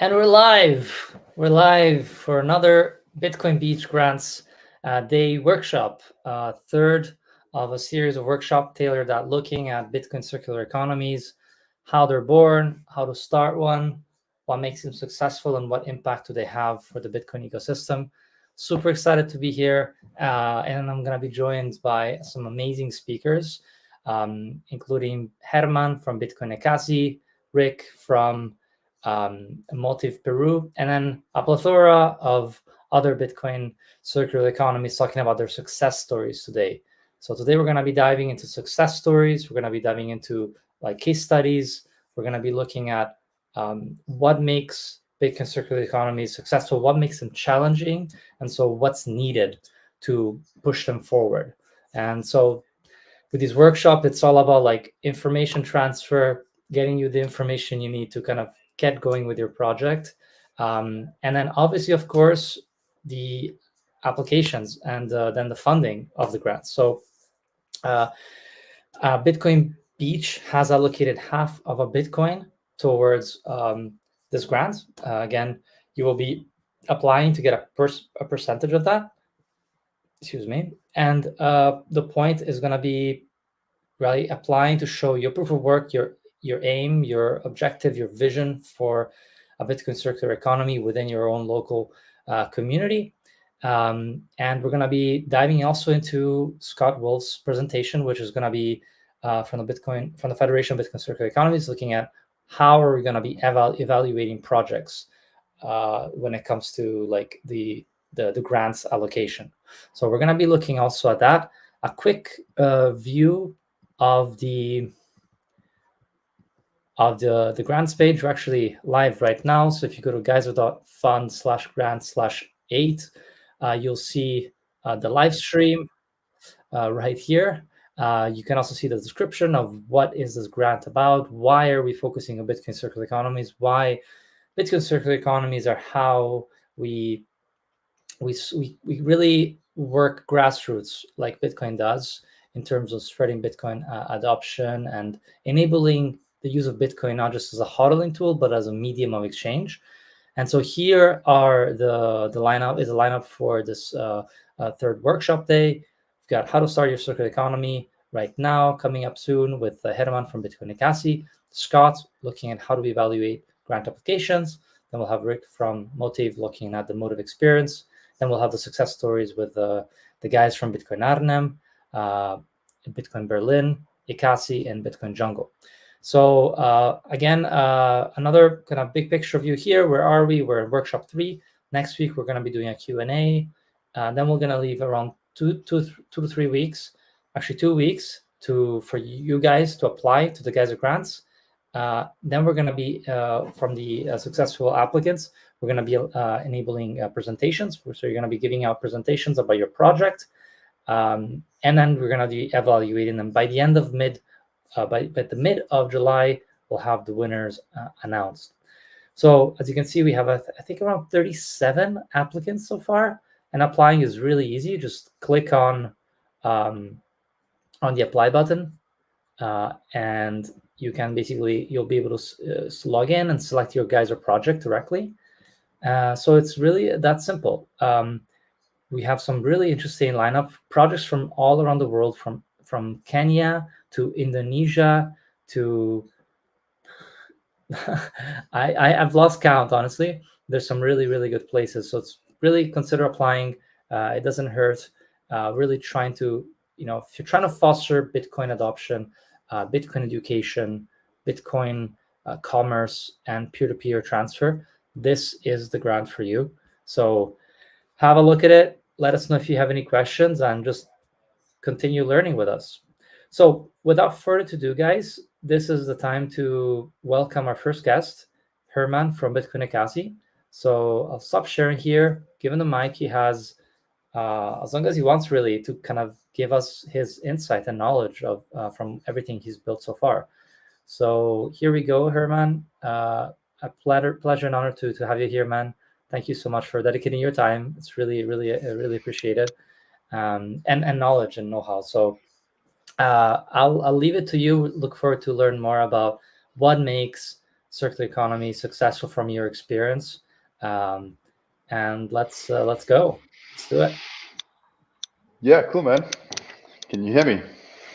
And we're live. We're live for another Bitcoin Beach Grants Day workshop, third of a series of workshops tailored at looking at Bitcoin circular economies, how they're born, how to start one, what makes them successful, and what impact do they have for the Bitcoin ecosystem. Super excited to be here, and I'm going to be joined by some amazing speakers, including Hermann from Bitcoin Ekasi, Rick from MotivPeru, and then a plethora of other Bitcoin circular economies talking about their success stories today. So today we're going to be diving into success stories. We're going to be diving into like case studies. We're going to be looking at what makes Bitcoin circular economies successful, what makes them challenging, and so what's needed to push them forward. And so with this workshop, it's all about like information transfer, getting you the information you need to kind of get going with your project. And then obviously, of course, the applications and then the funding of the grants. So uh, Bitcoin Beach has allocated half of a Bitcoin towards this grant. Again, you will be applying to get a percentage of that. Excuse me. And the point is going to be really applying to show your proof of work, your aim, your objective, your vision for a Bitcoin circular economy within your own local community. And we're going to be diving also into Scott Wolf's presentation, which is going to be from the Federation of Bitcoin Circular Economies, looking at how are we going to be evaluating projects when it comes to like the grants allocation. So we're going to be looking also at that. A quick view of the grants page. We're actually live right now. So if you go to geyser.fund/grants/8, you'll see the live stream right here. You can also see the description of what is this grant about, why are we focusing on Bitcoin circular economies, why Bitcoin circular economies are how we really work grassroots like Bitcoin does in terms of spreading Bitcoin adoption and enabling the use of Bitcoin not just as a hodling tool but as a medium of exchange. And so here are the lineup for this third workshop day. We've got how to start your circular economy right now coming up soon with Hermann from Bitcoin Ekasi, Scott looking at how to evaluate grant applications. Then we'll have Rick from Motiv looking at the Motiv experience. Then we'll have the success stories with the guys from Bitcoin Arnhem, Bitcoin Berlin, Ekasi, and Bitcoin Jungle. So again, another kind of big picture view here. Where are we? We're in workshop 3. Next week, we're going to be doing a Q&A. Then we're going to leave around 2 to 3 weeks, actually 2 weeks for you guys to apply to the Geyser grants. Then we're going to be, from the successful applicants, we're going to be enabling presentations. So you're going to be giving out presentations about your project. And then we're going to be evaluating them by the end of by the mid of July, we'll have the winners announced. So as you can see, we have, I think, around 37 applicants so far. And applying is really easy. Just click on the apply button and you can you'll be able to log in and select your Geyser project directly. So it's really that simple. We have some really interesting lineup projects from all around the world, from Kenya to Indonesia to I've lost count, honestly. There's some really, really good places. So it's really consider applying. It doesn't hurt. Really trying to, if you're trying to foster Bitcoin adoption, Bitcoin education, Bitcoin commerce, and peer-to-peer transfer, this is the grant for you. So have a look at it. Let us know if you have any questions and just continue learning with us. So without further ado, guys, this is the time to welcome our first guest, Hermann from Bitcoin Ekasi. So I'll stop sharing here. Give him the mic. He has, as long as he wants, really, to kind of give us his insight and knowledge of from everything he's built so far. So here we go, Hermann. A pleasure and honor to have you here, man. Thank you so much for dedicating your time. It's really, really, really appreciated, and knowledge and know-how. So I'll leave it to you. Look forward to learn more about what makes circular economy, successful from your experience. And let's go. Let's do it. Yeah, cool, man. Can you hear me?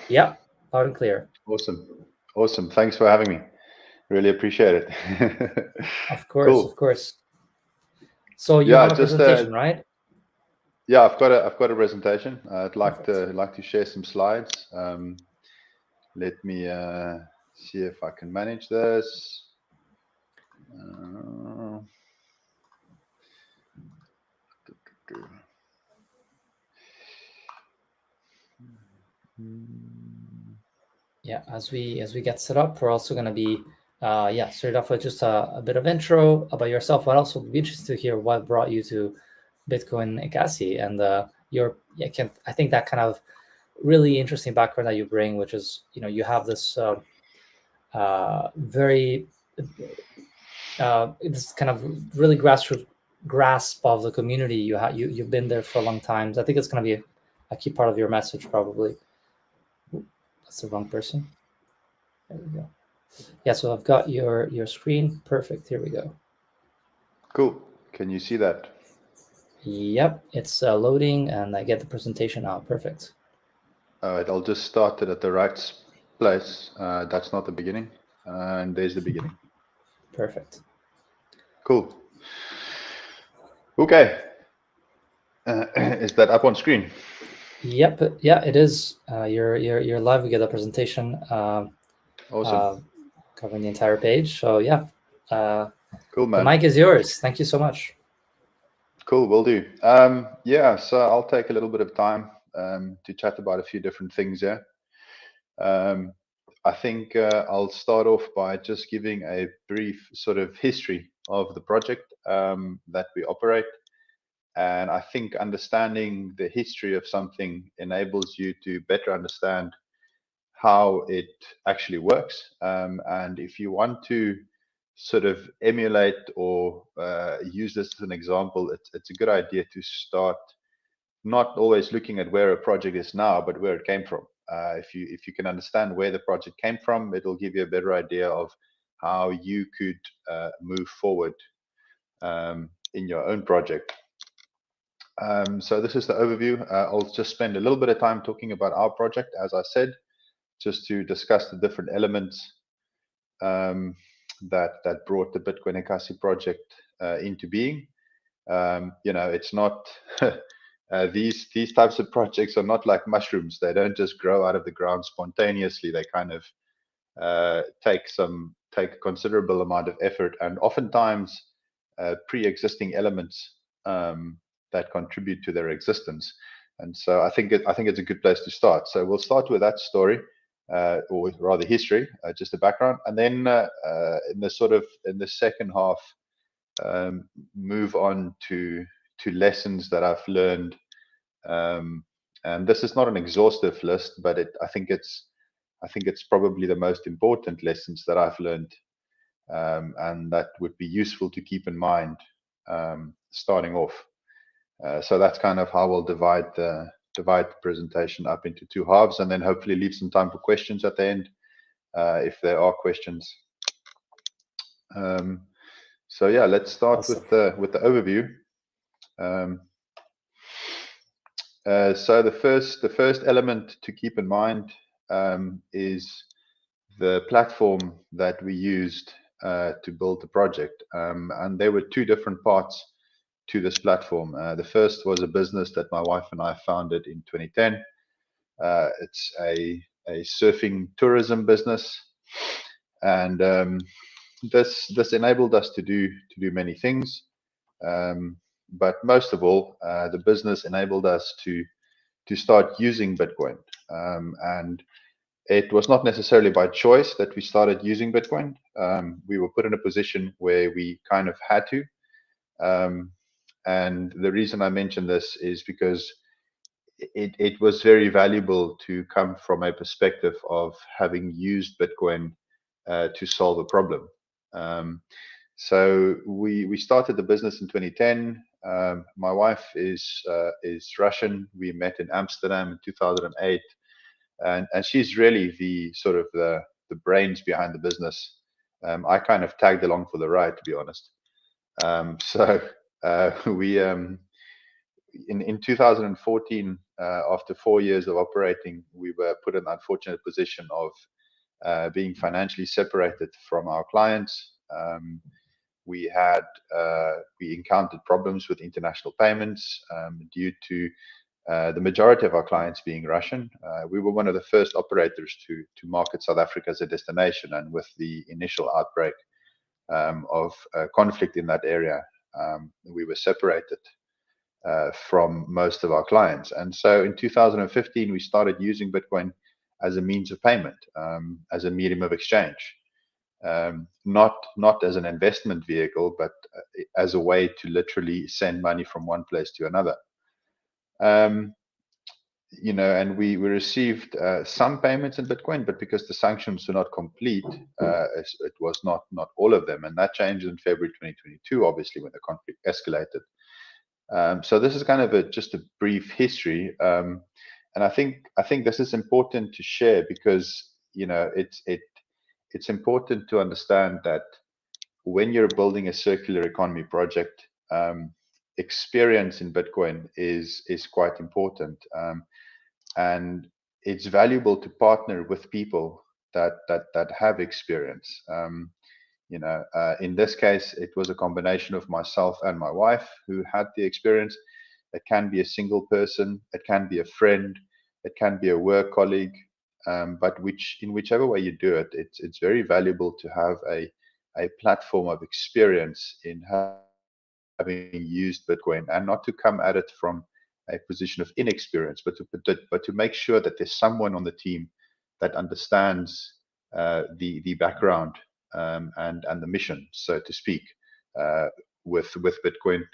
Yeah, loud and clear. Awesome. Awesome. Thanks for having me. Really appreciate it. Of course, of Cool. course. So you Yeah, have a just presentation, right? yeah, I've got a presentation. I'd Perfect. like to share some slides. Let me see if I can manage this. Uh, Yeah, as we get set up, we're also going to be yeah, start off with just a bit of intro about yourself, but also be interested to hear what brought you to Bitcoin Ekasi and your yeah, I think that kind of really interesting background that you bring, which is, you have this very this kind of really grassroots grasp of the community. You've been there for a long time. So I think it's going to be a key part of your message, probably. Ooh, that's the wrong person. There we go. Yeah, so I've got your screen. Perfect. Here we go. cool. Can you see that? Yep, it's loading, and I get the presentation out. Perfect. All right, I'll just start it at the right place. That's not the beginning. And there's the beginning. Perfect. Cool. Okay. Is that up on screen? Yep. Yeah, it is. You're live. We get a presentation Awesome. covering the entire page. So yeah, uh, Cool, the man. mic is yours. Thank you so much. Cool, will do. Yeah, so I'll take a little bit of time to chat about a few different things here. Um, I think I'll start off by just giving a brief sort of history of the project that we operate. And I think understanding the history of something enables you to better understand how it actually works. And if you want to sort of emulate or use this as an example, it's a good idea to start not always looking at where a project is now, but where it came from. If you can understand where the project came from, it'll give you a better idea of how you could move forward in your own project. So this is the overview. I'll just spend a little bit of time talking about our project, as I said, just to discuss the different elements that brought the Bitcoin Ekasi project into being. It's not these types of projects are not like mushrooms. They don't just grow out of the ground spontaneously. They kind of take a considerable amount of effort and oftentimes pre-existing elements that contribute to their existence. And so I think it's a good place to start. So we'll start with that story, or rather history, just a background, and then in the second half, move on to lessons that I've learned. And this is not an exhaustive list, but I think it's probably the most important lessons that I've learned, and that would be useful to keep in mind starting off. So that's kind of how we'll divide the presentation up into two halves, and then hopefully leave some time for questions at the end, if there are questions. So yeah, let's start Awesome. with the overview. So the first element to keep in mind is the platform that we used to build the project, and there were two different parts to this platform. The first was a business that my wife and I founded in 2010. It's a surfing tourism business, and this enabled us to do many things. But most of all, the business enabled us to start using Bitcoin, and it was not necessarily by choice that we started using Bitcoin. We were put in a position where we kind of had to. And the reason I mention this is because it was very valuable to come from a perspective of having used Bitcoin to solve a problem. So we started the business in 2010. My wife is Russian. We met in Amsterdam in 2008, and she's really the sort of the brains behind the business. I kind of tagged along for the ride, to be honest. So we in 2014, after 4 years of operating, we were put in the unfortunate position of being financially separated from our clients. We encountered problems with international payments due to the majority of our clients being Russian. We were one of the first operators to market South Africa as a destination, and with the initial outbreak of conflict in that area, we were separated from most of our clients. And so in 2015, we started using Bitcoin as a means of payment, as a medium of exchange. Not as an investment vehicle, but as a way to literally send money from one place to another. And we received some payments in Bitcoin, but because the sanctions were not complete, it was not all of them, and that changed in February 2022, obviously, when the conflict escalated. So this is kind of just a brief history, and I think this is important to share because it's important to understand that when you're building a circular economy project, experience in Bitcoin is quite important, and it's valuable to partner with people that have experience. In this case, it was a combination of myself and my wife who had the experience. It can be a single person, it can be a friend, it can be a work colleague, but in whichever way you do it, it's very valuable to have a platform of experience in having used Bitcoin, and not to come at it from a position of inexperience, but to make sure that there's someone on the team that understands the background and the mission, so to speak, with Bitcoin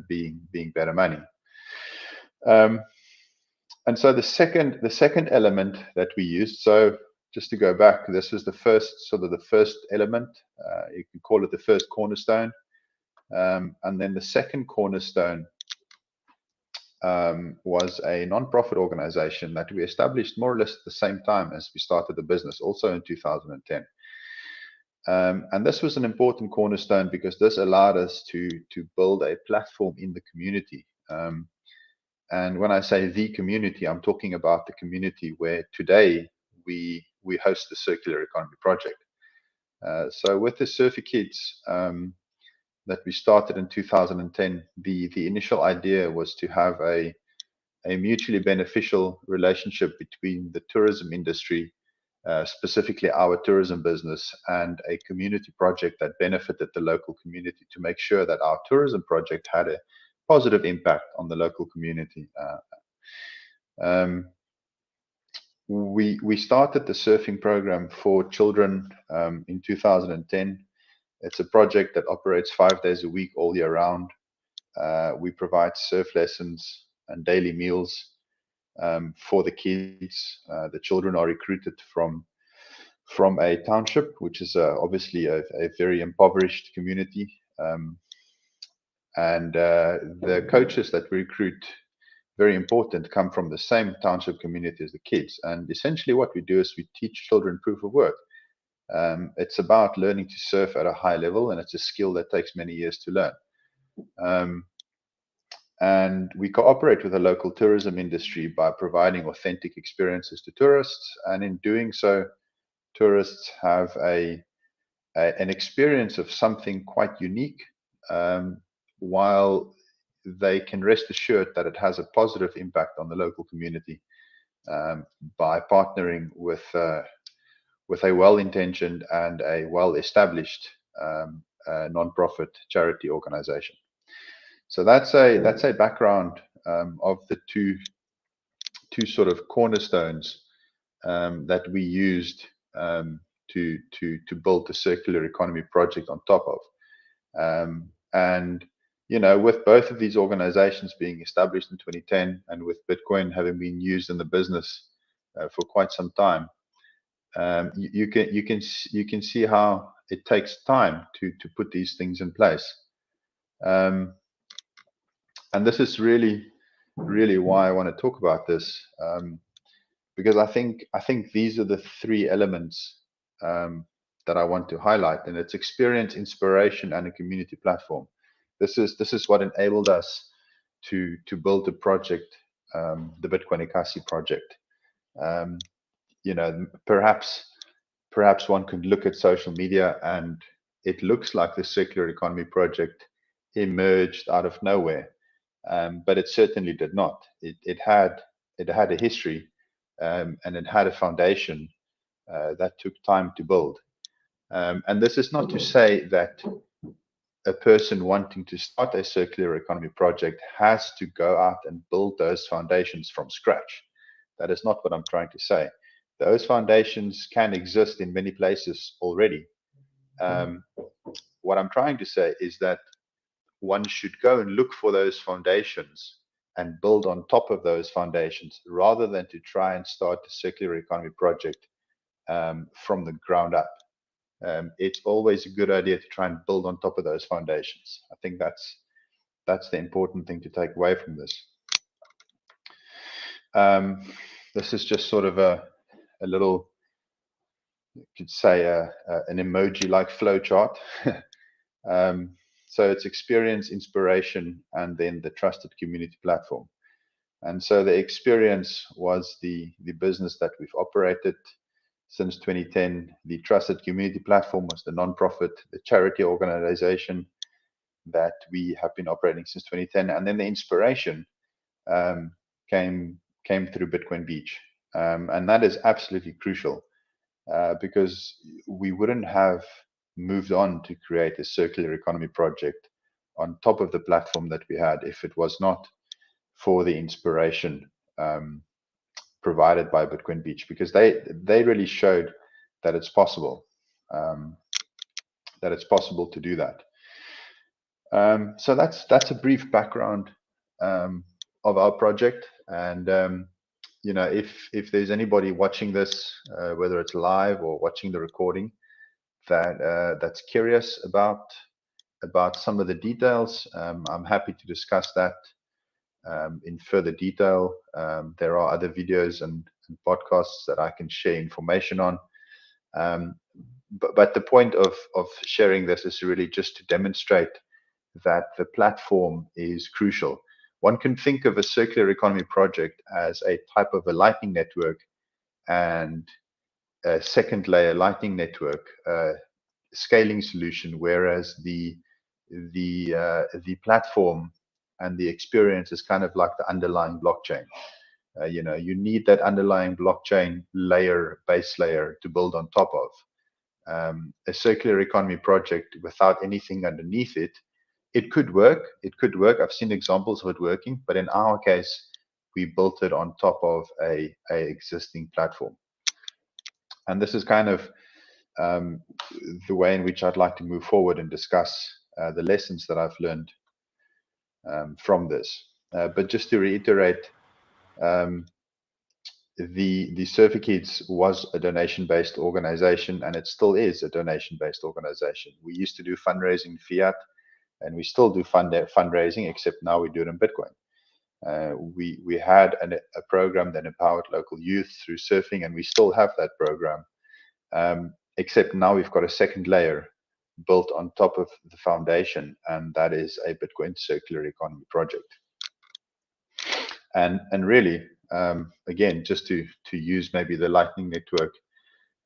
being better money. And so the second element that we used, so just to go back, this was the first element. You can call it the first cornerstone. And then the second cornerstone was a non-profit organization that we established more or less at the same time as we started the business, also in 2010. And this was an important cornerstone because this allowed us to build a platform in the community. And when I say the community, I'm talking about the community where today we host the Circular Economy Project. So with the Surfer Kids that we started in 2010, the initial idea was to have a mutually beneficial relationship between the tourism industry, specifically our tourism business, and a community project that benefited the local community, to make sure that our tourism project had a positive impact on the local community. We started the surfing program for children in 2010. It's a project that operates 5 days a week, all year round. We provide surf lessons and daily meals for the kids. The children are recruited from a township, which is obviously a very impoverished community. And the coaches that we recruit, very important, come from the same township community as the kids. And essentially what we do is we teach children proof of work. It's about learning to surf at a high level, and it's a skill that takes many years to learn. And we cooperate with the local tourism industry by providing authentic experiences to tourists. And in doing so, tourists have an experience of something quite unique, while they can rest assured that it has a positive impact on the local community by partnering with a well-intentioned and a well-established non-profit charity organization. So that's a background of the two sort of cornerstones that we used to build the circular economy project on top of. And with both of these organizations being established in 2010, and with Bitcoin having been used in the business for quite some time, you can see how it takes time to put these things in place. And this is really why I want to talk about this, because I think these are the three elements I want to highlight, and it's experience, inspiration, and a community platform. This is what enabled us to build the project, the Bitcoin Ekasi project. You know, perhaps one could look at social media and it looks like the circular economy project emerged out of nowhere, but it certainly did not. It had a history, and it had a foundation that took time to build. And this is not to say that a person wanting to start a circular economy project has to go out and build those foundations from scratch. That is not what I'm trying to say. Those foundations can exist in many places already. What I'm trying to say is that one should go and look for those foundations and build on top of those foundations rather than to try and start a circular economy project from the ground up. It's always a good idea to try and build on top of those foundations. I think that's the important thing to take away from this. This is just sort of a little, you could say, an emoji-like flow chart. So it's experience, inspiration, and then the trusted community platform. And so the experience was the business that we've operated since 2010. The trusted community platform was the nonprofit, the charity organization that we have been operating since 2010. And then the inspiration came through Bitcoin Beach. And that is absolutely crucial because we wouldn't have moved on to create a circular economy project on top of the platform that we had if it was not for the inspiration provided by Bitcoin Beach, because they really showed that it's possible, to do that. So that's a brief background of our project. And you know, if there's anybody watching this, whether it's live or watching the recording, that's curious about some of the details, I'm happy to discuss that in further detail. There are other videos and podcasts that I can share information on. But the point of sharing this is really just to demonstrate that the platform is crucial. One can think of a circular economy project as a type of a lightning network and a second layer lightning network scaling solution, whereas the platform and the experience is kind of like the underlying blockchain. You know, you need that underlying blockchain layer, base layer, to build on top of. A circular economy project without anything underneath it, it could work. It could work. I've seen examples of it working, but in our case, we built it on top of a existing platform. And this is kind of the way in which I'd like to move forward and discuss the lessons that I've learned from this. But just to reiterate, the Surfer Kids was a donation-based organization, and it still is a donation-based organization. We used to do fundraising fiat, and we still do fundraising, except now we do it in Bitcoin. We had a program that empowered local youth through surfing, and we still have that program, except now we've got a second layer built on top of the foundation, and that is a Bitcoin circular economy project. And really, again, just to use maybe the Lightning Network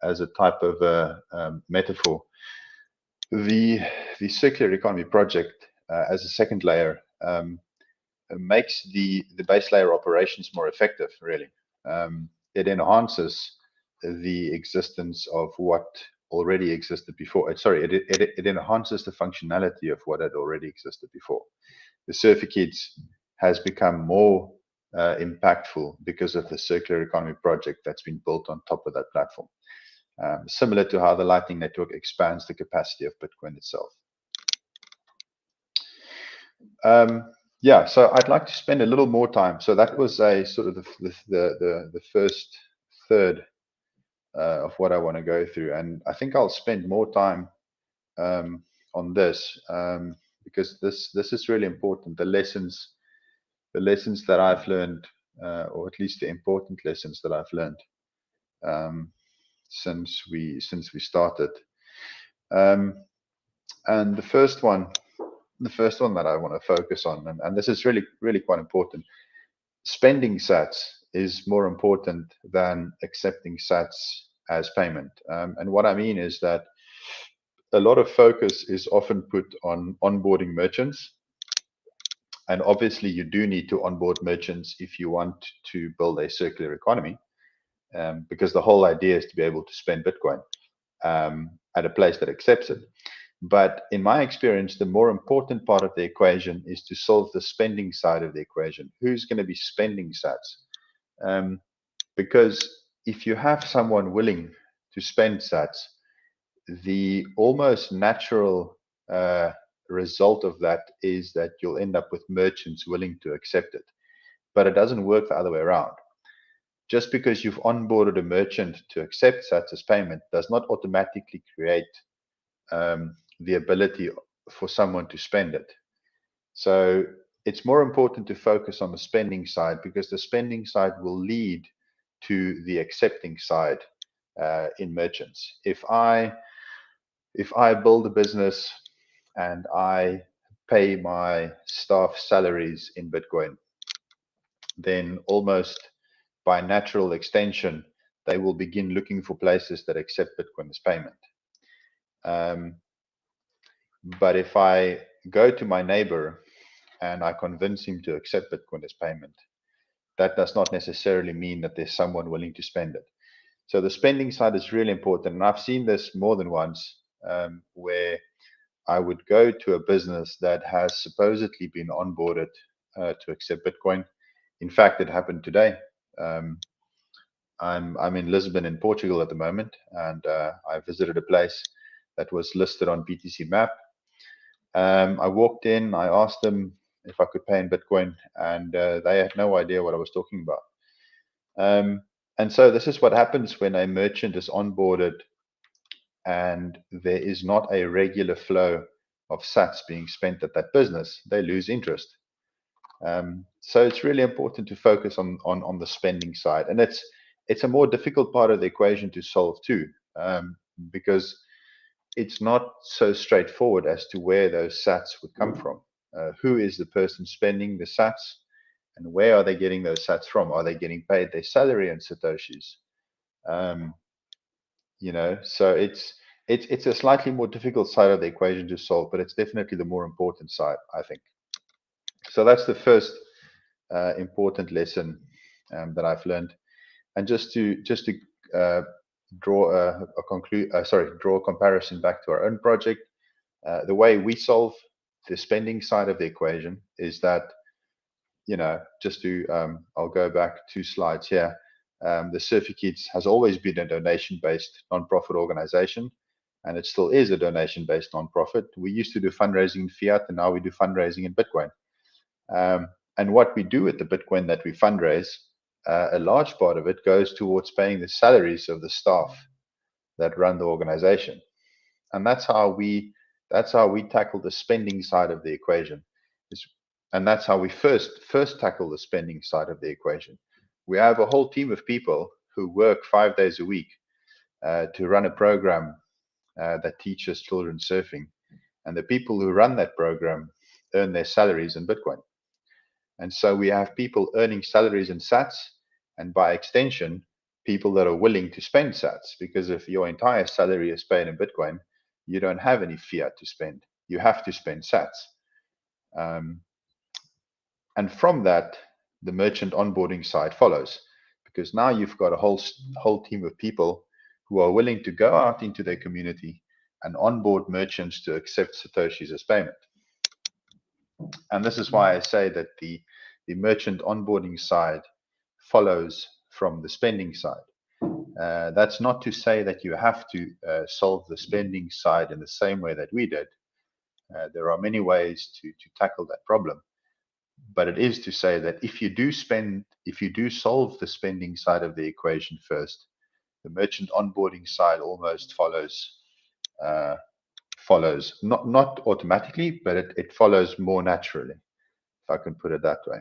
as a type of a metaphor, the circular economy project as a second layer makes the base layer operations more effective, really. It enhances the existence of what already existed before. Sorry, it enhances the functionality of what had already existed before. The Surfer Kids has become more impactful because of the circular economy project that's been built on top of that platform. Similar to how the Lightning Network expands the capacity of Bitcoin itself. Yeah, so I'd like to spend a little more time. So that was a sort of the first third of what I want to go through, and I think I'll spend more time on this because this is really important. The lessons that I've learned, or at least the important lessons that I've learned since we started. And the first one that I want to focus on, and this is really, really quite important. Spending sats is more important than accepting sats as payment. And what I mean is that a lot of focus is often put on onboarding merchants. And obviously, you do need to onboard merchants if you want to build a circular economy, because the whole idea is to be able to spend Bitcoin at a place that accepts it. But in my experience, the more important part of the equation is to solve the spending side of the equation. Who's going to be spending sats? Because if you have someone willing to spend sats, the almost natural result of that is that you'll end up with merchants willing to accept it. But it doesn't work the other way around. Just because you've onboarded a merchant to accept sats as payment does not automatically create the ability for someone to spend it. So it's more important to focus on the spending side, because the spending side will lead to the accepting side in merchants. If I build a business and I pay my staff salaries in Bitcoin, then almost by natural extension, they will begin looking for places that accept Bitcoin as payment. But if I go to my neighbor and I convince him to accept Bitcoin as payment, that does not necessarily mean that there's someone willing to spend it. So the spending side is really important. And I've seen this more than once, where I would go to a business that has supposedly been onboarded to accept Bitcoin. In fact, it happened today. I'm in Lisbon in Portugal at the moment, and I visited a place that was listed on BTC Map. I walked in, I asked them if I could pay in Bitcoin, and they had no idea what I was talking about. And so this is what happens when a merchant is onboarded and there is not a regular flow of sats being spent at that business. They lose interest. So it's really important to focus on the spending side, and it's a more difficult part of the equation to solve too, because it's not so straightforward as to where those sats would come from. Who is the person spending the sats, and where are they getting those sats from? Are they getting paid their salary in satoshis? So it's a slightly more difficult side of the equation to solve, but it's definitely the more important side, I think. So that's the first important lesson that I've learned. And just to draw a comparison back to our own project, the way we solve the spending side of the equation is that, I'll go back 2 slides here. The Surfy Kids has always been a donation-based nonprofit organization, and it still is a donation-based nonprofit. We used to do fundraising in fiat, and now we do fundraising in Bitcoin. And what we do with the Bitcoin that we fundraise, a large part of it goes towards paying the salaries of the staff that run the organization. And that's how we tackle the spending side of the equation. And that's how we first tackle the spending side of the equation. We have a whole team of people who work 5 days a week to run a program that teaches children surfing. And the people who run that program earn their salaries in Bitcoin. And so we have people earning salaries in sats, and by extension, people that are willing to spend sats, because if your entire salary is paid in Bitcoin, you don't have any fiat to spend. You have to spend sats. And from that, the merchant onboarding side follows, because now you've got a whole team of people who are willing to go out into their community and onboard merchants to accept satoshis as payment. And this is why I say that the merchant onboarding side follows from the spending side. That's not to say that you have to solve the spending side in the same way that we did. There are many ways to tackle that problem. But it is to say that if you do solve the spending side of the equation first, the merchant onboarding side almost follows not automatically, but it follows more naturally, if I can put it that way.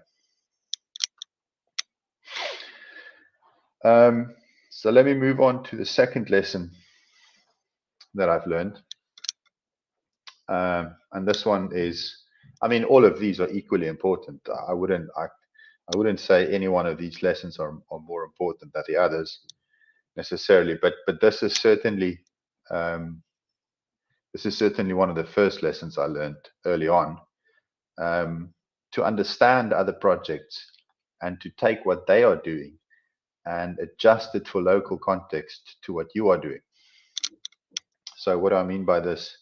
So let me move on to the second lesson that I've learned. And this one is, I mean, all of these are equally important. I wouldn't say any one of these lessons are more important than the others necessarily, but um, this is certainly one of the first lessons I learned early on, to understand other projects and to take what they are doing and adjust it for local context to what you are doing. So what do I mean by this?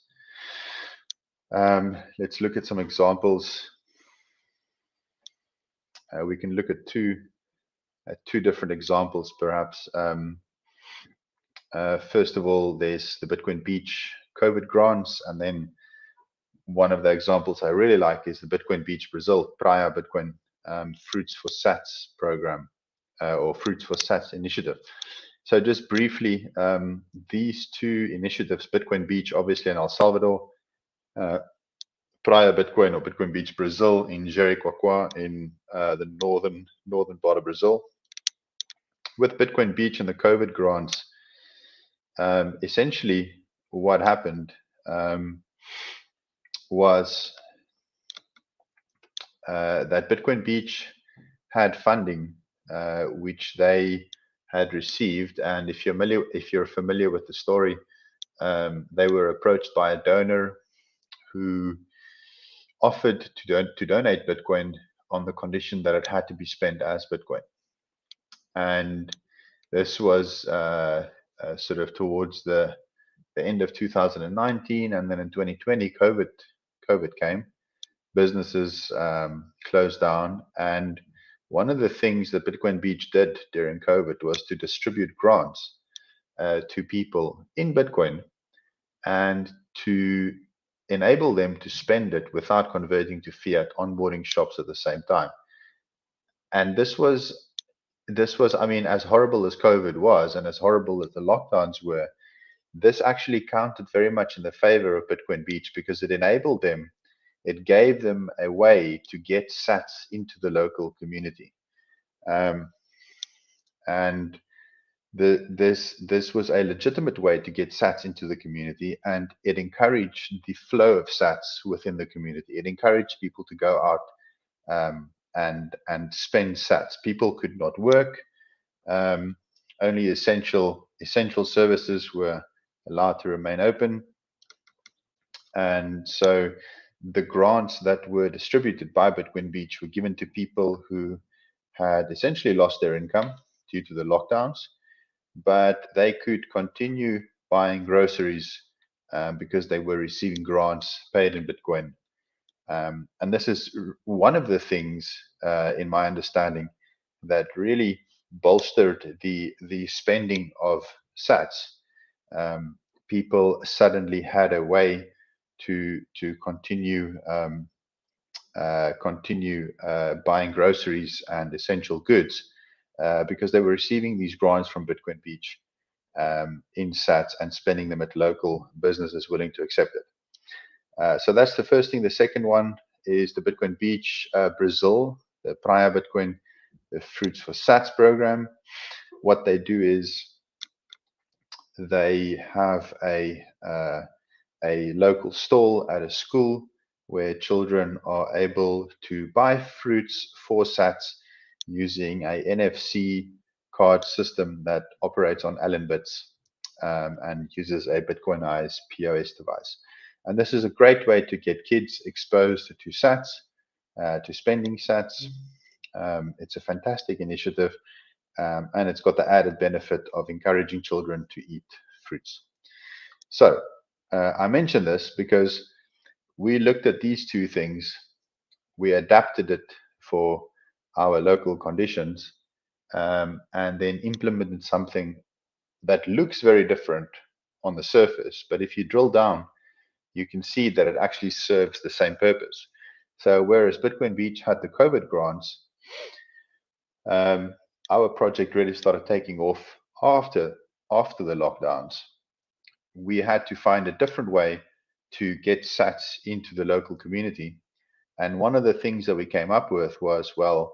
Let's look at some examples. We can look at two different examples, perhaps. First of all, there's the Bitcoin Beach COVID grants, and then one of the examples I really like is the Bitcoin Beach Brazil Praia Bitcoin Fruits for Sats program, or Fruits for Sats initiative. So just briefly, these two initiatives, Bitcoin Beach, obviously in El Salvador, Praia Bitcoin or Bitcoin Beach Brazil in Jericoacoa in the northern part of Brazil. With Bitcoin Beach and the COVID grants, essentially what happened was that Bitcoin Beach had funding which they had received, and if you're familiar with the story, they were approached by a donor who offered to donate Bitcoin on the condition that it had to be spent as Bitcoin. And this was sort of towards the end of 2019, and then in 2020, COVID came. Businesses closed down, and one of the things that Bitcoin Beach did during COVID was to distribute grants to people in Bitcoin and to enable them to spend it without converting to fiat, onboarding shops at the same time. And this was, I mean, as horrible as COVID was and as horrible as the lockdowns were, this actually counted very much in the favor of Bitcoin Beach because it enabled them, it gave them a way to get sats into the local community. And this was a legitimate way to get sats into the community, and it encouraged the flow of sats within the community. It encouraged people to go out and spend sats. People could not work. Only essential services were allowed to remain open. And so the grants that were distributed by Bitcoin Beach were given to people who had essentially lost their income due to the lockdowns, but they could continue buying groceries because they were receiving grants paid in Bitcoin. And this is one of the things, in my understanding, that really bolstered the spending of sats. People suddenly had a way to continue buying groceries and essential goods because they were receiving these grants from Bitcoin Beach in sats and spending them at local businesses willing to accept it. So that's the first thing. The second one is the Bitcoin Beach Brazil, the Praia Bitcoin, the Fruits for Sats program. What they do is they have a local stall at a school where children are able to buy fruits for sats using a NFC card system that operates on Allen bits and uses a Bitcoinized POS device. And this is a great way to get kids exposed to sats, to spending sats. It's a fantastic initiative, and it's got the added benefit of encouraging children to eat fruits. So I mention this because we looked at these two things, we adapted it for our local conditions, and then implemented something that looks very different on the surface. But if you drill down, you can see that it actually serves the same purpose. So whereas Bitcoin Beach had the COVID grants, our project really started taking off after the lockdowns. We had to find a different way to get sats into the local community. And one of the things that we came up with was, well,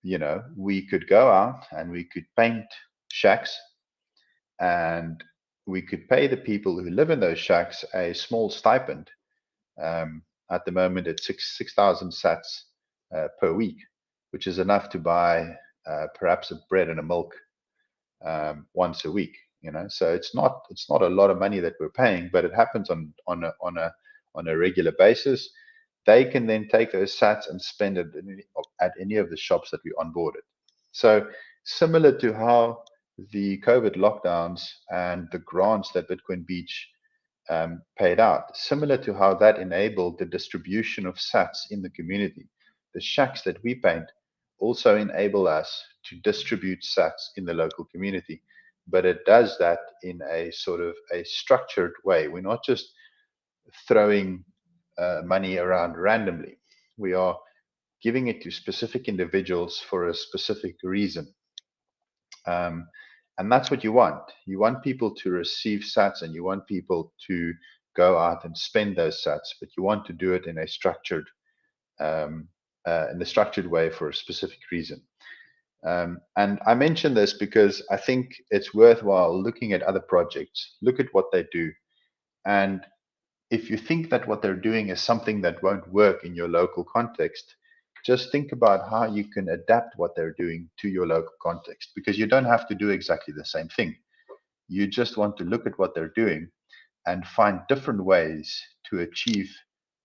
you know, we could go out and we could paint shacks, and we could pay the people who live in those shacks a small stipend At the moment, it's 6,000 sats per week, which is enough to buy perhaps a bread and a milk once a week. So it's not a lot of money that we're paying, but it happens on a regular basis. They can then take those sats and spend it at any of the shops that we onboarded. So similar to how the COVID lockdowns and the grants that Bitcoin Beach paid out, similar to how that enabled the distribution of sats in the community. The shacks that we paint also enable us to distribute sats in the local community, but it does that in a sort of a structured way. We're not just throwing money around randomly. We are giving it to specific individuals for a specific reason. And that's what you want. You want people to receive sats, and you want people to go out and spend those sats, but you want to do it in a structured way for a specific reason. And I mention this because I think it's worthwhile looking at other projects, look at what they do. And if you think that what they're doing is something that won't work in your local context, just think about how you can adapt what they're doing to your local context, because you don't have to do exactly the same thing. You just want to look at what they're doing and find different ways to achieve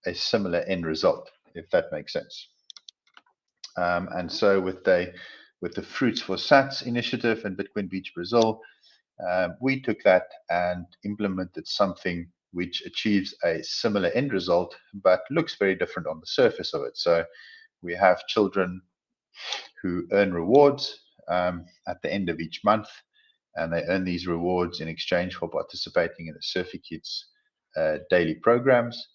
a similar end result, if that makes sense. And so with the Fruits for Sats initiative in Bitcoin Beach, Brazil, we took that and implemented something which achieves a similar end result, but looks very different on the surface of it. So we have children who earn rewards at the end of each month, and they earn these rewards in exchange for participating in the Surfy Kids daily programs.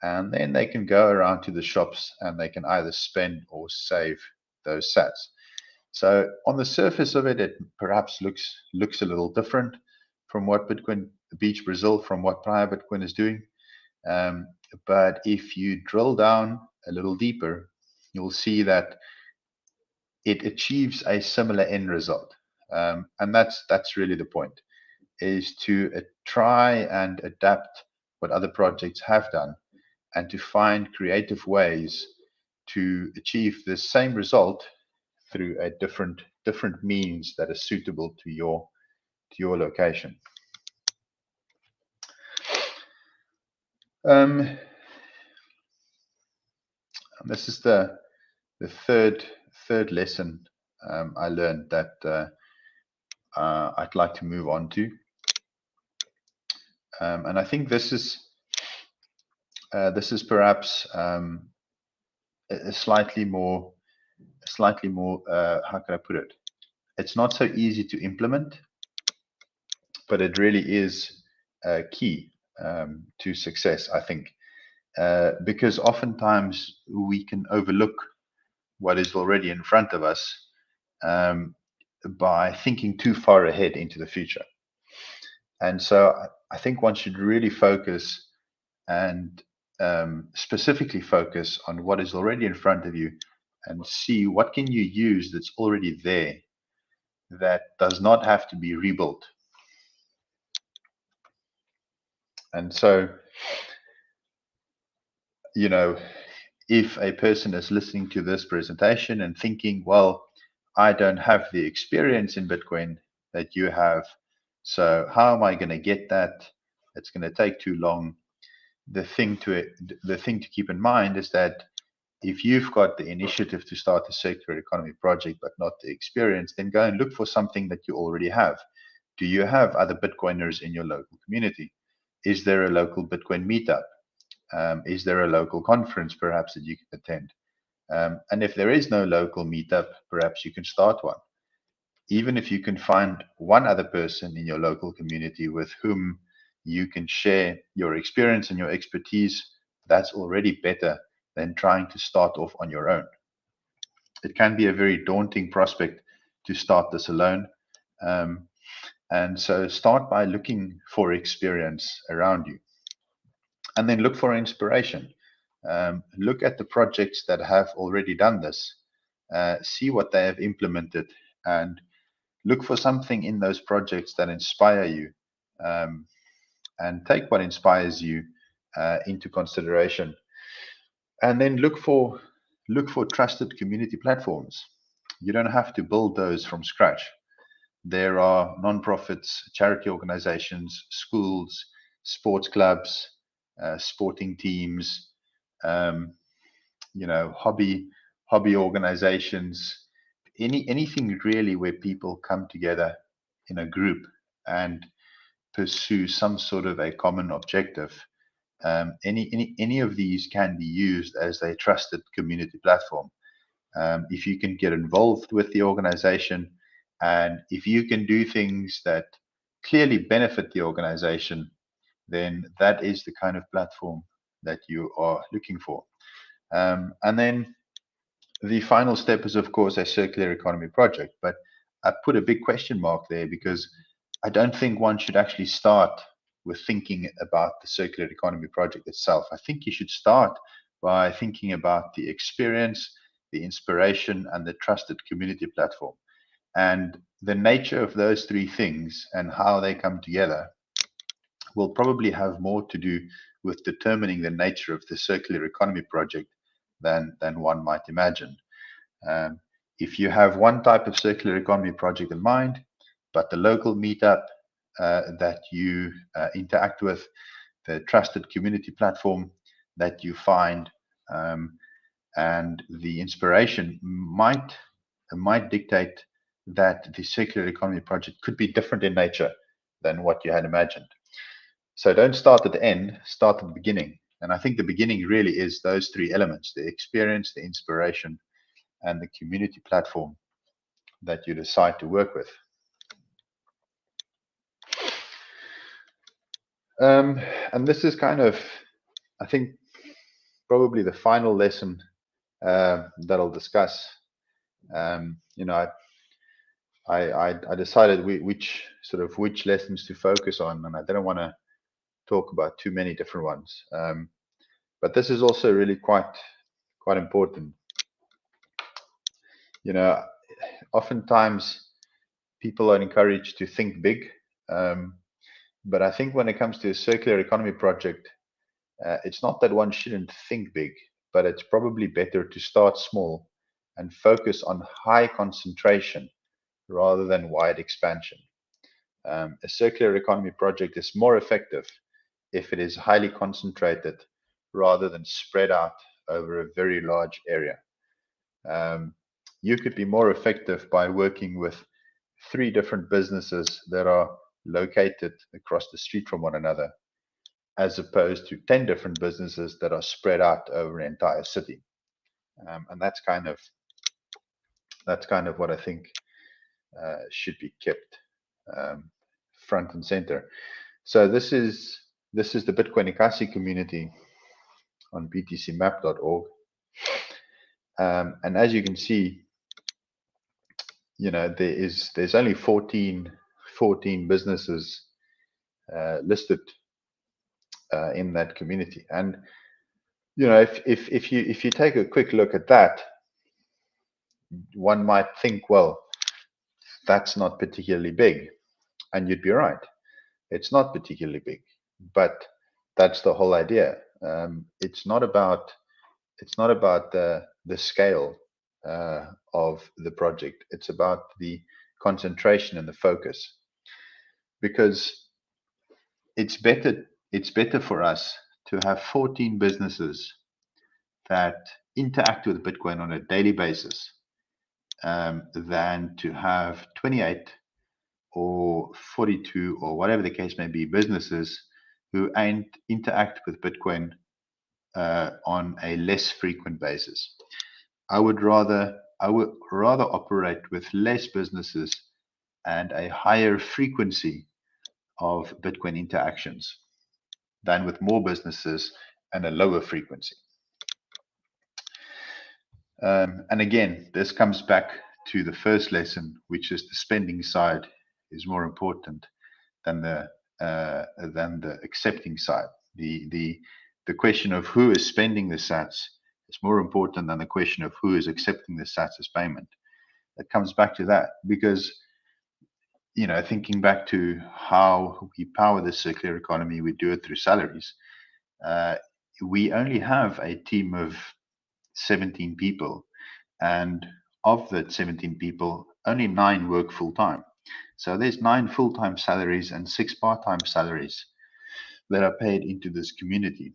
And then they can go around to the shops and they can either spend or save those sats. So on the surface of it, it perhaps looks a little different from what Bitcoin Beach Brazil, from what Prior Bitcoin is doing. But if you drill down a little deeper, you'll see that it achieves a similar end result. And that's really the point, is to try and adapt what other projects have done and to find creative ways to achieve the same result through a different means that is suitable to your location. This is the third lesson I learned that I'd like to move on to, and I think this is perhaps a slightly more how can I put it? It's not so easy to implement, but it really is key to success, I think, because oftentimes we can overlook what is already in front of us by thinking too far ahead into the future. And so I think one should really focus and specifically focus on what is already in front of you and see what can you use that's already there that does not have to be rebuilt. And so, if a person is listening to this presentation and thinking, well, I don't have the experience in Bitcoin that you have, so how am I going to get that? It's going to take too long. The thing to keep in mind is that if you've got the initiative to start a circular economy project but not the experience, then go and look for something that you already have. Do you have other Bitcoiners in your local community? Is there a local Bitcoin meetup? Is there a local conference perhaps that you can attend? And if there is no local meetup, perhaps you can start one. Even if you can find one other person in your local community with whom you can share your experience and your expertise, that's already better than trying to start off on your own. It can be a very daunting prospect to start this alone. And so start by looking for experience around you. And then look for inspiration. Look at the projects that have already done this. See what they have implemented and look for something in those projects that inspire you. And take what inspires you into consideration. And then look for trusted community platforms. You don't have to build those from scratch. There are nonprofits, charity organizations, schools, sports clubs, sporting teams, um, hobby organizations, anything really where people come together in a group and pursue some sort of a common objective. Any of these can be used as a trusted community platform. If you can get involved with the organization, and if you can do things that clearly benefit the organization, then that is the kind of platform that you are looking for. And then the final step is, of course, a circular economy project. But I put a big question mark there because I don't think one should actually start with thinking about the circular economy project itself. I think you should start by thinking about the experience, the inspiration, and the trusted community platform. And the nature of those three things and how they come together will probably have more to do with determining the nature of the circular economy project than one might imagine. If you have one type of circular economy project in mind, but the local meetup that you interact with, the trusted community platform that you find, and the inspiration might dictate that the circular economy project could be different in nature than what you had imagined. So don't start at the end, start at the beginning. And I think the beginning really is those three elements: the experience, the inspiration, and the community platform that you decide to work with. And this is kind of, I think, probably the final lesson that I'll discuss. I decided which lessons to focus on, and I didn't want to talk about too many different ones. But this is also really quite important. Oftentimes people are encouraged to think big, but I think when it comes to a circular economy project, it's not that one shouldn't think big, but it's probably better to start small and focus on high concentration rather than wide expansion. A circular economy project is more effective if it is highly concentrated rather than spread out over a very large area. You could be more effective by working with 3 different businesses that are located across the street from one another, as opposed to 10 different businesses that are spread out over an entire city. And that's kind of what I think should be kept front and center. So this is the Bitcoin Ekasi community on btcmap.org. And as you can see, there's only 14 businesses listed in that community. And if you take a quick look at that, one might think, well, that's not particularly big, and you'd be right. It's not particularly big, but that's the whole idea. It's not about the scale of the project. It's about the concentration and the focus, because it's better for us to have 14 businesses that interact with Bitcoin on a daily basis than to have 28 or 42 or whatever the case may be businesses who interact with Bitcoin on a less frequent basis. I would rather operate with less businesses and a higher frequency of Bitcoin interactions than with more businesses and a lower frequency. And again, this comes back to the first lesson, which is the spending side is more important than the accepting side. The question of who is spending the sats is more important than the question of who is accepting the sats as payment. It comes back to that, because thinking back to how we power the circular economy, we do it through salaries. we only have a team of 17 people, and of that 17 people, only 9 work full time. So there's 9 full time salaries and 6 part time salaries that are paid into this community.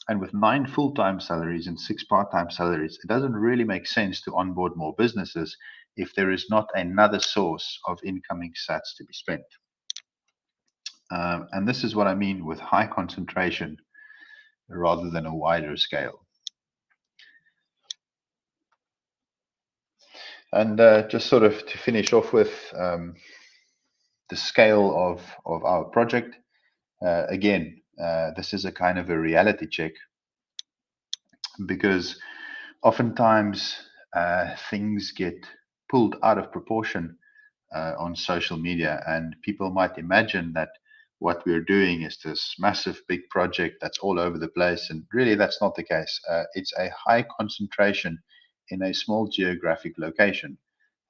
And with 9 full time salaries and 6 part time salaries, it doesn't really make sense to onboard more businesses if there is not another source of incoming sats to be spent. And this is what I mean with high concentration rather than a wider scale. And just sort of to finish off with the scale of our project, again, this is a kind of a reality check, because oftentimes things get pulled out of proportion on social media, and people might imagine that what we're doing is this massive big project that's all over the place, and really that's not the case. It's a high concentration in a small geographic location.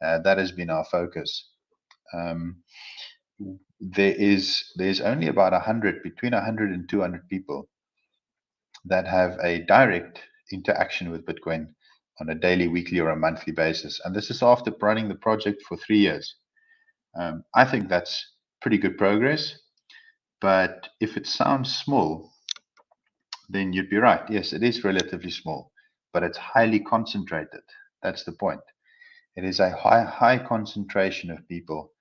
That has been our focus. There's only about 100, between 100 and 200 people that have a direct interaction with Bitcoin on a daily, weekly, or a monthly basis. And this is after running the project for 3 years. I think that's pretty good progress. But if it sounds small, then you'd be right. Yes, it is relatively small, but it's highly concentrated. That's the point. It is a high concentration of people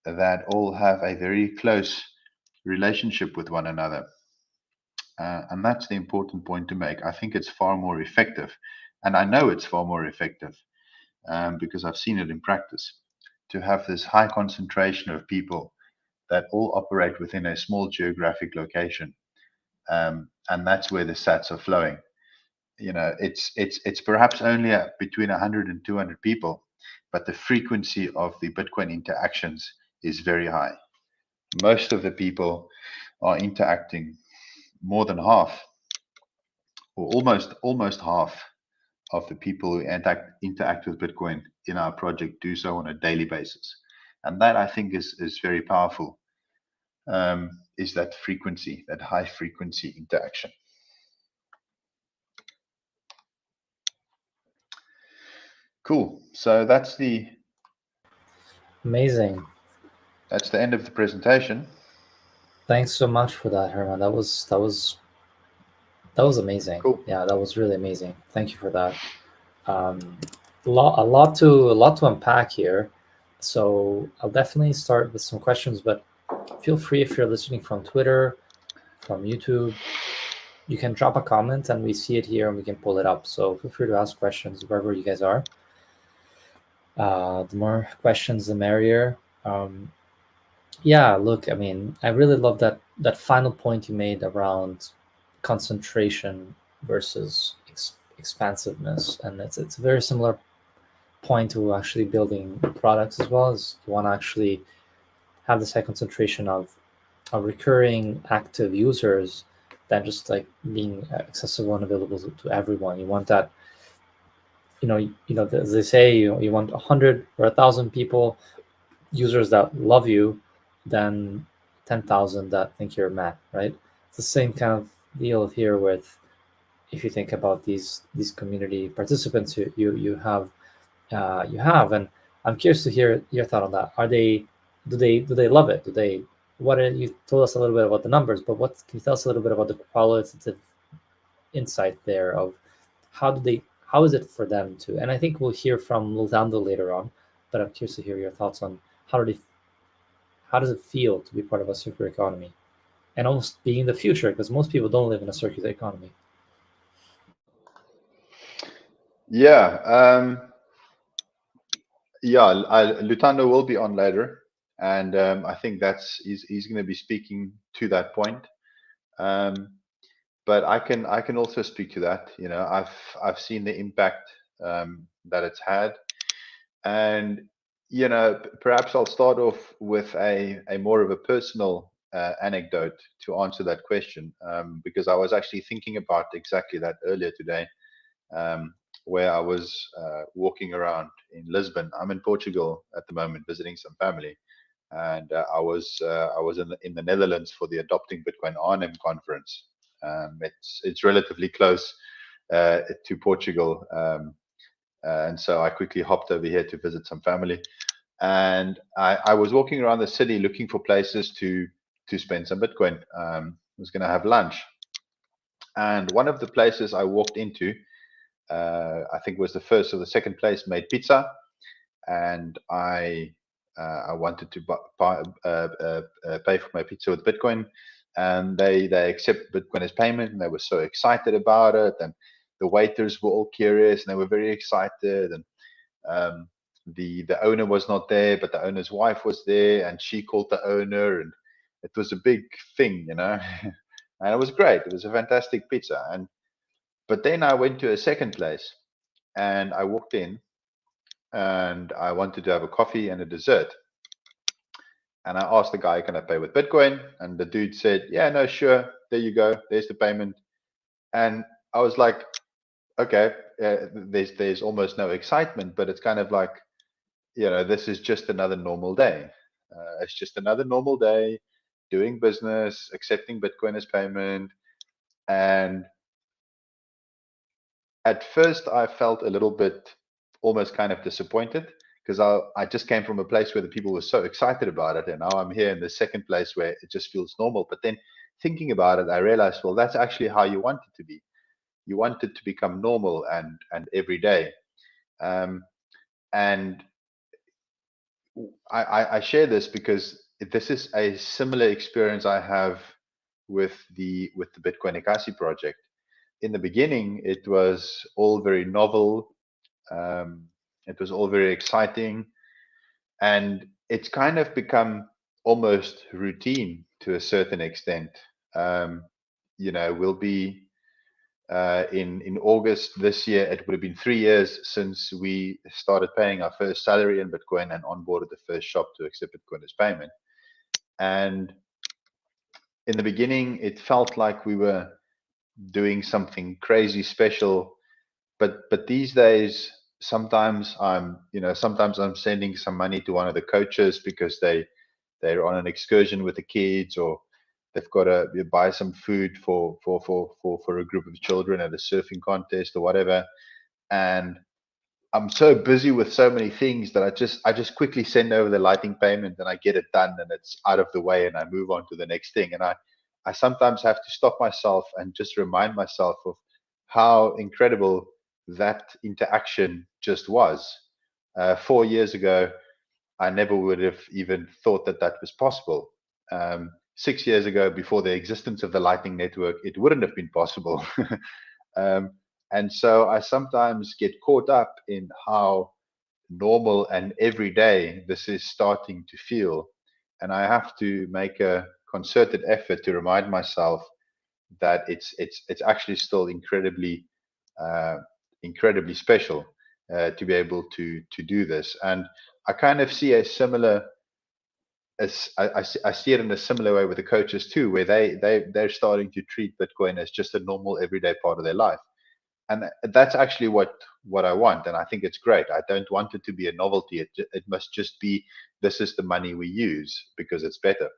that all have a very close relationship with one another. And that's the important point to make. I think it's far more effective. And I know it's far more effective because I've seen it in practice, to have this high concentration of people that all operate within a small geographic location. And that's where the sats are flowing. You know, it's perhaps only between 100 and 200 people, but the frequency of the Bitcoin interactions is very high. Most of the people are interacting, more than half, or almost half of the people who interact with Bitcoin in our project do so on a daily basis. And that, I think, is very powerful, is that frequency, that high frequency interaction. Cool. So that's the Amazing. That's the end of the presentation. Thanks so much for that, Herman. That was amazing. Cool. Yeah, that was really amazing. Thank you for that. A lot to unpack here. So I'll definitely start with some questions, but feel free, if you're listening from Twitter, from YouTube, you can drop a comment and we see it here and we can pull it up. So feel free to ask questions wherever you guys are. The more questions, the merrier. Yeah, look, I mean, I really love that final point you made around concentration versus expansiveness, and it's a very similar point to actually building products as well. As you want to actually have this high concentration of recurring active users than just like being accessible and available to everyone. You want that, as they say, you want 100 or 1,000 people, users that love you, than 10,000 that think you're mad, right? It's the same kind of deal here with, if you think about these community participants you have, and I'm curious to hear your thought on that. Do they love it? You told us a little bit about the numbers, but what can you tell us a little bit about the qualitative insight there of how is it for them to, and I think we'll hear from Lutando later on, but I'm curious to hear your thoughts on how does it feel to be part of a circular economy and almost being the future, because most people don't live in a circular economy. Yeah. Lutando will be on later, and I think he's going to be speaking to that point. But I can also speak to that. You know, I've seen the impact that it's had, and perhaps I'll start off with a more of a personal anecdote to answer that question, because I was actually thinking about exactly that earlier today, where I was walking around in Lisbon. I'm in Portugal at the moment, visiting some family, and I was in the Netherlands for the Adopting Bitcoin Arnhem conference. It's relatively close to Portugal, and so I quickly hopped over here to visit some family. And I was walking around the city looking for places to spend some Bitcoin. I was going to have lunch, and one of the places I walked into, I think was the first or the second place, made pizza, and I wanted to pay for my pizza with Bitcoin, and they accept Bitcoin as payment, and they were so excited about it, and the waiters were all curious, and they were very excited, and the owner was not there, but the owner's wife was there, and she called the owner, and it was a big thing, and it was great. It was a fantastic pizza, but then I went to a second place, and I walked in, and I wanted to have a coffee and a dessert. And I asked the guy, can I pay with Bitcoin? And the dude said, yeah, no, sure. There you go. There's the payment. And I was like, okay, there's almost no excitement, but it's kind of like, this is just another normal day. It's just another normal day, doing business, accepting Bitcoin as payment. And at first I felt a little bit almost kind of disappointed, because I just came from a place where the people were so excited about it, and now I'm here in the second place where it just feels normal. But then thinking about it, I realized, well, that's actually how you want it to be. You want it to become normal and every day. And I share this because this is a similar experience I have with the Bitcoin Ekasi project. In the beginning, it was all very novel. It was all very exciting, and it's kind of become almost routine to a certain extent. We'll be in August this year. It would have been 3 years since we started paying our first salary in Bitcoin and onboarded the first shop to accept Bitcoin as payment. And in the beginning, it felt like we were doing something crazy special, but these days, sometimes I'm sending some money to one of the coaches because they're on an excursion with the kids, or they've got to buy some food for a group of children at a surfing contest or whatever. And I'm so busy with so many things that I just quickly send over the Lightning payment, and I get it done, and it's out of the way, and I move on to the next thing. And I sometimes have to stop myself and just remind myself of how incredible that interaction just was. 4 years ago, I never would have even thought that was possible. 6 years ago, before the existence of the Lightning Network, it wouldn't have been possible. And so I sometimes get caught up in how normal and everyday this is starting to feel. And I have to make a concerted effort to remind myself that it's actually still incredibly special to be able to do this. And I kind of see a similar, as I see it in a similar way with the coaches too, where they're starting to treat Bitcoin as just a normal everyday part of their life. And that's actually what I want, and I think it's great. I don't want it to be a novelty. It must just be, this is the money we use because it's better.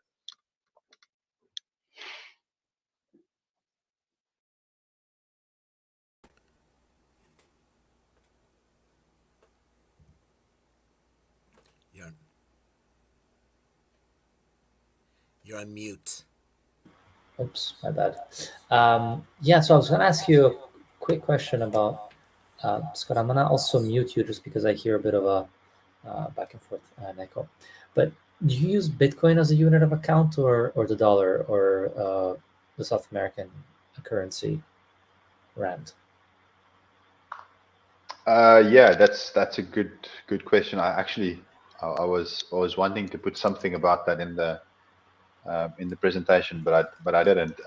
You're on mute. Oops, my bad. Yeah, so I was going to ask you a quick question about Scott. I'm going to also mute you just because I hear a bit of a back and forth echo. But do you use Bitcoin as a unit of account, or the dollar, or the South American currency, rand? Yeah, that's a good question. I was wanting to put something about that in the presentation, but I didn't.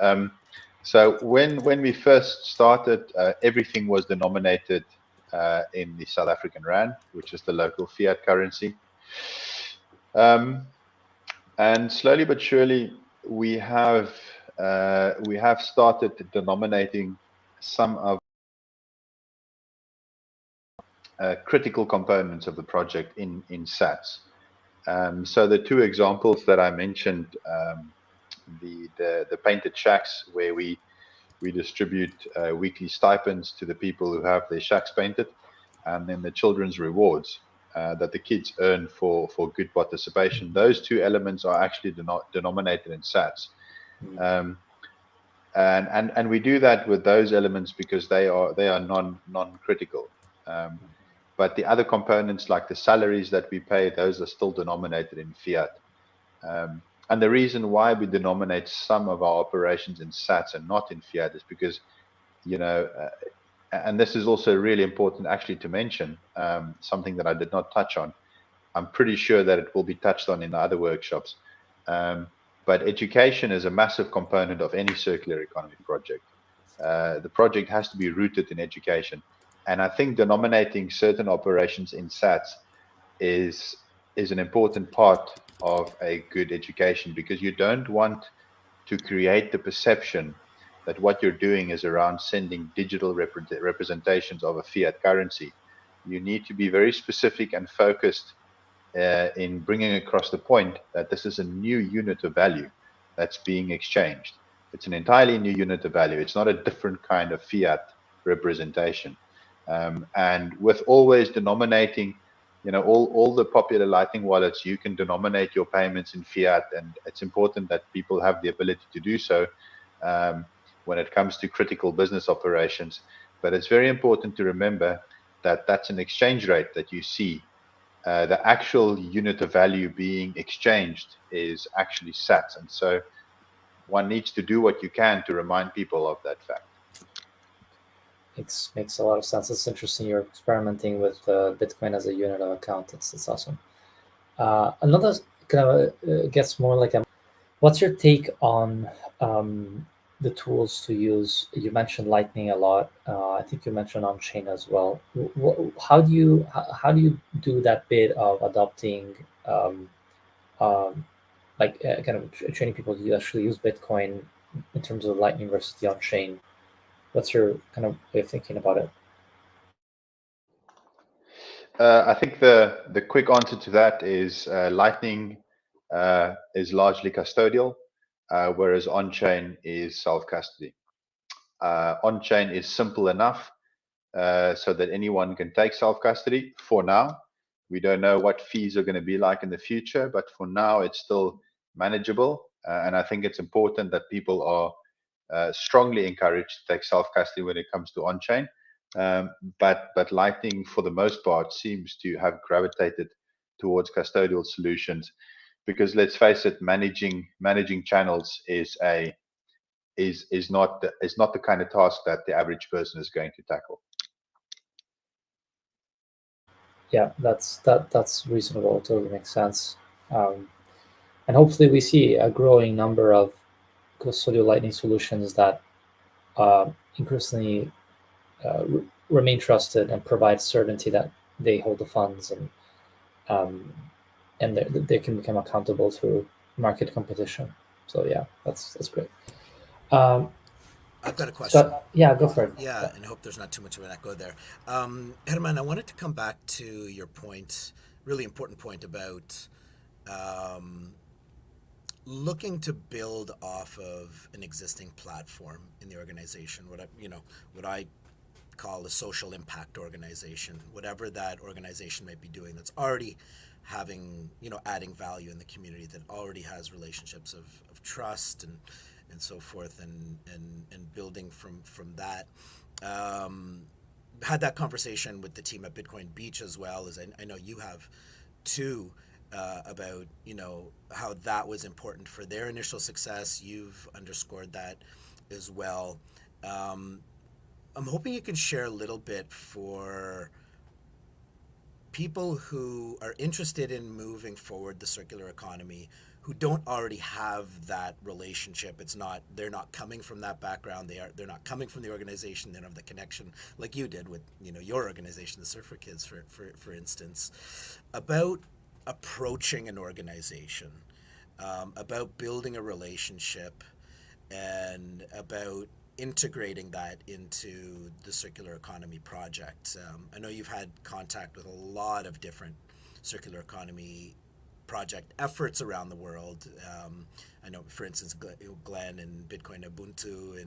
So when we first started, everything was denominated in the South African rand, which is the local fiat currency. And slowly but surely, we have started denominating some of critical components of the project in sats. So the two examples that I mentioned, the painted shacks where we We distribute weekly stipends to the people who have their shacks painted, and then the children's rewards that the kids earn for good participation. Those two elements are actually denominated in sats. Um, and we do that with those elements because they are non-critical. But the other components, like the salaries that we pay, those are still denominated in fiat. And the reason why we denominate some of our operations in sats and not in fiat is because, and this is also really important actually to mention, something that I did not touch on. I'm pretty sure that it will be touched on in the other workshops. But education is a massive component of any circular economy project. The project has to be rooted in education. And I think denominating certain operations in SATs is an important part of a good education, because you don't want to create the perception that what you're doing is around sending digital representations of a fiat currency. You need to be very specific and focused in bringing across the point that this is a new unit of value that's being exchanged. It's an entirely new unit of value. It's not a different kind of fiat representation. And with always denominating, all the popular Lightning wallets, you can denominate your payments in fiat, and it's important that people have the ability to do so when it comes to critical business operations. But it's very important to remember that that's an exchange rate that you see. The actual unit of value being exchanged is actually sats. And so one needs to do what you can to remind people of that fact. Makes a lot of sense. It's interesting you're experimenting with Bitcoin as a unit of account. It's awesome. Another kind of gets more like what's your take on the tools to use? You mentioned Lightning a lot. I think you mentioned on chain as well. How do you do that bit of adopting kind of training people to actually use Bitcoin in terms of Lightning versus the on chain? What's your kind of way of thinking about it? I think the quick answer to that is Lightning is largely custodial, whereas on-chain is self-custody. On-chain is simple enough so that anyone can take self-custody for now. We don't know what fees are going to be like in the future, but for now it's still manageable. And I think it's important that people are strongly encouraged to take self-custody when it comes to on-chain. But Lightning, for the most part, seems to have gravitated towards custodial solutions, because let's face it, managing channels is not the kind of task that the average person is going to tackle. Yeah, that's reasonable. It totally makes sense. And hopefully we see a growing number of custodial Lightning solutions that increasingly remain trusted and provide certainty that they hold the funds, and they can become accountable through market competition. So yeah, that's great. I've got a question. So yeah, go for it. Yeah, and I hope there's not too much of an echo there. Hermann, I wanted to come back to your point, really important point about looking to build off of an existing platform in the organization. What I call a social impact organization, whatever that organization might be doing that's already adding value in the community, that already has relationships of trust and so forth, and building from that. Had that conversation with the team at Bitcoin Beach as well, as I know you have too, about how that was important for their initial success. You've underscored that as well. I'm hoping you can share a little bit for people who are interested in moving forward the circular economy, who don't already have that relationship. They're not coming from that background. They're not coming from the organization. They don't have the connection like you did with your organization, the Surfer Kids, for instance, about approaching an organization, about building a relationship, and about integrating that into the circular economy project. I know you've had contact with a lot of different circular economy project efforts around the world. I know, for instance, Glenn and Bitcoin Ubuntu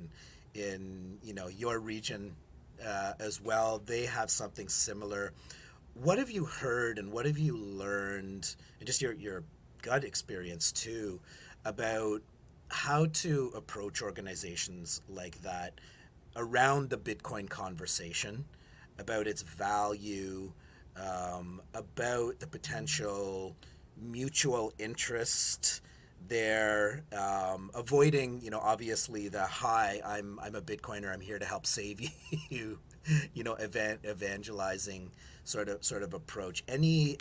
in your region as well. They have something similar. What have you heard and what have you learned, and just your gut experience too, about how to approach organizations like that around the Bitcoin conversation, about its value, about the potential mutual interest there, avoiding, obviously the hi, I'm a Bitcoiner, I'm here to help save you, evangelizing sort of approach. Any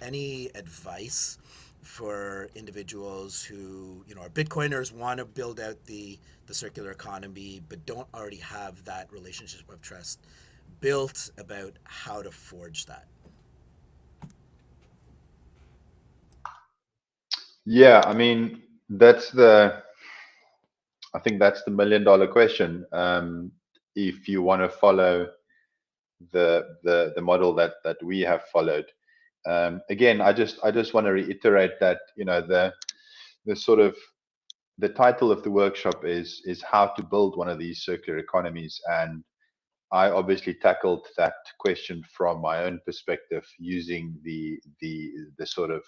advice for individuals who are Bitcoiners, want to build out the circular economy, but don't already have that relationship of trust built, about how to forge that? Yeah, I mean, I think that's the $1 million question. If you want to follow the model that we have followed, again, I just want to reiterate that the sort of the title of the workshop is how to build one of these circular economies, and I obviously tackled that question from my own perspective using the sort of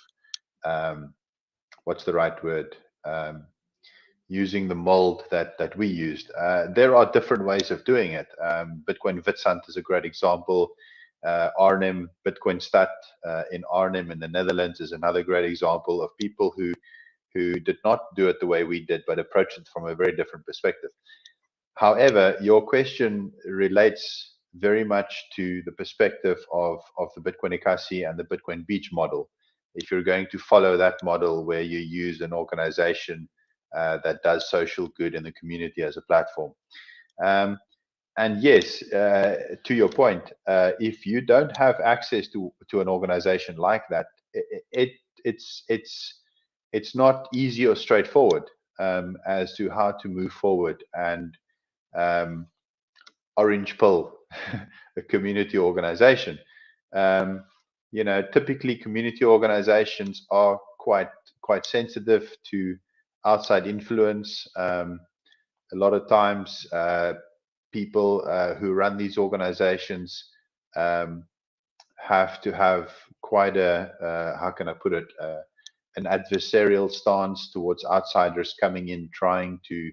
what's the right word? Using the mold that we used. There are different ways of doing it. Bitcoin Witsand is a great example. Arnhem, Bitcoin Stad in Arnhem in the Netherlands is another great example of people who did not do it the way we did, but approached it from a very different perspective. However, your question relates very much to the perspective of the Bitcoin Ekasi and the Bitcoin Beach model. If you're going to follow that model where you use an organization that does social good in the community as a platform. And yes, to your point, if you don't have access to an organization like that, it's not easy or straightforward as to how to move forward and orange pill a community organization. Typically community organizations are quite sensitive to outside influence. A lot of times, people who run these organizations have to have quite how can I put it, an adversarial stance towards outsiders coming in, trying to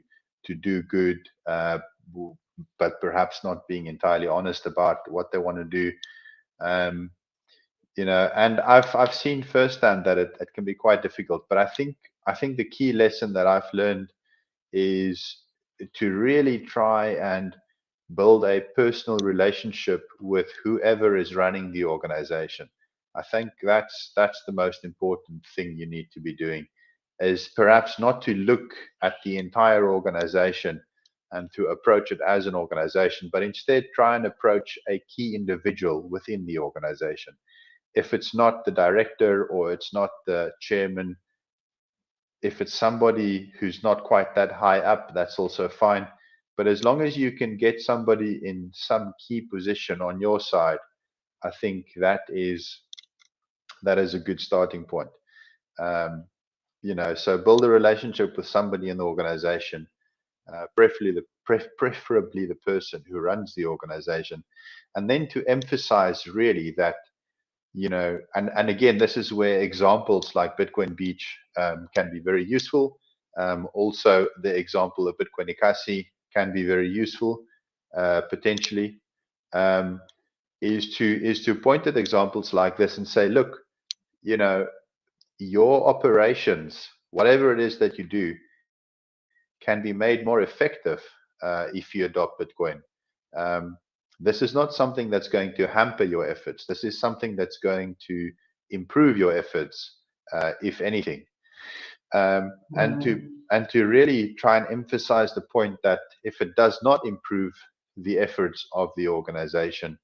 do good, but perhaps not being entirely honest about what they want to do. And I've seen firsthand that it can be quite difficult. But I think the key lesson that I've learned is to really try and build a personal relationship with whoever is running the organization. I think that's the most important thing you need to be doing, is perhaps not to look at the entire organization and to approach it as an organization, but instead try and approach a key individual within the organization. If it's not the director or it's not the chairman, if it's somebody who's not quite that high up, that's also fine. But as long as you can get somebody in some key position on your side, I think that is a good starting point. So build a relationship with somebody in the organization, preferably the person who runs the organization, and then to emphasize really that, and again, this is where examples like Bitcoin Beach can be very useful. Also, the example of Bitcoin Ekasi can be very useful, potentially, is to point at examples like this and say, look, your operations, whatever it is that you do, can be made more effective if you adopt Bitcoin. This is not something that's going to hamper your efforts. This is something that's going to improve your efforts, if anything. And to really try and emphasize the point that if it does not improve the efforts of the organization,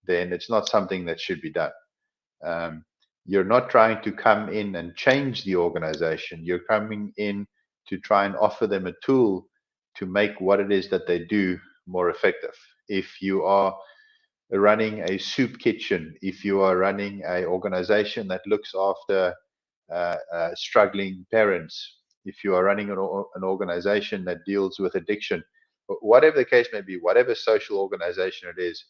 then it's not something that should be done. You're not trying to come in and change the organization. You're coming in to try and offer them a tool to make what it is that they do more effective. If you are running a soup kitchen, if you are running an organization that looks after struggling parents, if you are running an organization that deals with addiction, whatever the case may be, whatever social organization it is,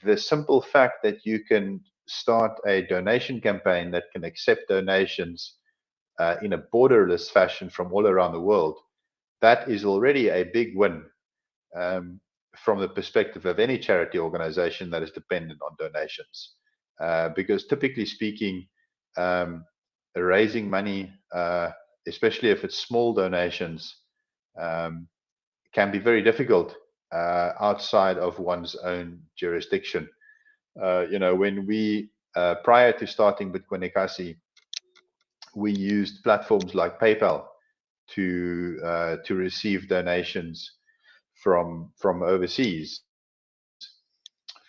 the simple fact that you can start a donation campaign that can accept donations in a borderless fashion from all around the world, that is already a big win from the perspective of any charity organization that is dependent on donations. Because typically speaking, raising money, especially if it's small donations, can be very difficult outside of one's own jurisdiction. When we, prior to starting Bitcoin Ekasi, we used platforms like PayPal to receive donations from overseas,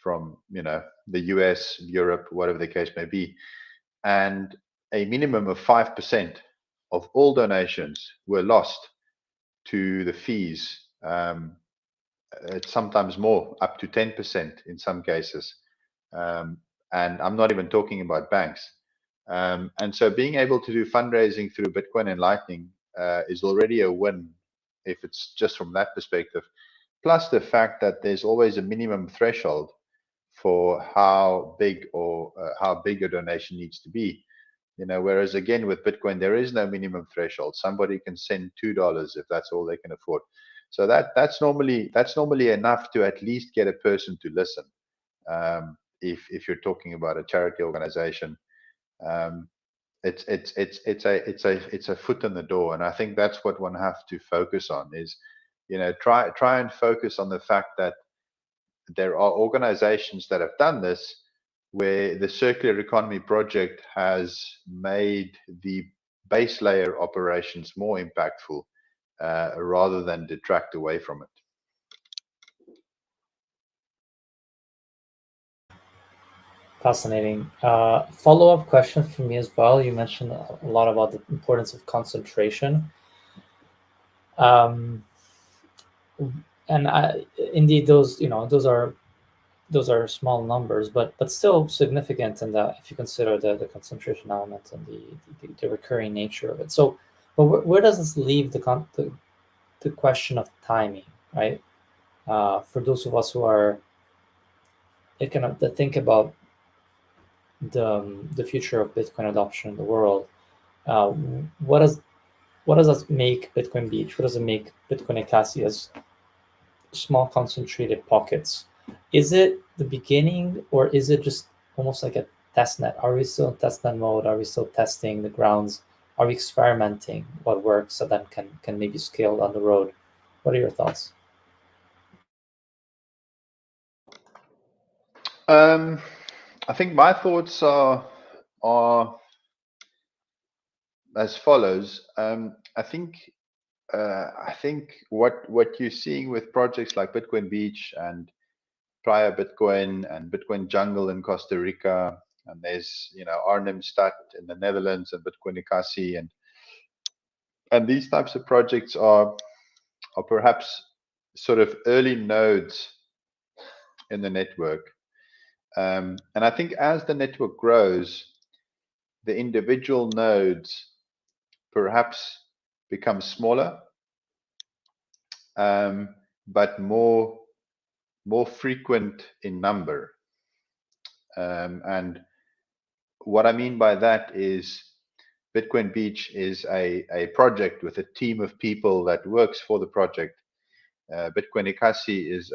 from the US, Europe, whatever the case may be, and a minimum of 5% of all donations were lost to the fees. It's sometimes more, up to 10% in some cases, and I'm not even talking about banks. And so being able to do fundraising through Bitcoin and Lightning is already a win if it's just from that perspective. Plus the fact that there's always a minimum threshold for how big a donation needs to be. Whereas again with Bitcoin, there is no minimum threshold. Somebody can send $2 if that's all they can afford. So that's normally enough to at least get a person to listen. If you're talking about a charity organization, it's a foot in the door, and I think that's what one has to focus on. Is try and focus on the fact that there are organizations that have done this, where the circular economy project has made the base layer operations more impactful rather than detract away from it. Fascinating. Follow-up question for me as well. You mentioned a lot about the importance of concentration. And indeed, those are small numbers, but still significant in that if you consider the concentration element and the recurring nature of it. So, but where does this leave the question of timing, right? For those of us who are that think about the future of Bitcoin adoption in the world, what does that make Bitcoin Beach? What does it make Bitcoin Ekasi as small concentrated pockets? Is it the beginning, or is it just almost like a test net? Are we still in testnet mode? Are we still testing the grounds? Are we experimenting what works so then can maybe scale down the road? What are your thoughts? I think my thoughts are as follows. I think what you're seeing with projects like Bitcoin Beach and Prior Bitcoin and Bitcoin Jungle in Costa Rica, and there's Arnhem Stad in the Netherlands and Bitcoin Ekasi, and these types of projects are perhaps sort of early nodes in the network. And I think as the network grows, the individual nodes perhaps become smaller, but more frequent in number. And what I mean by that is Bitcoin Beach is a project with a team of people that works for the project. Bitcoin Ekasi is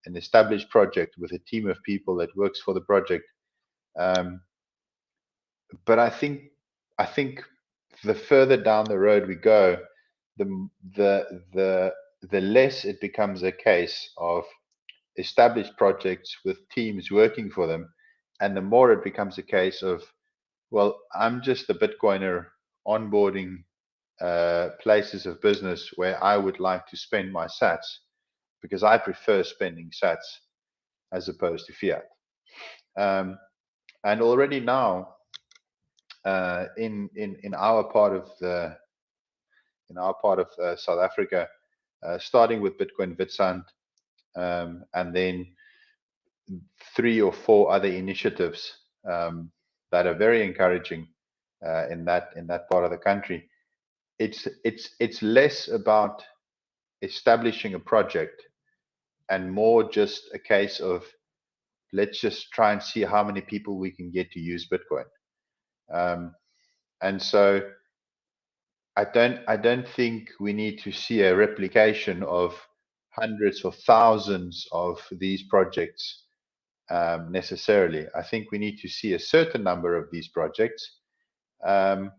an established project with a team of people that works for the project. But I think the further down the road we go, the less it becomes a case of established projects with teams working for them, and the more it becomes a case of, well, I'm just a Bitcoiner onboarding places of business where I would like to spend my sats because I prefer spending sats as opposed to fiat. And already now, in our part of South Africa, starting with Bitcoin Witsand, and then 3 or 4 other initiatives that are very encouraging in that part of the country. It's less about establishing a project and more just a case of let's just try and see how many people we can get to use Bitcoin. And so I don't think we need to see a replication of hundreds or thousands of these projects necessarily. I think we need to see a certain number of these projects, but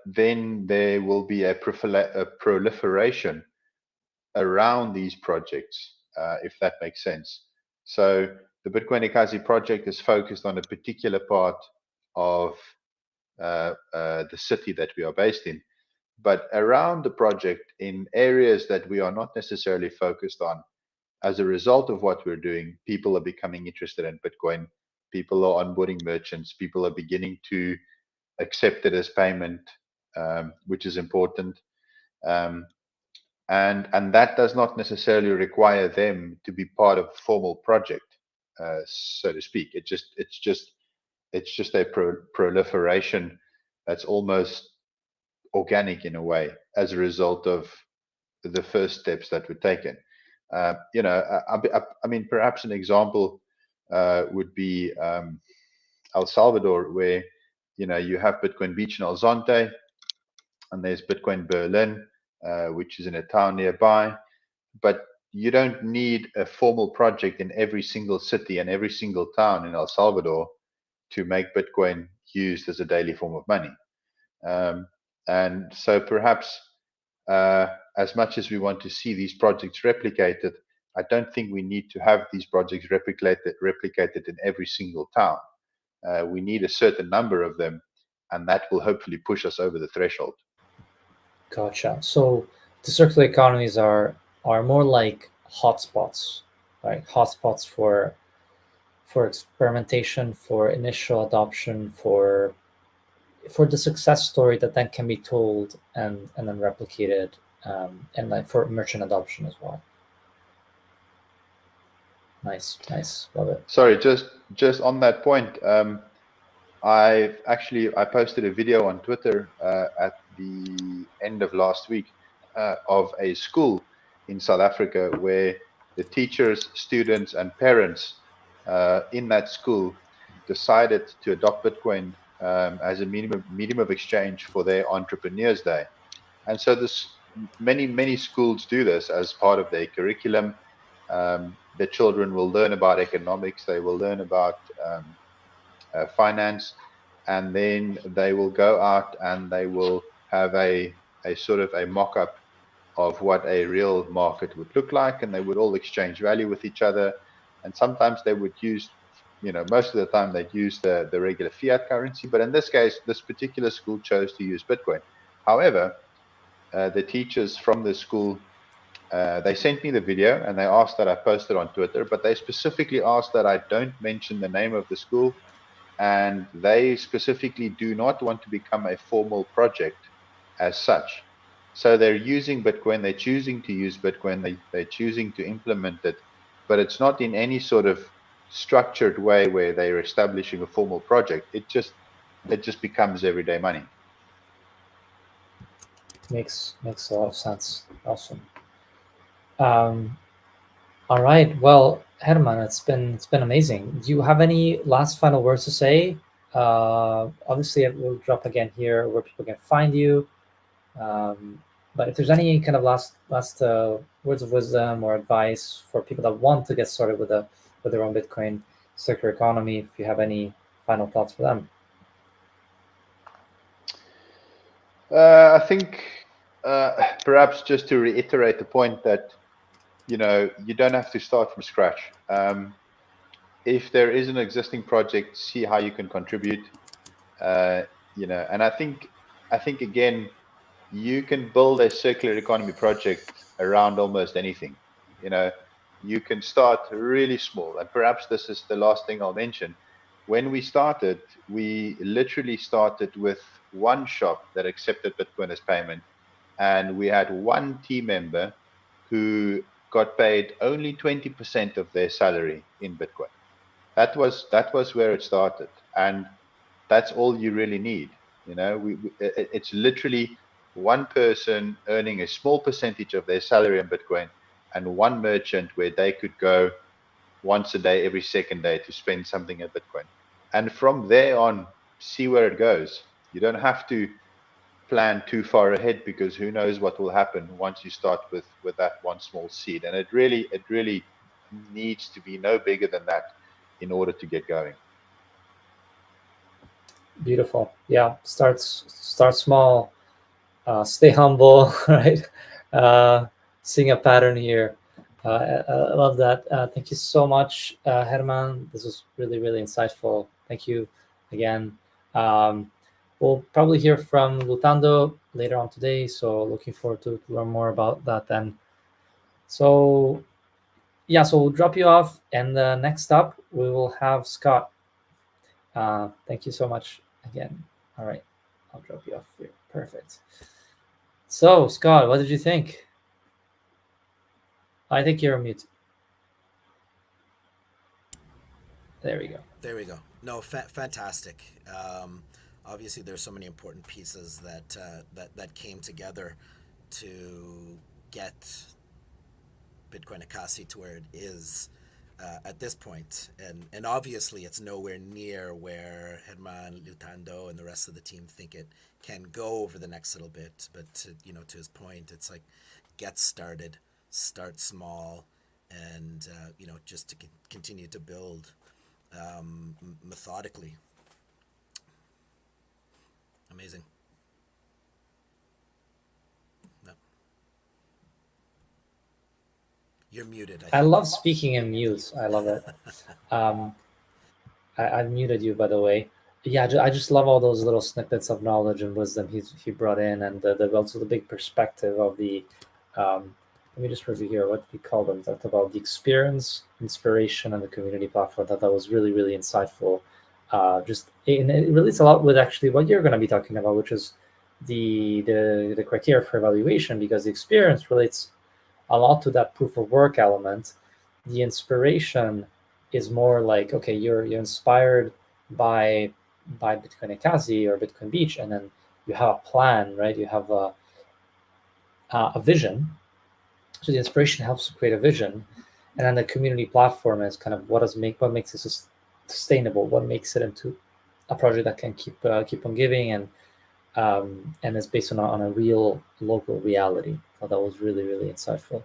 then there will be a proliferation around these projects, if that makes sense. So the Bitcoin Ekasi project is focused on a particular part of the city that we are based in. But around the project, in areas that we are not necessarily focused on, as a result of what we're doing, people are becoming interested in Bitcoin. People are onboarding merchants. People are beginning to accept it as payment, which is important. And that does not necessarily require them to be part of a formal project, so to speak. It's just a proliferation that's almost organic in a way as a result of the first steps that were taken. I mean, perhaps an example would be El Salvador, where you have Bitcoin Beach in El Zonte, and there's Bitcoin Berlin, which is in a town nearby. But you don't need a formal project in every single city and every single town in El Salvador to make Bitcoin used as a daily form of money. And so perhaps as much as we want to see these projects replicated, I don't think we need to have these projects replicated in every single town. We need a certain number of them, and that will hopefully push us over the threshold. Gotcha. So the circular economies are more like hotspots, right? Hotspots for experimentation, for initial adoption, for the success story that then can be told and then replicated, and like for merchant adoption as well. Nice, love it. Sorry, just on that point, I posted a video on Twitter at the end of last week of a school in South Africa where the teachers, students, and parents in that school decided to adopt Bitcoin as a medium of exchange for their Entrepreneurs Day. And so many schools do this as part of their curriculum. The children will learn about economics, they will learn about finance, and then they will go out and they will have a sort of a mock-up of what a real market would look like, and they would all exchange value with each other. And sometimes they would use, most of the time they'd use the regular fiat currency, but in this case, this particular school chose to use Bitcoin. However, the teachers from the school, they sent me the video and they asked that I post it on Twitter, but they specifically asked that I don't mention the name of the school, and they specifically do not want to become a formal project as such. So they're using Bitcoin, they're choosing to use Bitcoin, they're choosing to implement it, but it's not in any sort of structured way where they're establishing a formal project. It just becomes everyday money. Makes a lot of sense. Awesome. All right. Well, Hermann, it's been amazing. Do you have any last final words to say? Obviously, it will drop again here where people can find you. But if there's any kind of last words of wisdom or advice for people that want to get started with their own Bitcoin circular economy, if you have any final thoughts for them. I think perhaps just to reiterate the point that you don't have to start from scratch. If there is an existing project, see how you can contribute. And I think again, you can build a circular economy project around almost anything. You can start really small, and perhaps this is the last thing I'll mention. When we started, we literally started with one shop that accepted Bitcoin as payment, and we had one team member who got paid only 20% of their salary in Bitcoin. That was where it started, and that's all you really need. It's literally one person earning a small percentage of their salary in Bitcoin, and one merchant where they could go once a day, every second day to spend something in Bitcoin. And from there on, see where it goes. You don't have to plan too far ahead, because who knows what will happen once you start with that one small seed. And it really needs to be no bigger than that in order to get going. Beautiful. Yeah, start small, stay humble, right? Seeing a pattern here. I love that. Thank you so much, Herman. This was really, really insightful. Thank you again. Um, we'll probably hear from Lutando later on today, so looking forward to learn more about that then. So yeah, so we'll drop you off, and next up we will have Scott. Thank you so much again. All right, I'll drop you off here. Perfect. So, Scott, what did you think? I think you're on mute. There we go. There we go. No, fantastic. Obviously, there's so many important pieces that came together to get Bitcoin Ekasi to where it is at this point. And obviously, it's nowhere near where Hermann, Lutando, and the rest of the team think it can go over the next little bit. But to his point, it's like, get started, start small, and just to continue to build methodically. Amazing. No. You're muted. I love speaking in mute. I love it. I muted you, by the way. Yeah, I just love all those little snippets of knowledge and wisdom he brought in, and also the big perspective of the. Let me just review here. What did he call them? Talked about the experience, inspiration, and the community platform. That was really, really insightful. And it relates a lot with actually what you're going to be talking about, which is the criteria for evaluation, because the experience relates a lot to that proof of work element. The inspiration is more like, okay, you're inspired by Bitcoin Ekasi or Bitcoin Beach, and then you have a plan, right? You have a vision. So the inspiration helps to create a vision, and then the community platform is kind of what makes it sustainable, what makes it into a project that can keep on giving, and it's based on a real local reality. I thought that was really, really insightful.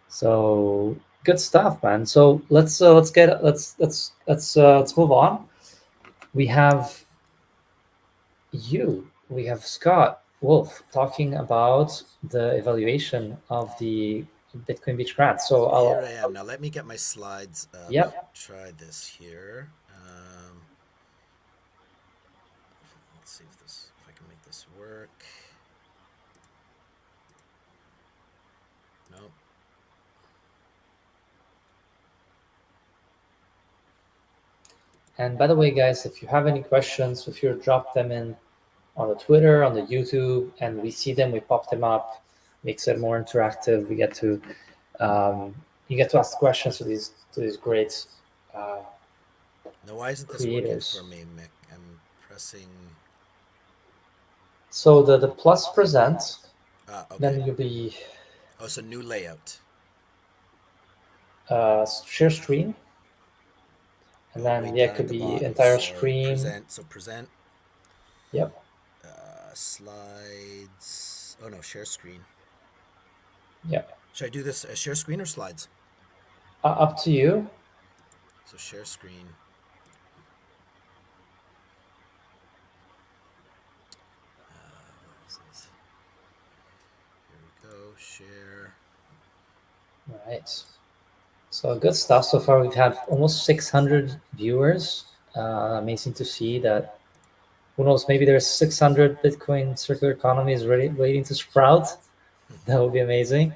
So good stuff, man. So let's move on. We have Scott Wolf talking about the evaluation of the Bitcoin Beach grant. So here I am now. Let me get my slides up. Yep. Try this here. Let's see if I can make this work. Nope. And by the way, guys, if you have any questions, if you drop them in on the Twitter, on the YouTube, and we see them, we pop them up, makes it more interactive. We get to you get to ask questions to these great No, why isn't this creators. working for me, Mick? I'm pressing. So the plus present, Okay. then you'll be. Oh, so new layout. Share screen, and then it could be bottom. Entire screen. Present. Yep. Slides. Oh no, share screen. Yep. Should I do this as share screen or slides? Up to you. So share screen. Here we go. Share. All right. So good stuff so far. We've had almost 600 viewers. Amazing to see that. Who knows? Maybe there's 600 Bitcoin circular economies waiting to sprout. That would be amazing.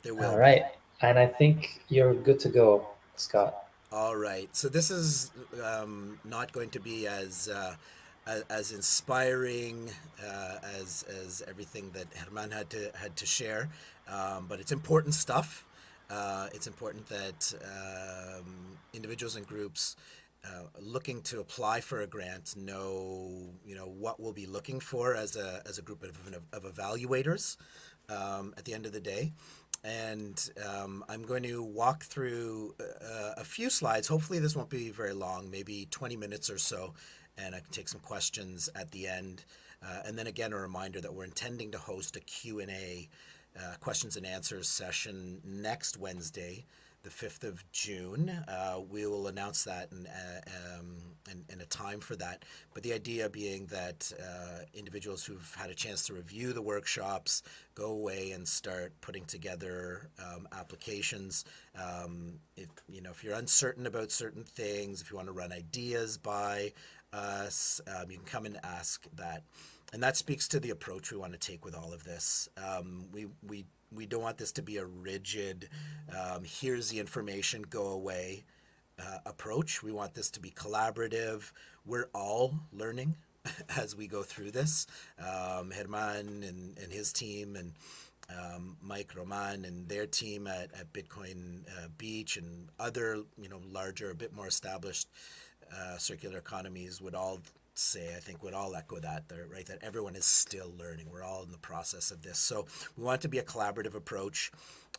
There will. All right, and I think you're good to go, Scott. All right. So this is not going to be as inspiring as everything that Hermann had to share, but it's important stuff. It's important that individuals and groups looking to apply for a grant know, what we'll be looking for as a group of evaluators at the end of the day. And I'm going to walk through a few slides. Hopefully this won't be very long, maybe 20 minutes or so, and I can take some questions at the end. And then again, a reminder that we're intending to host a Q&A, questions and answers session next Wednesday, the 5th of June. We will announce that and a time for that. But the idea being that individuals who've had a chance to review the workshops go away and start putting together applications. If you're uncertain about certain things, if you want to run ideas by us, you can come and ask that. And that speaks to the approach we want to take with all of this. We don't want this to be a rigid, here's the information, go away approach. We want this to be collaborative. We're all learning as we go through this. Hermann and his team, and Mike, Roman, and their team at Bitcoin Beach, and other, larger, a bit more established circular economies would all say, I think would all echo that, right? That everyone is still learning. We're all in the process of this. So we want it to be a collaborative approach.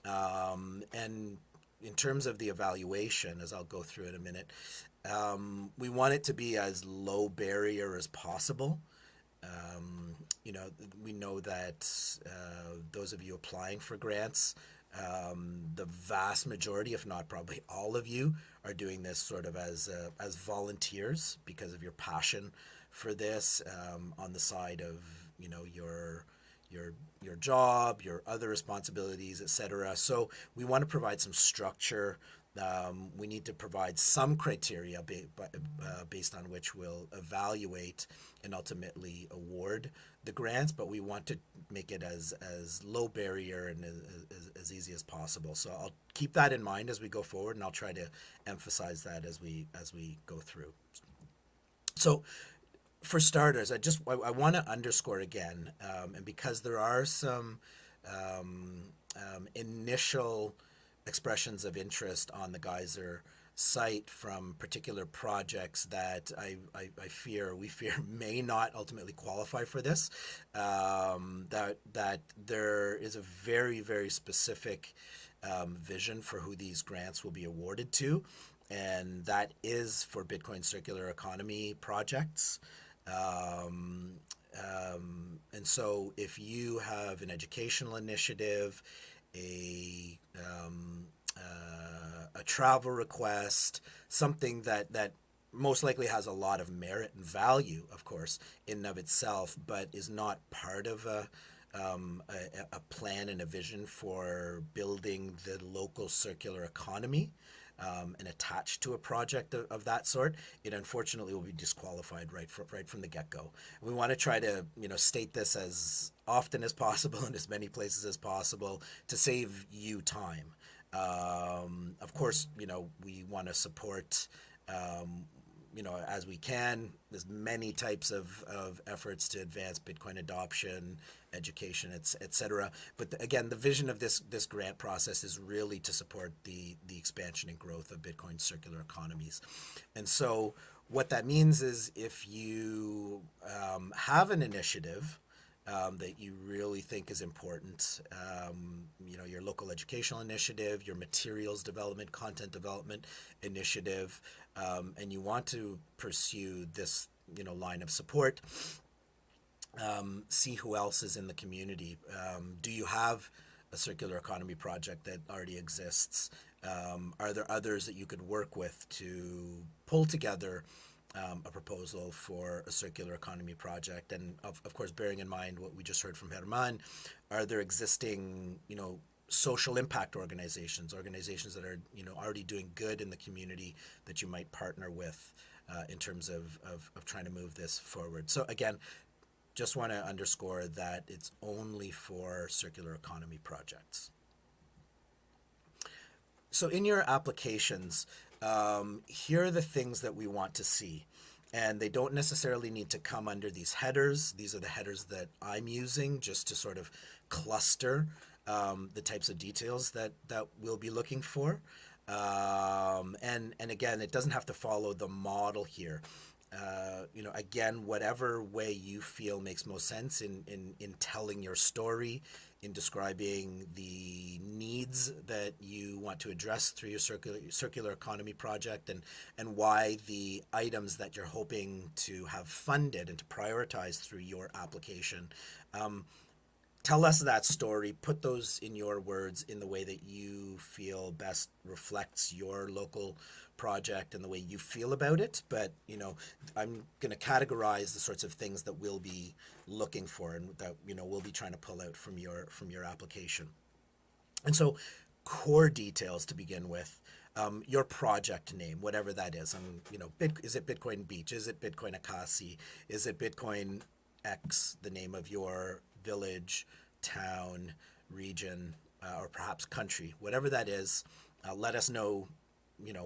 And in terms of the evaluation, as I'll go through in a minute, we want it to be as low barrier as possible. We know that those of you applying for grants, the vast majority, if not probably all of you, are doing this sort of as volunteers because of your passion for this, on the side of your job, your other responsibilities, etc. So we want to provide some structure. We need to provide some criteria based on which we'll evaluate and ultimately award the grants, but we want to make it as low barrier and as easy as possible. So I'll keep that in mind as we go forward, and I'll try to emphasize that as we go through. So for starters, I want to underscore again, and because there are some initial expressions of interest on the Geyser site from particular projects that we fear may not ultimately qualify for this, that there is a very, very specific vision for who these grants will be awarded to, and that is for Bitcoin circular economy projects. And so if you have an educational initiative, a travel request, something that most likely has a lot of merit and value, of course, in and of itself, but is not part of a plan and a vision for building the local circular economy, and attached to a project of that sort, it unfortunately will be disqualified right from the get-go. We want to try to state this as often as possible in as many places as possible to save you time. Of course, we want to support, as we can. There's many types of efforts to advance Bitcoin adoption, education, etc. But again, the vision of this grant process is really to support the expansion and growth of Bitcoin circular economies. And so what that means is if you have an initiative that you really think is important, your local educational initiative, your materials development, content development initiative, and you want to pursue this, line of support, see who else is in the community. Do you have a circular economy project that already exists? Are there others that you could work with to pull together a proposal for a circular economy project? And of course, bearing in mind what we just heard from Hermann, are there existing, social impact organizations that are, already doing good in the community that you might partner with in terms of trying to move this forward? So again, just want to underscore that it's only for circular economy projects. So in your applications, here are the things that we want to see. And they don't necessarily need to come under these headers. These are the headers that I'm using just to sort of cluster the types of details that we'll be looking for. And again, it doesn't have to follow the model here. Again, whatever way you feel makes most sense in telling your story, in describing the needs that you want to address through your circular economy project, and why the items that you're hoping to have funded and to prioritize through your application. Tell us that story, put those in your words in the way that you feel best reflects your local project and the way you feel about it. But I'm going to categorize the sorts of things that we'll be looking for and that we'll be trying to pull out from your application. And so, core details to begin with. Your project name, whatever that is. Is it Bitcoin Beach? Is it Bitcoin Ekasi? Is it Bitcoin X, the name of your village, town, region, or perhaps country? Whatever that is, let us know,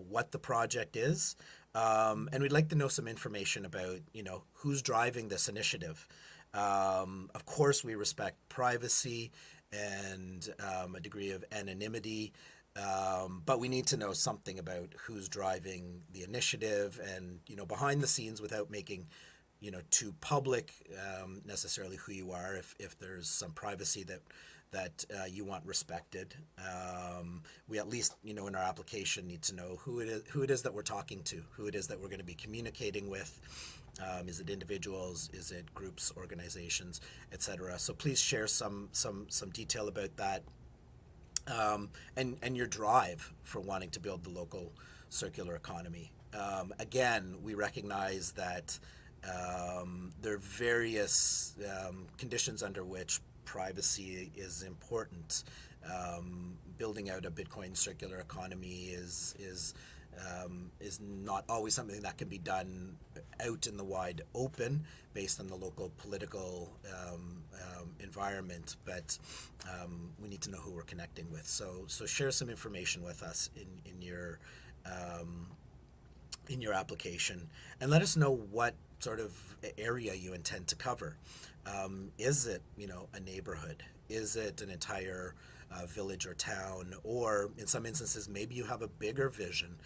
what the project is. And we'd like to know some information about, who's driving this initiative. Of course, we respect privacy and a degree of anonymity, but we need to know something about who's driving the initiative and, behind the scenes, without making too public necessarily who you are, if there's some privacy that you want respected. We at least, in our application, need to know who it is that we're talking to, who it is that we're going to be communicating with. Is it individuals? Is it groups, organizations, etc.? So please share some detail about that, and your drive for wanting to build the local circular economy. Again, we recognize that there are various conditions under which privacy is important. Building out a Bitcoin circular economy is not always something that can be done out in the wide open based on the local political environment, but we need to know who we're connecting with. So share some information with us in your application, and let us know what sort of area you intend to cover. Is it, a neighborhood? Is it an entire village or town? Or in some instances, maybe you have a bigger vision,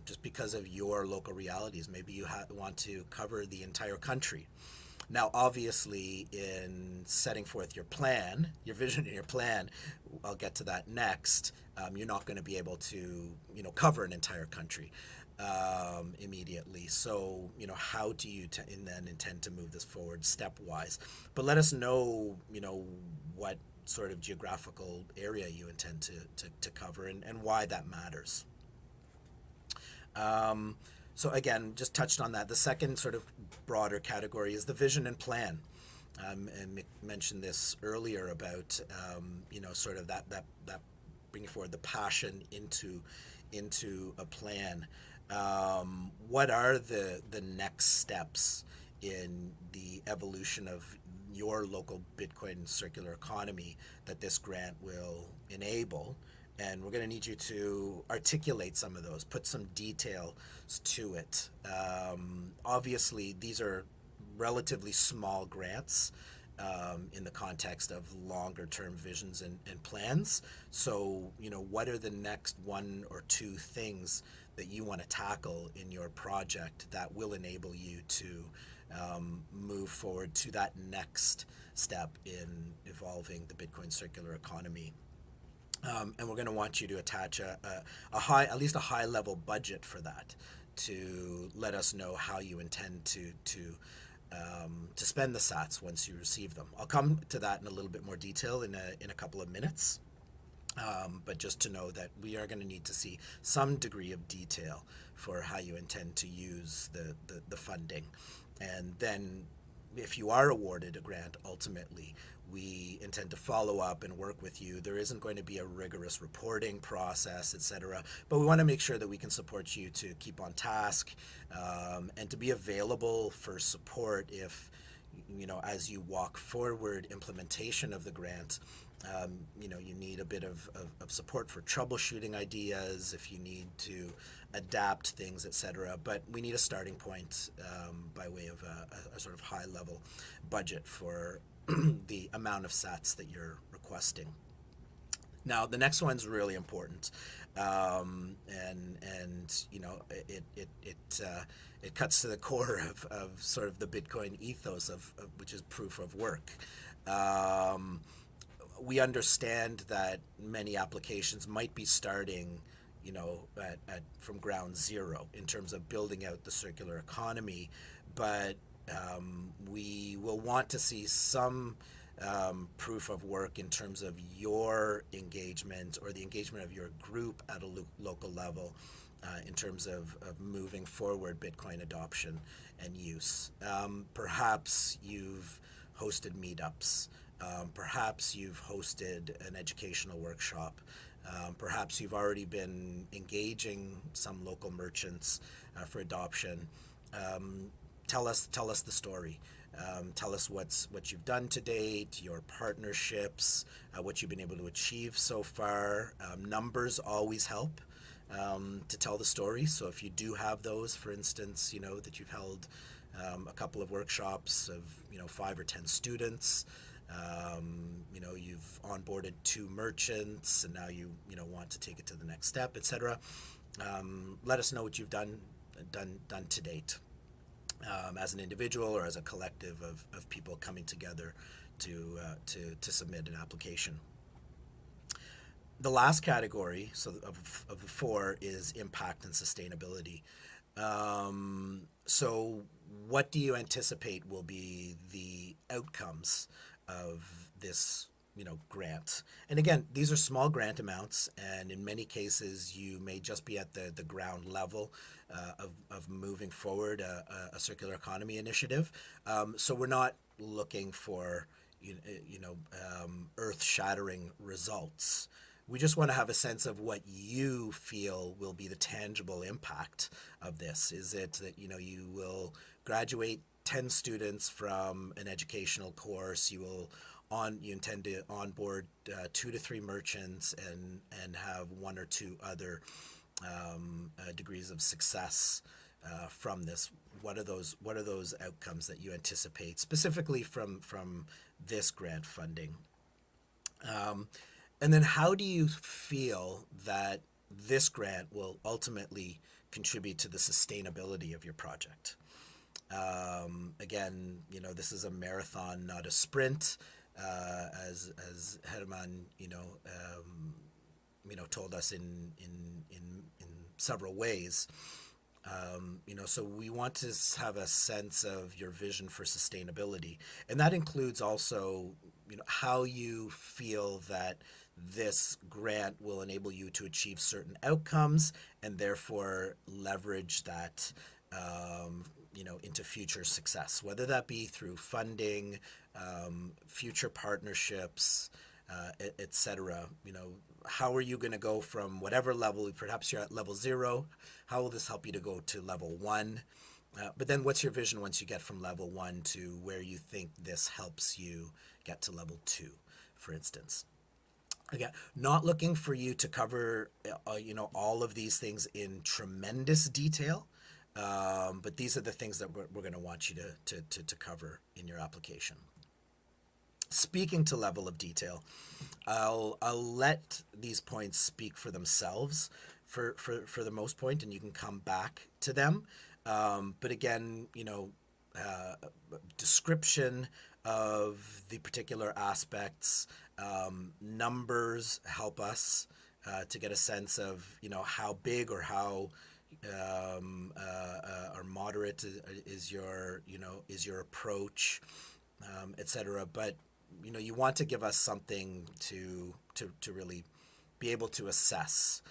just because of your local realities. Maybe you want to cover the entire country. Now, obviously, in setting forth your plan, your vision and your plan, I'll get to that next, you're not going to be able to, cover an entire country immediately. So, how do you then intend to move this forward stepwise? But let us know, what sort of geographical area you intend to cover, and why that matters. So again, just touched on that. The second sort of broader category is the vision and plan. And Mick mentioned this earlier about, sort of that bringing forward the passion into a plan. What are the next steps in the evolution of your local Bitcoin circular economy that this grant will enable? And we're going to need you to articulate some of those, put some details to it. Obviously, these are relatively small grants in the context of longer term visions and plans. So, what are the next one or two things that you want to tackle in your project that will enable you to move forward to that next step in evolving the Bitcoin circular economy? And we're going to want you to attach at least a high level budget for that, to let us know how you intend to spend the sats once you receive them. I'll come to that in a little bit more detail in a couple of minutes. But just to know that we are going to need to see some degree of detail for how you intend to use the funding. And then if you are awarded a grant, ultimately, we intend to follow up and work with you. There isn't going to be a rigorous reporting process, etc. But we want to make sure that we can support you to keep on task, and to be available for support if, as you walk forward implementation of the grant, you need a bit of support for troubleshooting ideas, if you need to adapt things, etc. But we need a starting point by way of a sort of high level budget for the amount of sats that you're requesting. Now, the next one's really important, and you know, it cuts to the core of sort of the Bitcoin ethos of which is proof of work. Um, we understand that many applications might be starting, you know, at from ground zero in terms of building out the circular economy, but we will want to see some proof of work in terms of your engagement or the engagement of your group at a local level in terms of moving forward Bitcoin adoption and use. Perhaps you've hosted meetups. Perhaps you've hosted an educational workshop. Perhaps you've already been engaging some local merchants for adoption. Tell us the story. Tell us what you've done to date, your partnerships, what you've been able to achieve so far. Numbers always help to tell the story. So if you do have those, for instance, you know that you've held a couple of workshops of 5 or 10 students. You know, you've onboarded 2 merchants, and now you want to take it to the next step, etc. Let us know what you've done to date, as an individual or as a collective of people coming together to submit an application. The last category, so of the 4, is impact and sustainability. So what do you anticipate will be the outcomes of this grant? And again, these are small grant amounts, and in many cases you may just be at the ground level of moving forward a circular economy initiative. So we're not looking for earth-shattering results. We just want to have a sense of what you feel will be the tangible impact of this. Is it that you will graduate 10 students from an educational course, you intend to onboard 2 to 3 merchants and have 1 or 2 other degrees of success from this? What are those outcomes that you anticipate specifically from this grant funding? And then how do you feel that this grant will ultimately contribute to the sustainability of your project? Again, this is a marathon, not a sprint, as Hermann, told us in several ways. So we want to have a sense of your vision for sustainability, and that includes also, how you feel that this grant will enable you to achieve certain outcomes and therefore leverage that into future success, whether that be through funding, future partnerships, etc. How are you going to go from whatever level? Perhaps you're at level 0. How will this help you to go to level 1? But then what's your vision once you get from level 1 to where you think this helps you get to level 2, for instance? Again, not looking for you to cover all of these things in tremendous detail, but these are the things that we're going to want you to cover in your application. Speaking to level of detail, I'll let these points speak for themselves for the most point, and you can come back to them. But again, description of the particular aspects, numbers help us to get a sense of how big or how or moderate is your approach, etc. But you want to give us something to really be able to assess,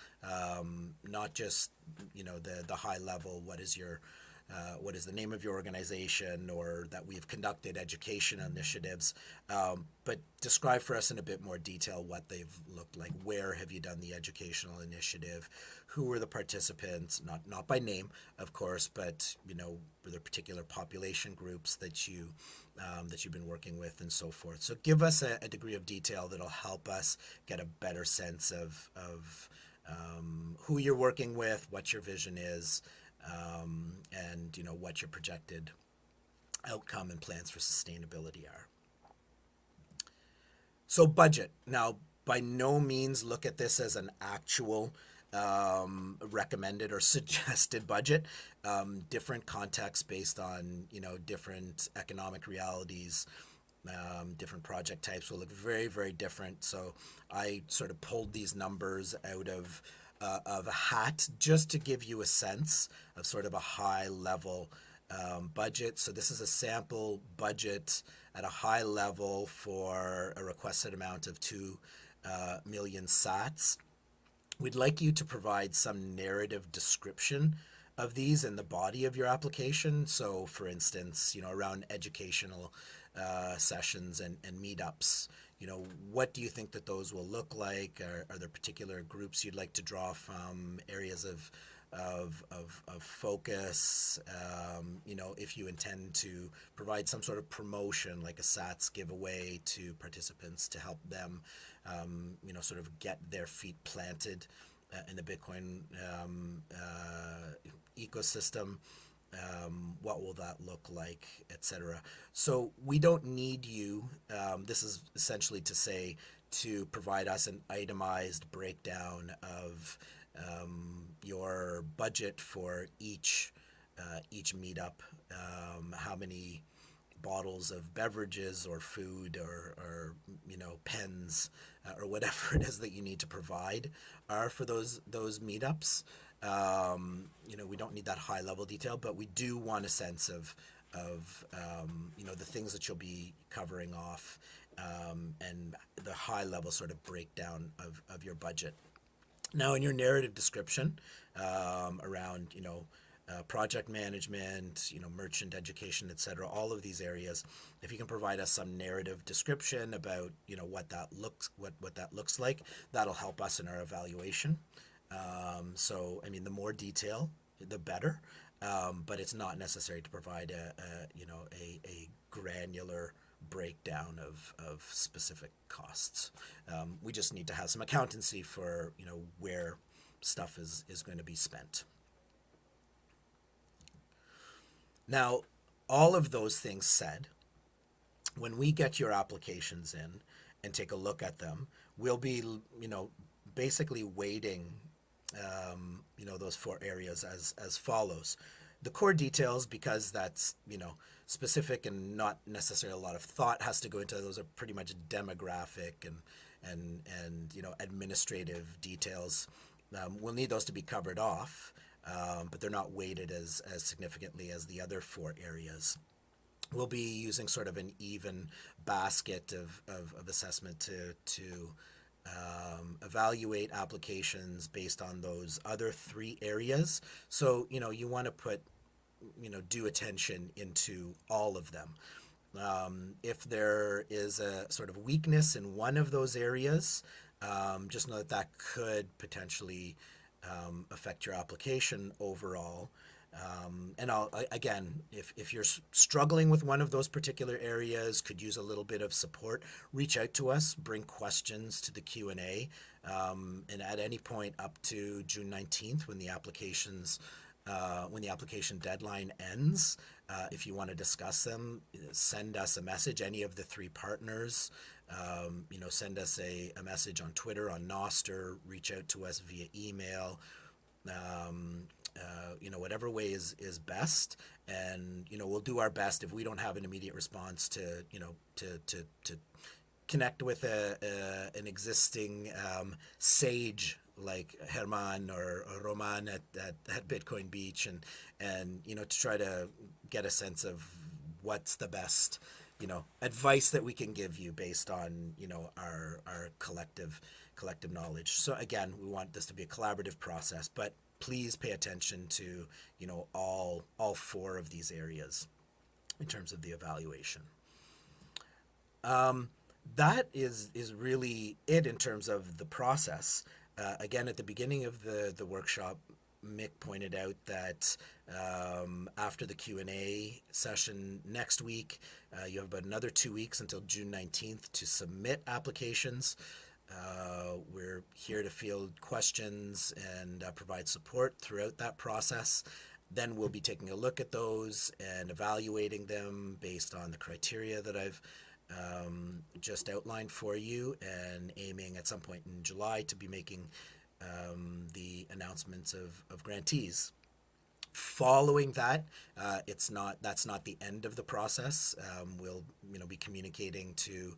not just the high level. What is the name of your organization, or that we've conducted education initiatives, but describe for us in a bit more detail what they've looked like. Where have you done the educational initiative? Who were the participants? Not by name, of course, but were there particular population groups that you've been working with, and so forth. So give us a degree of detail that'll help us get a better sense of who you're working with, what your vision is, and what your projected outcome and plans for sustainability are. So budget. Now, by no means look at this as an actual recommended or suggested budget. Different contexts based on, different economic realities, different project types will look very, very different. So I sort of pulled these numbers out of a hat just to give you a sense of sort of a high level budget. So this is a sample budget at a high level for a requested amount of 2 million sats. We'd like you to provide some narrative description of these in the body of your application. So, for instance, around educational sessions and meetups, what do you think that those will look like? Are there particular groups you'd like to draw from, areas of focus? If you intend to provide some sort of promotion, like a SATS giveaway to participants to help them, sort of get their feet planted in the Bitcoin ecosystem. What will that look like, etc. So we don't need you, this is essentially to say, to provide us an itemized breakdown of your budget for each meetup, how many bottles of beverages or food or pens or whatever it is that you need to provide are for those meetups. We don't need that high level detail, but we do want a sense of the things that you'll be covering off, and the high level sort of breakdown of your budget. Now, in your narrative description around project management, merchant education, etc., all of these areas, if you can provide us some narrative description about what that looks like, that'll help us in our evaluation. So I mean, the more detail, the better, but it's not necessary to provide a granular breakdown of specific costs. We just need to have some accountancy for where stuff is going to be spent. Now, all of those things said, when we get your applications in and take a look at them, we'll be basically weighting those 4 areas as follows. The core details, because that's specific and not necessarily a lot of thought has to go into those, are pretty much demographic and administrative details. We'll need those to be covered off, but they're not weighted as significantly as the other 4 areas. We'll be using sort of an even basket of assessment to evaluate applications based on those other 3 areas. So, you want to put, due attention into all of them. If there is a sort of weakness in one of those areas, just know that could potentially affect your application overall. And again, if you're struggling with one of those particular areas, could use a little bit of support, reach out to us, bring questions to the Q&A, and at any point up to June 19th, when the application deadline ends, if you want to discuss them, send us a message. Any of the 3 partners, send us a message on Twitter, on Noster, reach out to us via email. Whatever way is best, and we'll do our best if we don't have an immediate response to connect with an existing sage like Hermann or Roman at Bitcoin Beach, and to try to get a sense of what's the best advice that we can give you based on our collective knowledge. So again, we want this to be a collaborative process, but please pay attention to all 4 of these areas in terms of the evaluation. That is really it in terms of the process. Again, at the beginning of the workshop, Mick pointed out that after the Q&A session next week, you have about another 2 weeks until June 19th to submit applications. We're here to field questions and provide support throughout that process. Then we'll be taking a look at those and evaluating them based on the criteria that I've just outlined for you, and aiming at some point in July to be making the announcements of grantees. Following that, that's not the end of the process. We'll be communicating to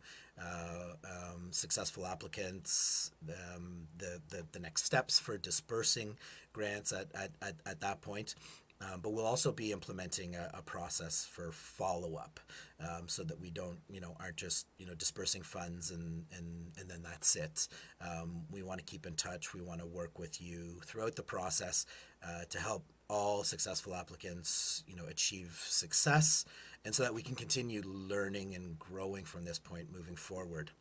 successful applicants the next steps for dispersing grants at that point. But we'll also be implementing a process for follow-up, so that we aren't just dispersing funds and then that's it. We want to keep in touch. We want to work with you throughout the process to help all successful applicants achieve success, and so that we can continue learning and growing from this point moving forward.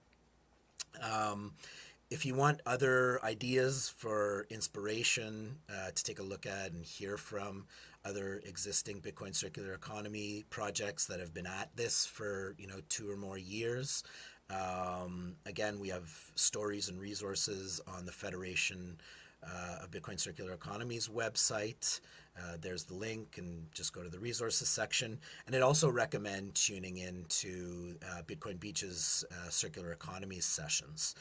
If you want other ideas for inspiration to take a look at and hear from other existing Bitcoin circular economy projects that have been at this for 2 or more years, again, we have stories and resources on the Federation of Bitcoin Circular Economies website. There's the link, and just go to the resources section. And I'd also recommend tuning in to Bitcoin Beach's circular economies sessions.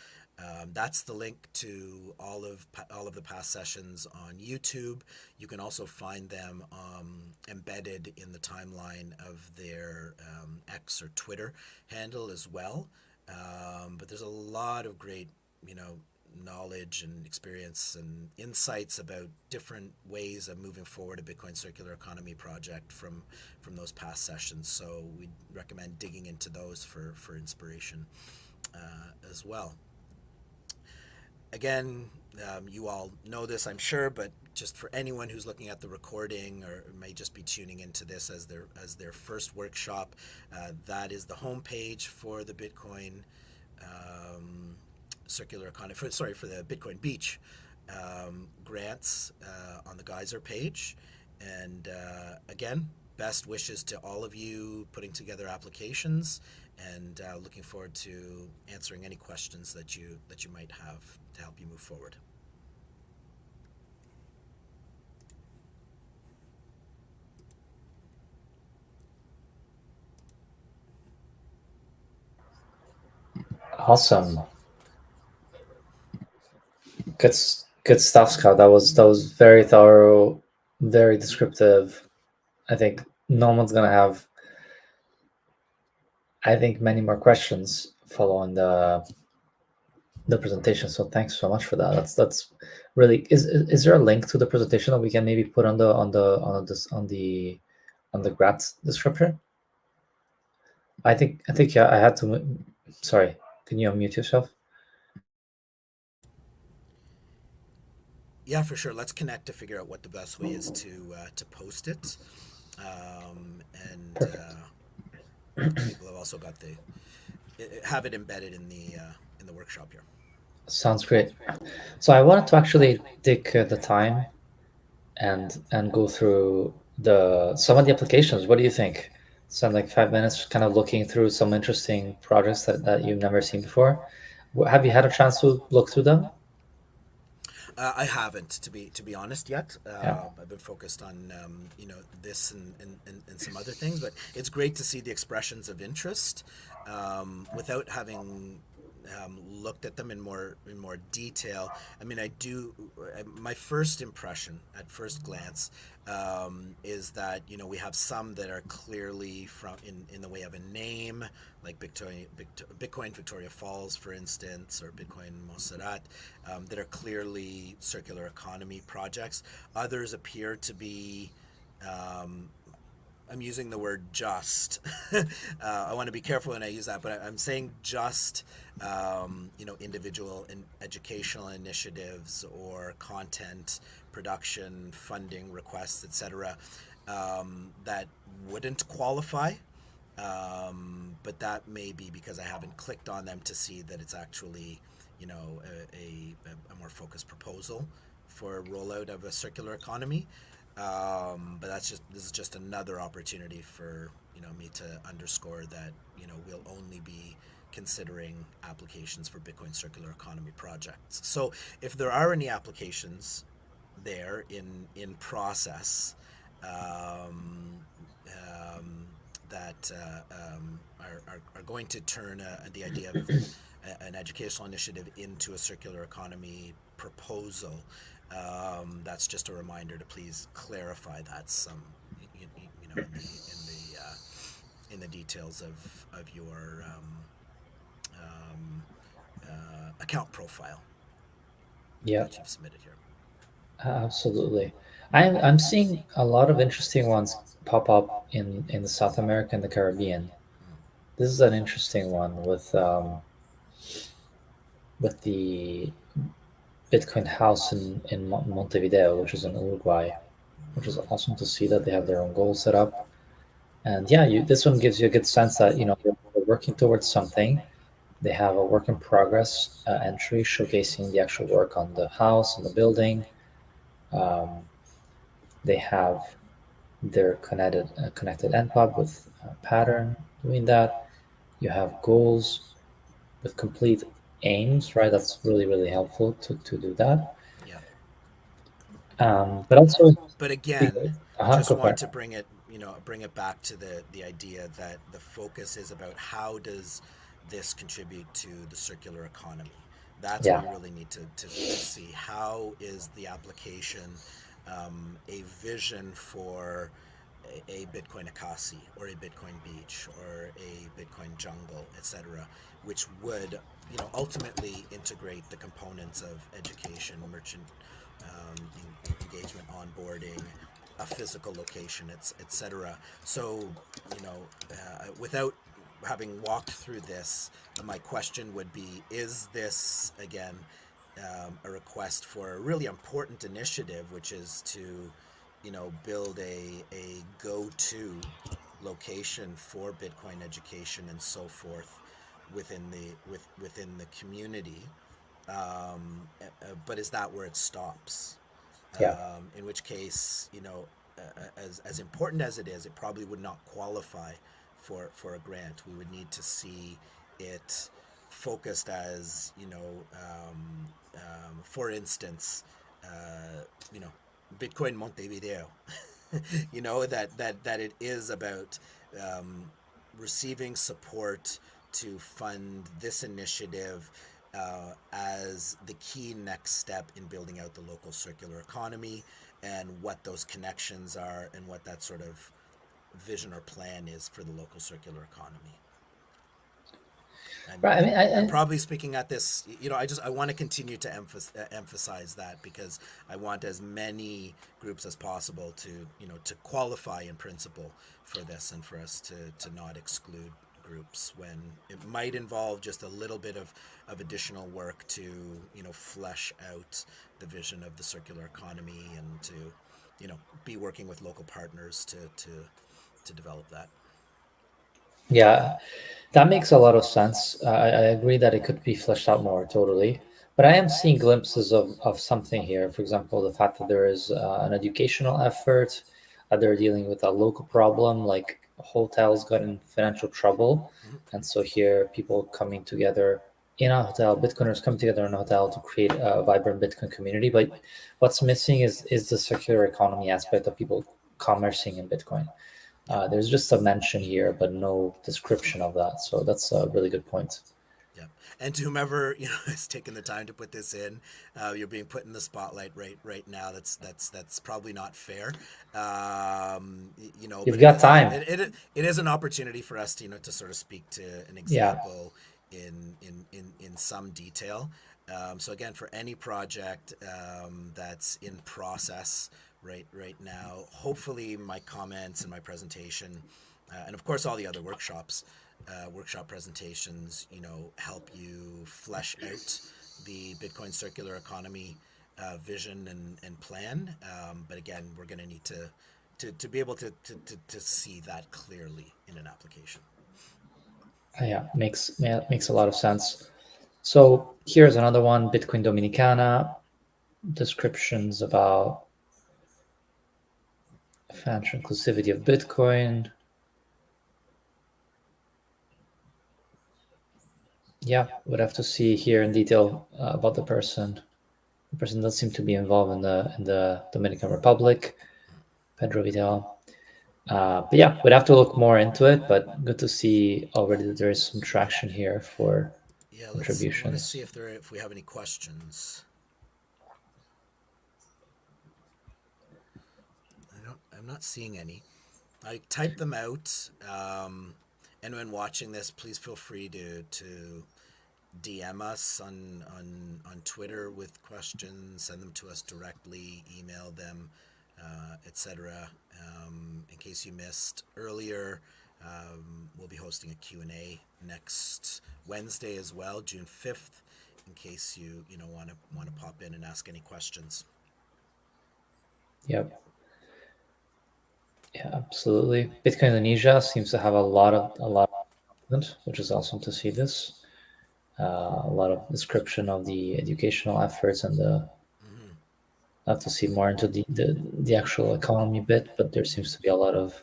That's the link to all of the past sessions on YouTube. You can also find them embedded in the timeline of their X or Twitter handle as well. But there's a lot of great, knowledge and experience and insights about different ways of moving forward a Bitcoin circular economy project from those past sessions. So we recommend digging into those for inspiration as well. Again, you all know this, I'm sure, but just for anyone who's looking at the recording or may just be tuning into this as their first workshop, that is the homepage for the Bitcoin circular economy. For the Bitcoin Beach grants on the Geyser page. And again, best wishes to all of you putting together applications, and looking forward to answering any questions that you might have to help you move forward. Awesome. Good stuff, Scott. That was very thorough, very descriptive. I think no one's gonna have, many more questions following the presentation. So thanks so much for that. That's really, is there a link to the presentation that we can maybe put on the grant description? I think yeah, I had to. Sorry, can you unmute yourself? Yeah, for sure. Let's connect to figure out what the best way is to post it, and people have also got have it embedded in the workshop here. Sounds great. So I wanted to actually take the time and go through some of the applications. What do you think? Spend like 5 minutes kind of looking through some interesting projects that you've never seen before. Have you had a chance to look through them? I haven't, to be honest, yet. Yeah. I've been focused on this and some other things, but it's great to see the expressions of interest without having looked at them in more detail. I mean, my first impression at first glance is that we have some that are clearly in the way of a name, like Bitcoin Victoria Falls, for instance, or Bitcoin Montserrat, that are clearly circular economy projects. Others appear to be I'm using the word just. I want to be careful when I use that, but I'm saying just, individual and educational initiatives or content production, funding requests, etc., that wouldn't qualify. But that may be because I haven't clicked on them to see that it's actually, a more focused proposal for a rollout of a circular economy. But this is just another opportunity for me to underscore that we'll only be considering applications for Bitcoin circular economy projects. So if there are any applications there in process that that are going to turn the idea of an educational initiative into a circular economy proposal. That's just a reminder to please clarify that some, know, in the details of your account profile Yeah, that you've submitted here. absolutely. I'm seeing a lot of interesting ones pop up in South America and the Caribbean. This is an interesting one with the Bitcoin house in Montevideo, which is in Uruguay, which is awesome to see that they have their own goals set up. And yeah, this one gives you a good sense that they're working towards something. They have a work in progress entry showcasing the actual work on the house and the building. Um, they have their connected npub with a pattern doing that. You have goals with complete aims, right? That's really, really helpful to do that. Yeah. But also, But again, just go for want it. to bring it back to the idea that the focus is about how does this contribute to the circular economy. That's Yeah, what we really need to see. How is the application a vision for a Bitcoin Ekasi or a Bitcoin beach or a Bitcoin jungle, etc., which would ultimately integrate the components of education, merchant engagement, onboarding, a physical location, etc. So, without having walked through this, my question would be: is this again a request for a really important initiative, which is to build a go-to location for Bitcoin education and so forth within the community? But is that where it stops? yeah, In which case, as important as it is, it probably would not qualify for a grant. We would need to see it focused as for instance, you know, Bitcoin Montevideo. that it is about receiving support to fund this initiative as the key next step in building out the local circular economy, and what those connections are and what that sort of vision or plan is for the local circular economy. And, right. I mean, and probably speaking at this, I want to continue to emphasize that, because I want as many groups as possible to qualify in principle for this, and for us to not exclude groups when it might involve just a little bit of additional work to flesh out the vision of the circular economy, and to be working with local partners to develop that. yeah, that makes a lot of sense. I agree that it could be fleshed out more, totally. But I am seeing glimpses of something here. For example, the fact that there is an educational effort, they're dealing with a local problem, like hotels got in financial trouble. And so here, people coming together in a hotel, Bitcoiners come together in a hotel to create a vibrant Bitcoin community. But what's missing is the circular economy aspect of people commercing in Bitcoin. There's just a mention here, but no description of that. So that's a really good point. Yeah, and to whomever has taken the time to put this in, you're being put in the spotlight right now. That's probably not fair. You've But got time. it is an opportunity for us to sort of speak to an Yeah. example in some detail. So again, for any project that's in process right now, hopefully my comments and my presentation, and of course all the other workshop presentations, help you flesh out the Bitcoin circular economy vision and plan. But again, we're going to need to be able to see that clearly in an application. Yeah, makes a lot of sense. So here's another one: Bitcoin Dominicana, descriptions about financial inclusivity of Bitcoin. Yeah, would have to see here in detail about the person. The person does seem to be involved in the Dominican Republic, Pedro Vidal. But yeah, we'd have to look more into it. But good to see already that there is some traction here for Yeah, I want to contributions. see if we have any questions. I'm not seeing any. I type them out. And when watching this, please feel free to DM us on Twitter with questions. Send them to us directly. Email them, etc. In case you missed earlier, we'll be hosting a Q&A next Wednesday as well, June 5th. In case you want to pop in and ask any questions. Yep. Yeah, absolutely. Bitcoin Indonesia seems to have a lot of content, which is awesome to see this. A lot of description of the educational efforts and the Mm-hmm. have to see more into the actual economy bit, but there seems to be a lot of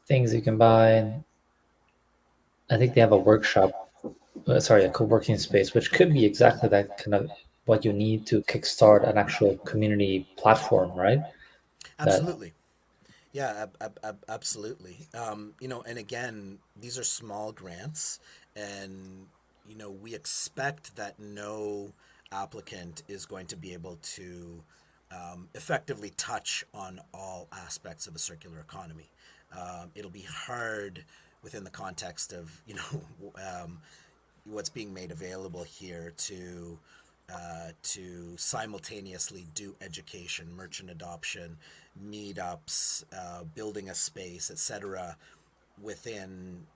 things you can buy. I think they have a workshop, sorry, a co-working space, which could be exactly that kind of what you need to kickstart an actual community platform, right? That Absolutely. Yeah, absolutely. And again, these are small grants, and we expect that no applicant is going to be able to effectively touch on all aspects of a circular economy. It'll be hard within the context of what's being made available here to simultaneously do education, merchant adoption, meetups, building a space, etc., within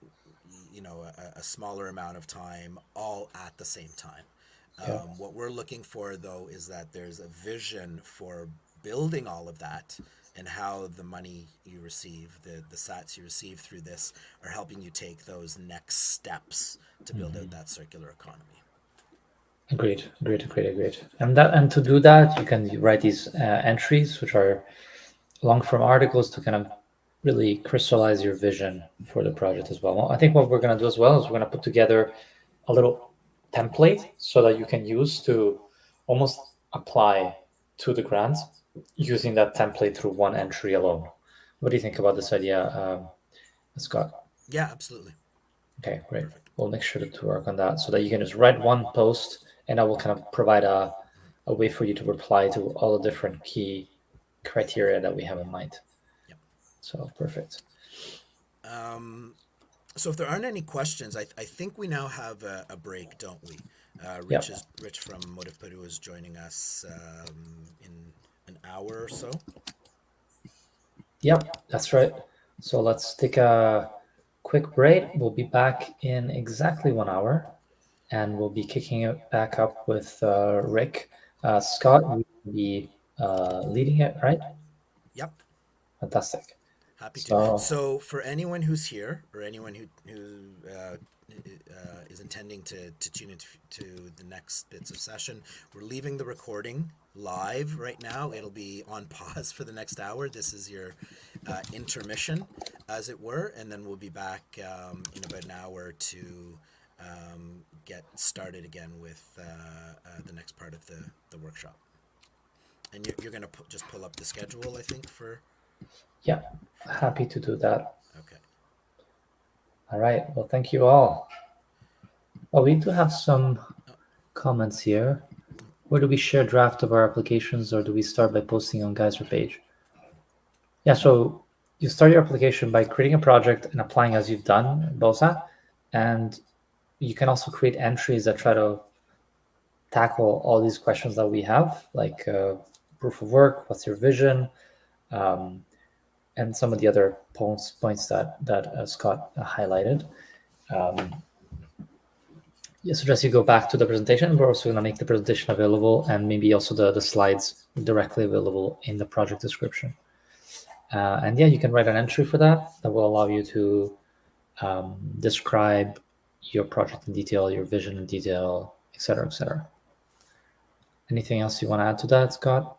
a smaller amount of time, all at the same time. yeah. What we're looking for, though, is that there's a vision for building all of that and how the money you receive, the sats you receive through this, are helping you take those next steps to build out that circular economy. Agreed. And to do that, you can write these entries, which are long form articles to kind of really crystallize your vision for the project as well. I think what we're going to do as well is we're going to put together a little template so that you can use to almost apply to the grant using that template through one entry alone. What do you think about this idea, Scott? Yeah, absolutely. Okay, great. Perfect. We'll make sure to work on that so that you can just write one post and I will kind of provide a way for you to reply to all the different key criteria that we have in mind. Yep. So perfect. So if there aren't any questions, I think we now have a break, don't we? Yep. Rich from MotivPeru is joining us in an hour or so. Yep, that's right. So let's take a quick break. We'll be back in exactly 1 hour and we'll be kicking it back up with Rick. Scott will be leading it, right? Yep. Fantastic. Happy to. So, So for anyone who's here or anyone who is intending to tune into to the next bits of session, we're leaving the recording live right now. It'll be on pause for the next hour. This is your intermission, as it were, and then we'll be back in about an hour to get started again with the next part of the workshop. And you're going to just pull up the schedule, I think, for... yeah, happy to do that. Okay. All right. Well, thank you all. Well, we do have some comments here. Where do we share draft of our applications or do we start by posting on Geyser page? Yeah, so you start your application by creating a project and applying as you've done, Bosa. And you can also create entries that try to tackle all these questions that we have, like proof of work, what's your vision, and some of the other points that Scott highlighted. I suggest you go back to the presentation. We're also going to make the presentation available and maybe also the slides directly available in the project description. And yeah, you can write an entry for that. That will allow you to describe your project in detail, your vision in detail, et cetera, et cetera. Anything else you want to add to that, Scott?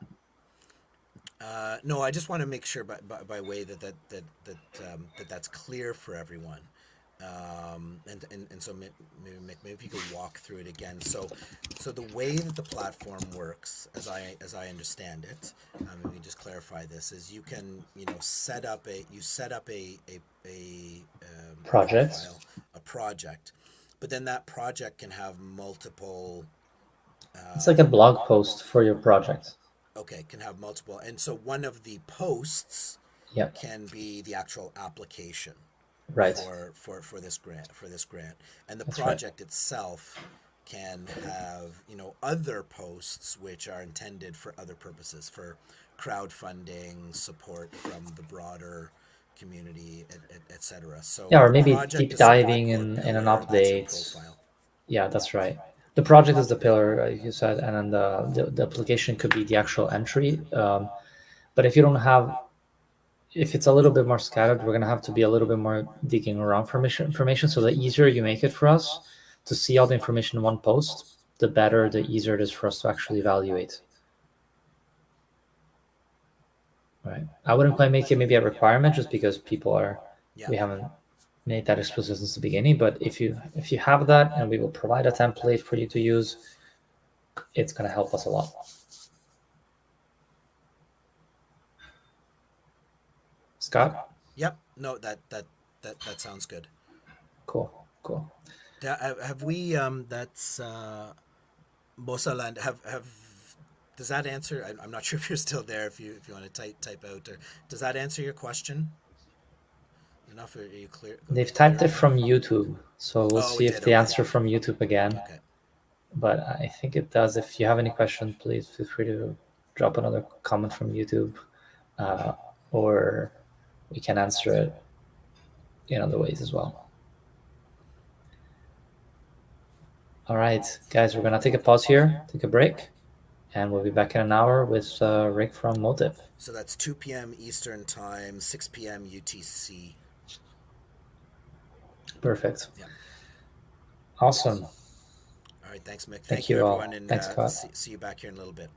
No, I just want to make sure by way that's clear for everyone. And so maybe if you could walk through it again. So the way that the platform works, as I understand it, maybe just clarify this, is you can set up a Projects. profile, a project, but then that project can have multiple. It's like a blog post for your project. Okay, can have multiple, and so one of the posts Yeah, can be the actual application right. for this grant, and the That's right. project itself can have other posts which are intended for other purposes, for crowdfunding, support from the broader community, etc. So Yeah, or the maybe project deep is sort of the diving core in an pillar. That's your update. profile. Yeah, that's right. The project is the pillar, like you said, and then the application could be the actual entry. But if you don't have, if it's a little bit more scattered, we're gonna have to be a little bit more digging around for information. So the easier you make it for us to see all the information in one post, the better, the easier it is for us to actually evaluate. Right. I wouldn't quite make it maybe a requirement just because people are, Yeah. we haven't made that explicit since the beginning. But if you have that, and we will provide a template for you to use, it's going to help us a lot. Scott? Yep. No, that sounds good. Cool. Cool. Have we? That's Bosaland. Have Does that answer? I'm not sure if you're still there. If you want to type out, or does that answer your question? Enough? Are you They've clear typed it from enough? YouTube, so we'll Oh, see it if did. the Okay. answer from YouTube again. Okay. But I think it does. If you have any question, please feel free to drop another comment from YouTube, uh, or we can answer it in other ways as well. All right, guys, we're gonna take a pause here, take a break, and we'll be back in an hour with Rick from Motiv. So that's 2 p.m. Eastern time, 6 p.m. UTC. Perfect. Yeah. Awesome. All right. Thanks, Mick. Thank Thank you, you everyone, all. and Thanks, Scott. see you back here in a little bit.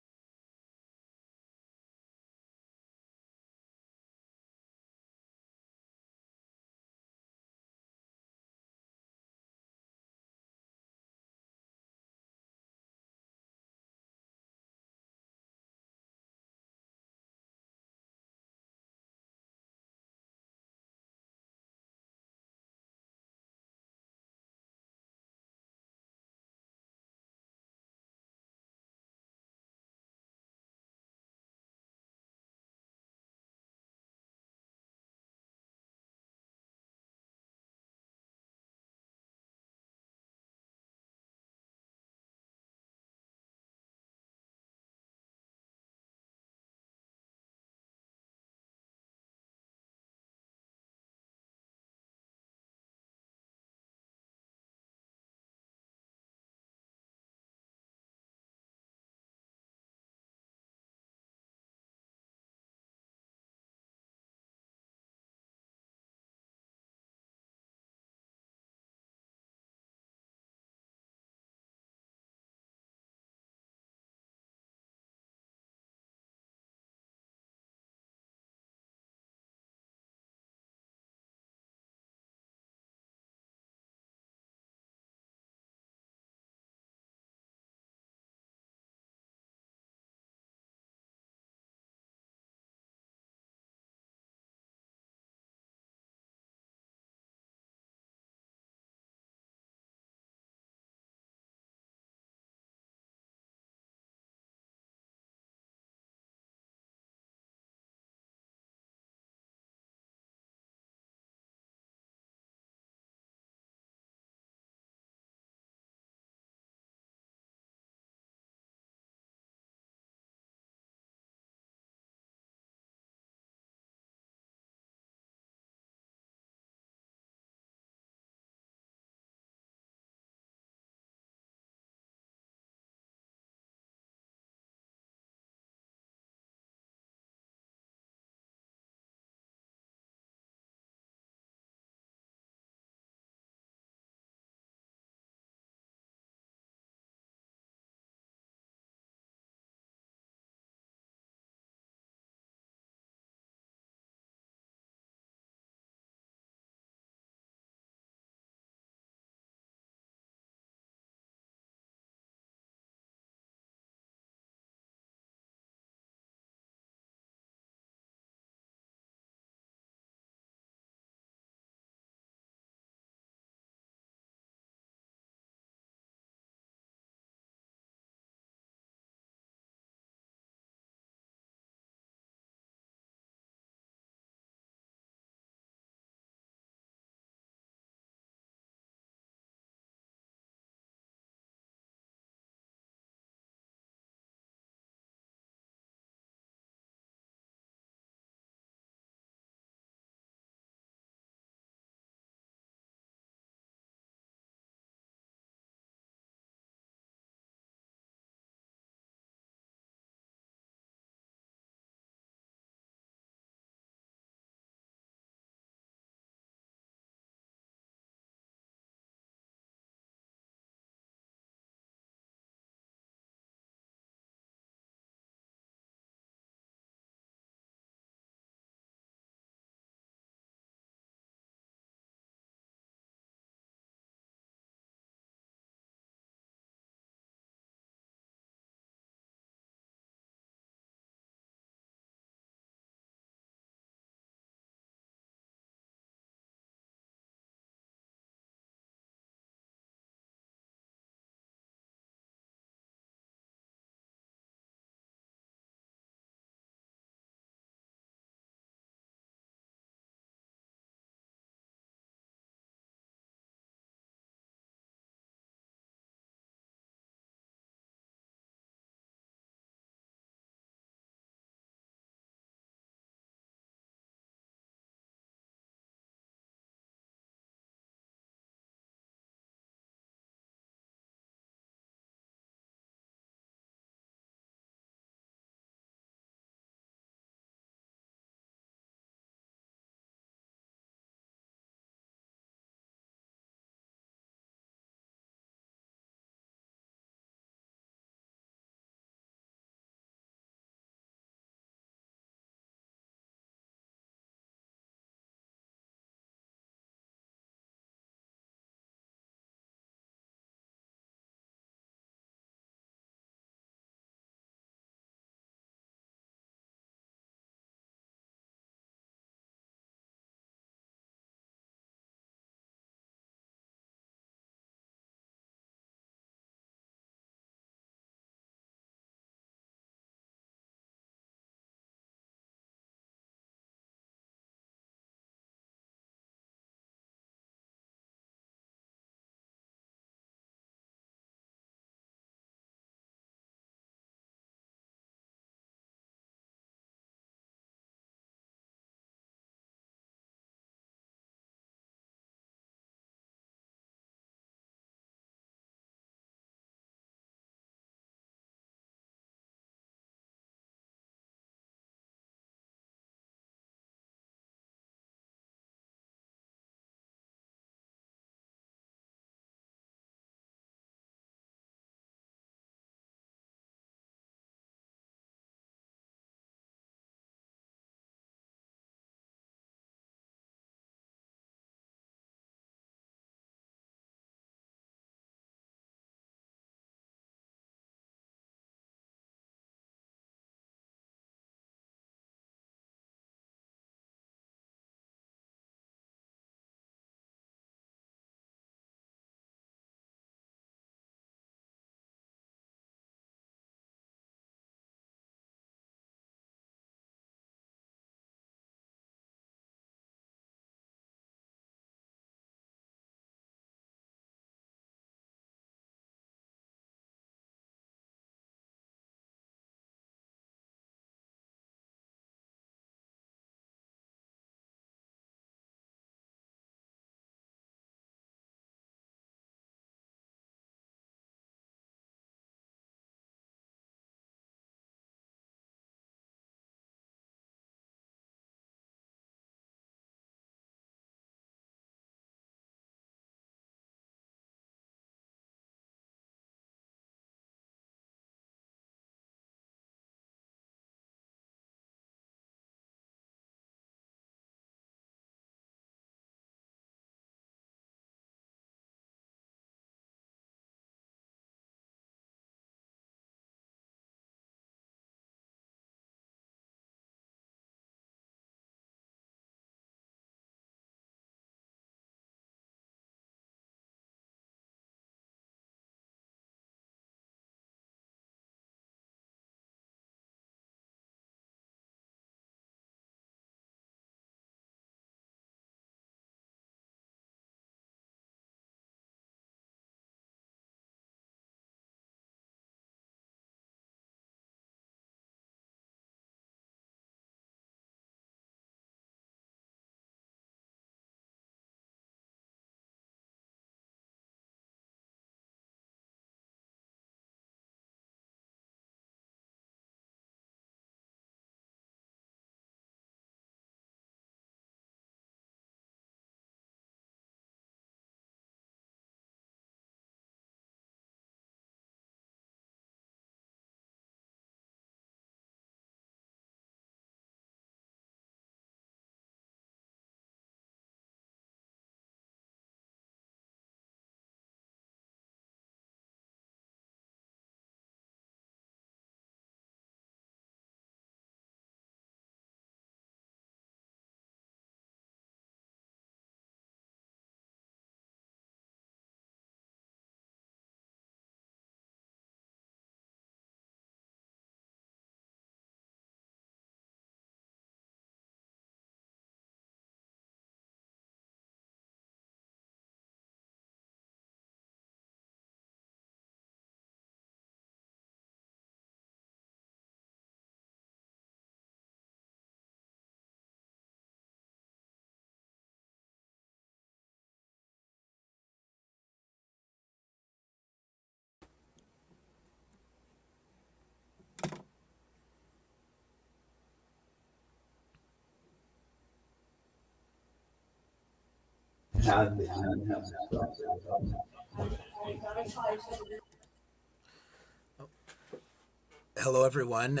Hello, everyone.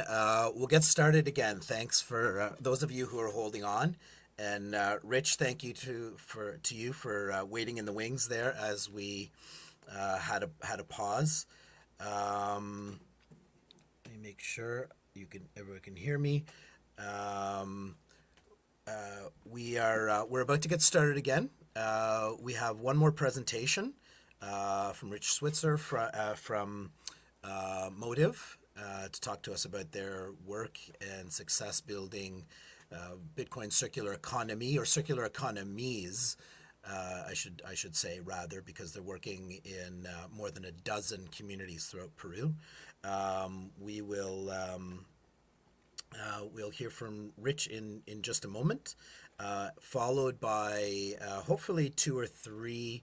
We'll get started again. Thanks for those of you who are holding on, and Rich, thank you to you for waiting in the wings there as we had a pause. Let me make sure everyone can hear me. We're about to get started again. We have one more presentation from Rich Switzer from Motiv to talk to us about their work and success building Bitcoin circular economy, or circular economies. I should say, rather, because they're working in more than a dozen communities throughout Peru. We'll hear from Rich in just a moment, followed by hopefully 2 or 3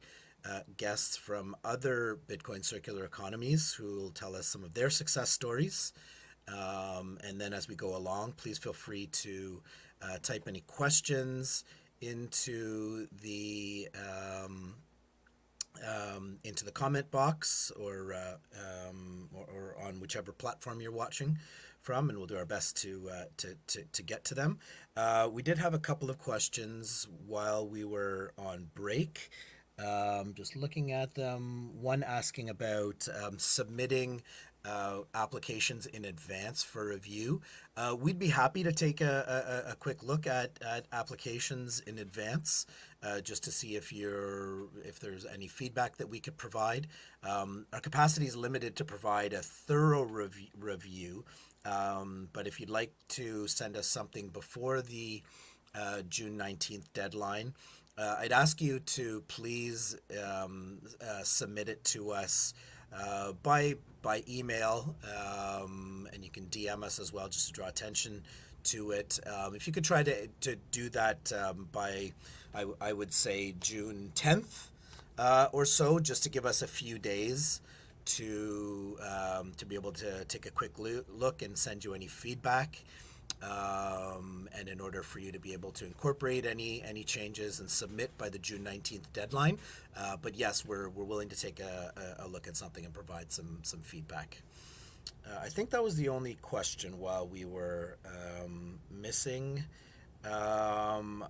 guests from other Bitcoin circular economies who will tell us some of their success stories. And then as we go along, please feel free to type any questions into the comment box, or on whichever platform you're watching from, and we'll do our best to get to them. We did have a couple of questions while we were on break. Just looking at them, one asking about submitting applications in advance for review. We'd be happy to take a quick look at applications in advance, just to see if there's any feedback that we could provide. Our capacity is limited to provide a thorough review, but if you'd like to send us something before the June 19th deadline, I'd ask you to please submit it to us by email, and you can DM us as well, just to draw attention to it. If you could try to do that by, I would say, June 10th or so, just to give us a few days to be able to take a quick look and send you any feedback. And in order for you to be able to incorporate any changes and submit by the June 19th deadline. But yes, we're willing to take a look at something and provide some feedback. I think that was the only question while we were missing. I'm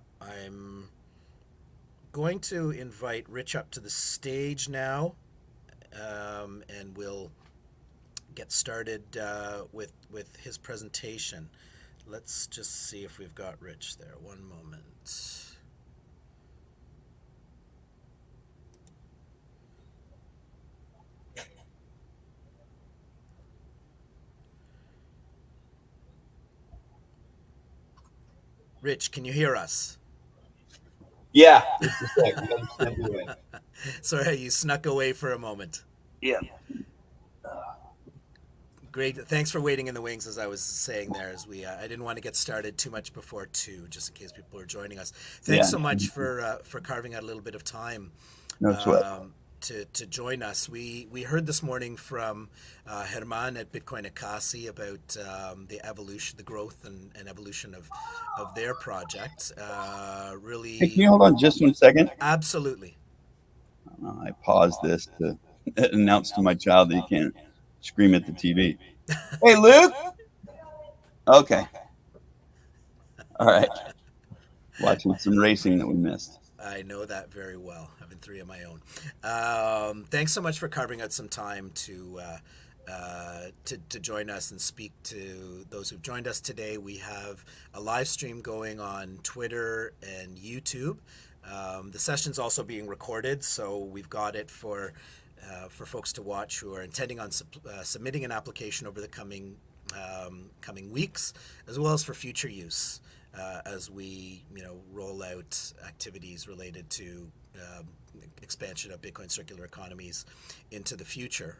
going to invite Rich up to the stage now, and we'll get started with his presentation. Let's just see if we've got Rich there. One moment. Rich, can you hear us? Yeah. Just a second. Let me step away. Sorry, you snuck away for a moment. Yeah. Great. Thanks for waiting in the wings, as I was saying there. As I didn't want to get started too much before 2, just in case people are joining us. Thanks so much for carving out a little bit of time to join us. We heard this morning from Hermann at Bitcoin Ekasi about the growth and evolution of their project. Really. Hey, can you hold on just 1 second? Absolutely. I paused this to announce to my child that he can't scream at the TV. Hey, Luke. Okay. All right. Watching some racing that we missed. I know that very well, having 3 of my own. Thanks so much for carving out some time to join us and speak to those who've joined us today. We have a live stream going on Twitter and YouTube. The session's also being recorded, so we've got it for folks to watch who are intending on submitting an application over the coming weeks, as well as for future use as we roll out activities related to expansion of Bitcoin circular economies into the future.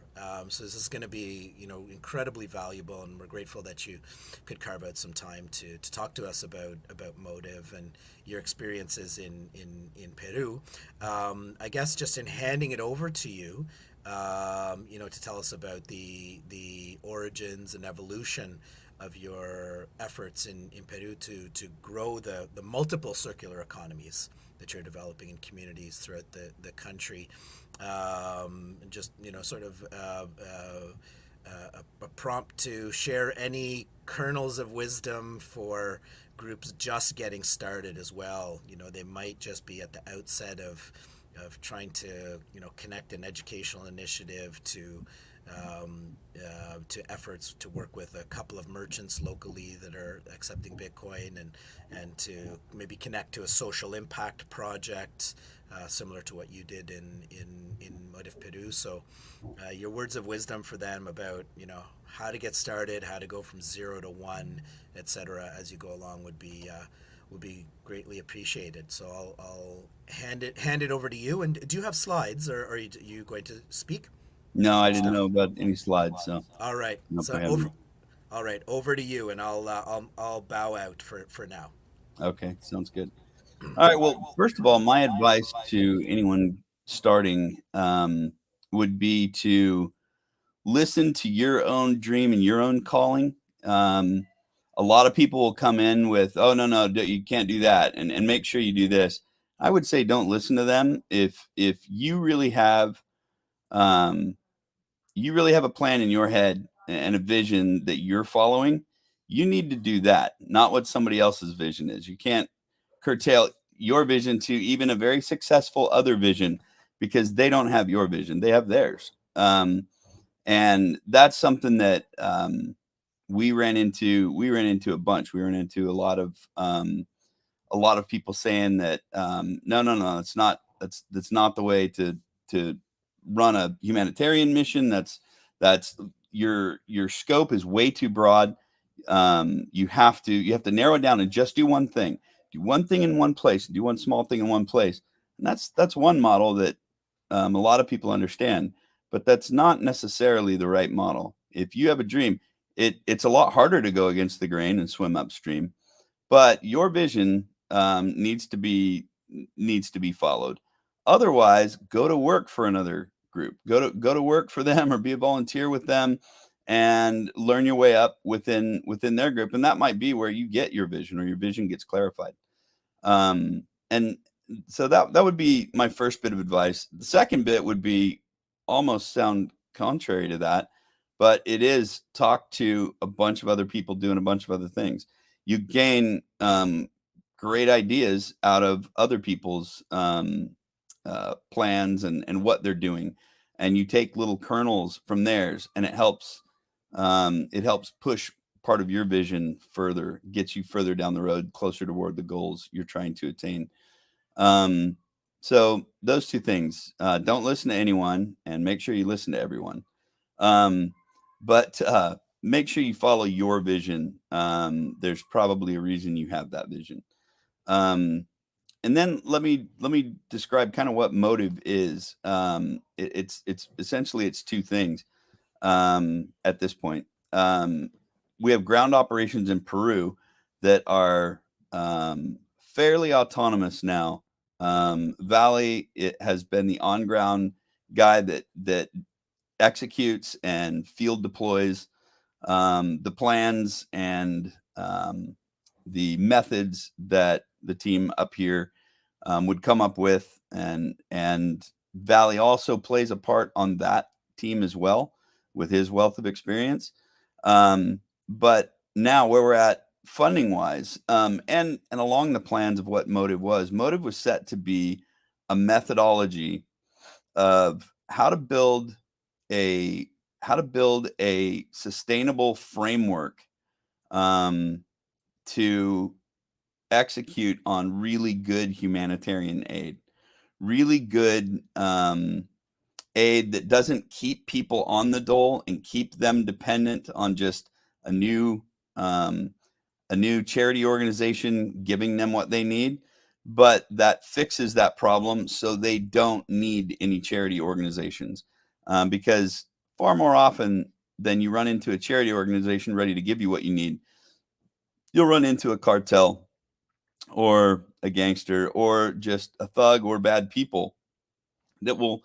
So this is going to be incredibly valuable, and we're grateful that you could carve out some time to talk to us about Motiv and your experiences in Peru. I guess just in handing it over to you, to tell us about the origins and evolution of your efforts in Peru to grow the multiple circular economies that you're developing in communities throughout the country. Just, sort of a prompt to share any kernels of wisdom for groups just getting started as well. They might just be at the outset of trying to connect an educational initiative to efforts to work with a couple of merchants locally that are accepting Bitcoin, and to maybe connect to a social impact project similar to what you did in MotivPeru. So your words of wisdom for them about how to get started, how to go from 0 to 1, etc. as you go along would be greatly appreciated. So I'll hand it over to you. And do you have slides, or are you going to speak? No, I didn't know about any slides. So All right. nope, I So haven't. all right, over to you, and I'll bow out for now. Okay, sounds good. All right. Well, first of all, my advice to anyone starting would be to listen to your own dream and your own calling. A lot of people will come in with, "Oh, no, you can't do that," and make sure you do this. I would say don't listen to them. If you really have a plan in your head and a vision that you're following, you need to do that, not what somebody else's vision is. You can't curtail your vision to even a very successful other vision because they don't have your vision. They have theirs. And that's something that we ran into a bunch. We ran into a lot of people saying that no, that's not the way to run a humanitarian mission. That's your scope is way too broad. You have to narrow it down and just do one thing. Do one thing in one place. Do one small thing in one place. And that's one model that a lot of people understand, but that's not necessarily the right model. If you have a dream, it's a lot harder to go against the grain and swim upstream, but your vision needs to be followed. Otherwise, go to work for another group. Go to work for them, or be a volunteer with them, and learn your way up within their group. And that might be where you get your vision, or your vision gets clarified. And so that would be my first bit of advice. The second bit would be almost sound contrary to that, but it is talk to a bunch of other people doing a bunch of other things. You gain great ideas out of other people's plans and what they're doing, and you take little kernels from theirs, and it helps push part of your vision further, gets you further down the road, closer toward the goals you're trying to attain. So those two things, don't listen to anyone, and make sure you listen to everyone. But make sure you follow your vision. There's probably a reason you have that vision. And then let me describe kind of what Motiv is. It's essentially it's two things at this point. We have ground operations in Peru that are fairly autonomous now. Valley, it has been the on-ground guy that executes and field deploys the plans and the methods that the team up here would come up with, and Valley also plays a part on that team as well with his wealth of experience. But now where we're at funding wise, and along the plans of what Motiv was set to be a methodology of how to build a sustainable framework to execute on really good humanitarian aid, really good aid that doesn't keep people on the dole and keep them dependent on just a new charity organization giving them what they need, but that fixes that problem so they don't need any charity organizations. Because far more often than you run into a charity organization ready to give you what you need, you'll run into a cartel or a gangster or just a thug or bad people that will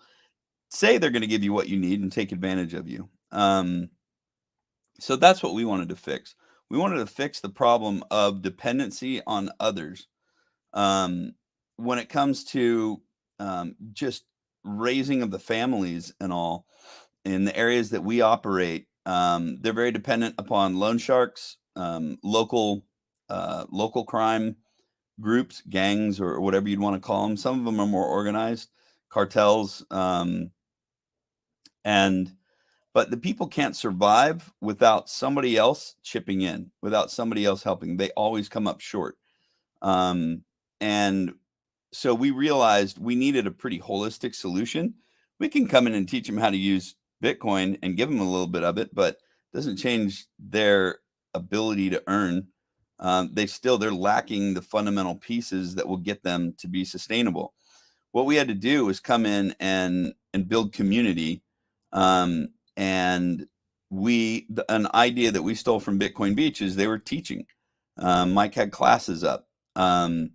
say they're going to give you what you need and take advantage of you. So that's what we wanted to fix. We wanted to fix the problem of dependency on others. when it comes to just raising of the families and all in the areas that we operate, they're very dependent upon loan sharks, local crime groups, gangs, or whatever you'd want to call them. Some of them are more organized, cartels, but the people can't survive without somebody else chipping in, without somebody else helping. They always come up short. And so we realized we needed a pretty holistic solution. We can come in and teach them how to use Bitcoin and give them a little bit of it, but it doesn't change their ability to earn. They're lacking the fundamental pieces that will get them to be sustainable. What we had to do was come in and build community. And an idea that we stole from Bitcoin Beach is they were teaching. Mike had classes up. And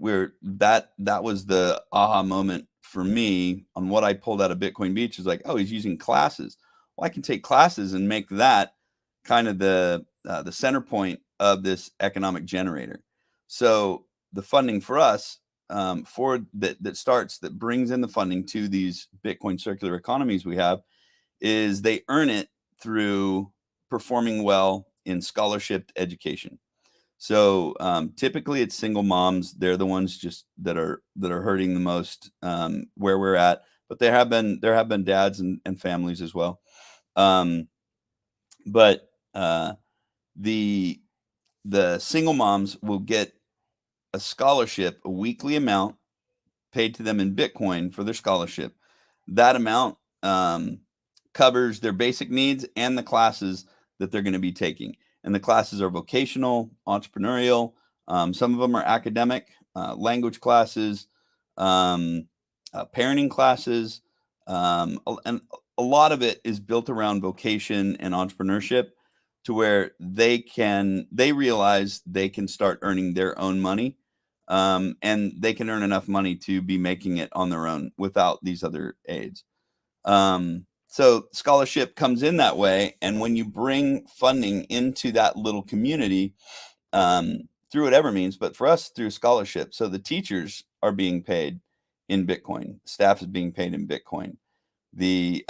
that was the aha moment for me on what I pulled out of Bitcoin Beach is like, oh, he's using classes. Well, I can take classes and make that kind of the center point of this economic generator. So the funding for us that brings in the funding to these Bitcoin circular economies we have is they earn it through performing well in scholarship education. So typically it's single moms. They're the ones just that are hurting the most where we're at. But there have been dads and families as well. But the single moms will get a scholarship, a weekly amount paid to them in Bitcoin for their scholarship. That amount covers their basic needs and the classes that they're going to be taking. And the classes are vocational, entrepreneurial. Some of them are academic, language classes, parenting classes. And a lot of it is built around vocation and entrepreneurship to where they realize they can start earning their own money. And they can earn enough money to be making it on their own without these other aids. So scholarship comes in that way. And when you bring funding into that little community, through whatever means, but for us through scholarship. So the teachers are being paid in Bitcoin. Staff is being paid in Bitcoin. They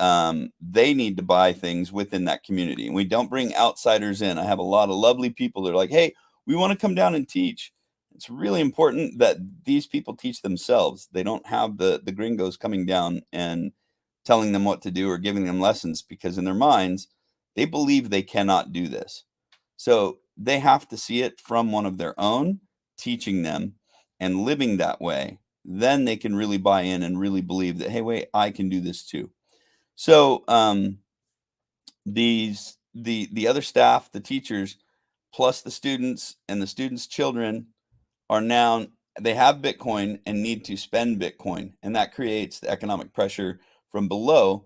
need to buy things within that community. And we don't bring outsiders in. I have a lot of lovely people that are like, hey, we want to come down and teach. It's really important that these people teach themselves. They don't have the gringos coming down and telling them what to do or giving them lessons, because in their minds, they believe they cannot do this. So they have to see it from one of their own, teaching them and living that way. Then they can really buy in and really believe that, hey, wait, I can do this too. So the other staff, the teachers, plus the students and the students' children they have Bitcoin and need to spend Bitcoin. And that creates the economic pressure from below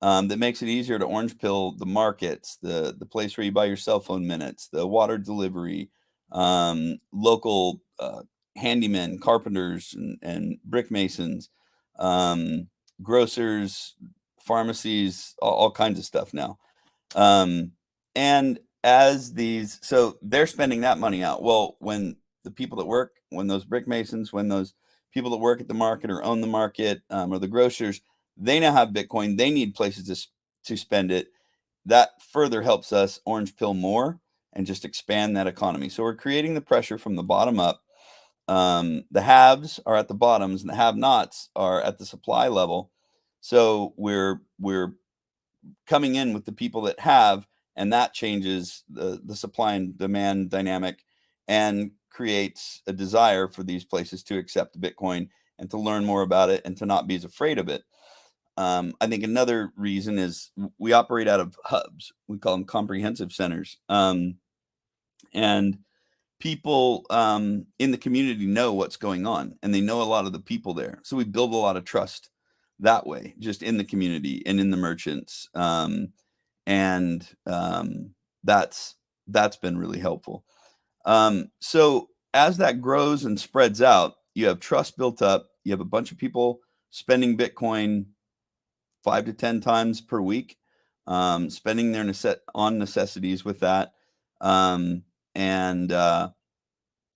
that makes it easier to orange pill the markets, the place where you buy your cell phone minutes, the water delivery, local handymen, carpenters, and brick masons, grocers, pharmacies, all kinds of stuff now. And so they're spending that money out. Well, when the people that work, when those brick masons, when those people that work at the market or own the market, or the grocers, they now have Bitcoin. They need places to spend it. That further helps us orange pill more and just expand that economy. So we're creating the pressure from the bottom up. The haves are at the bottoms and the have-nots are at the supply level. So we're coming in with the people that have, and that changes the supply and demand dynamic and creates a desire for these places to accept Bitcoin and to learn more about it and to not be as afraid of it. I think another reason is we operate out of hubs. We call them comprehensive centers. And people in the community know what's going on, and they know a lot of the people there. So we build a lot of trust that way, just in the community and in the merchants. That's been really helpful. So as that grows and spreads out, you have trust built up. You have a bunch of people spending Bitcoin 5 to 10 times per week, spending their on necessities with that. And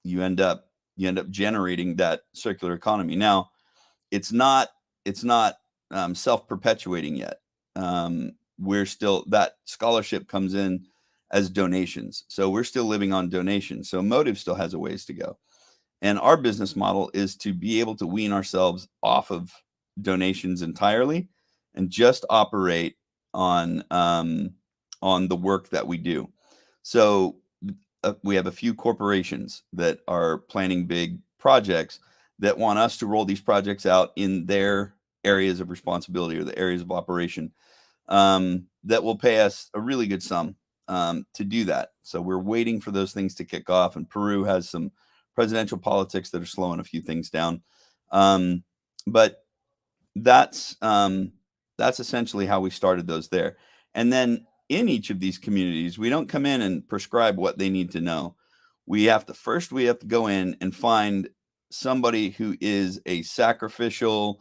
you end up you end up generating that circular economy. Now, it's not self-perpetuating yet. We're still, that scholarship comes in as donations, so we're still living on donations. So Motiv still has a ways to go, and our business model is to be able to wean ourselves off of donations entirely and just operate on the work that we do. So we have a few corporations that are planning big projects that want us to roll these projects out in their areas of responsibility or the areas of operation, that will pay us a really good sum to do that. So we're waiting for those things to kick off, and Peru has some presidential politics that are slowing a few things down. But that's essentially how we started those there. And then in each of these communities, we don't come in and prescribe what they need to know. We have to go in and find somebody who is a sacrificial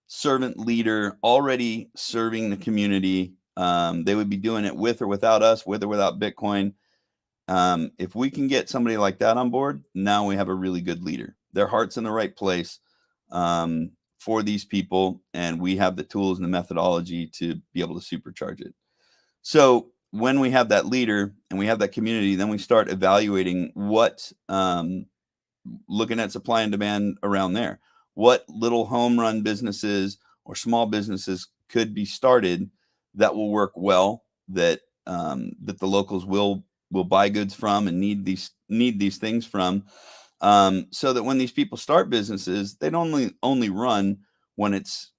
servant leader already serving the community. They would be doing it with or without us, with or without Bitcoin. If we can get somebody like that on board, now we have a really good leader. Their heart's in the right place for these people, and we have the tools and the methodology to be able to supercharge it. So when we have that leader and we have that community, then we start evaluating what, looking at supply and demand around there. What little home run businesses or small businesses could be started that will work well, that the locals will buy goods from and need these things from, so that when these people start businesses, they don't only run when it's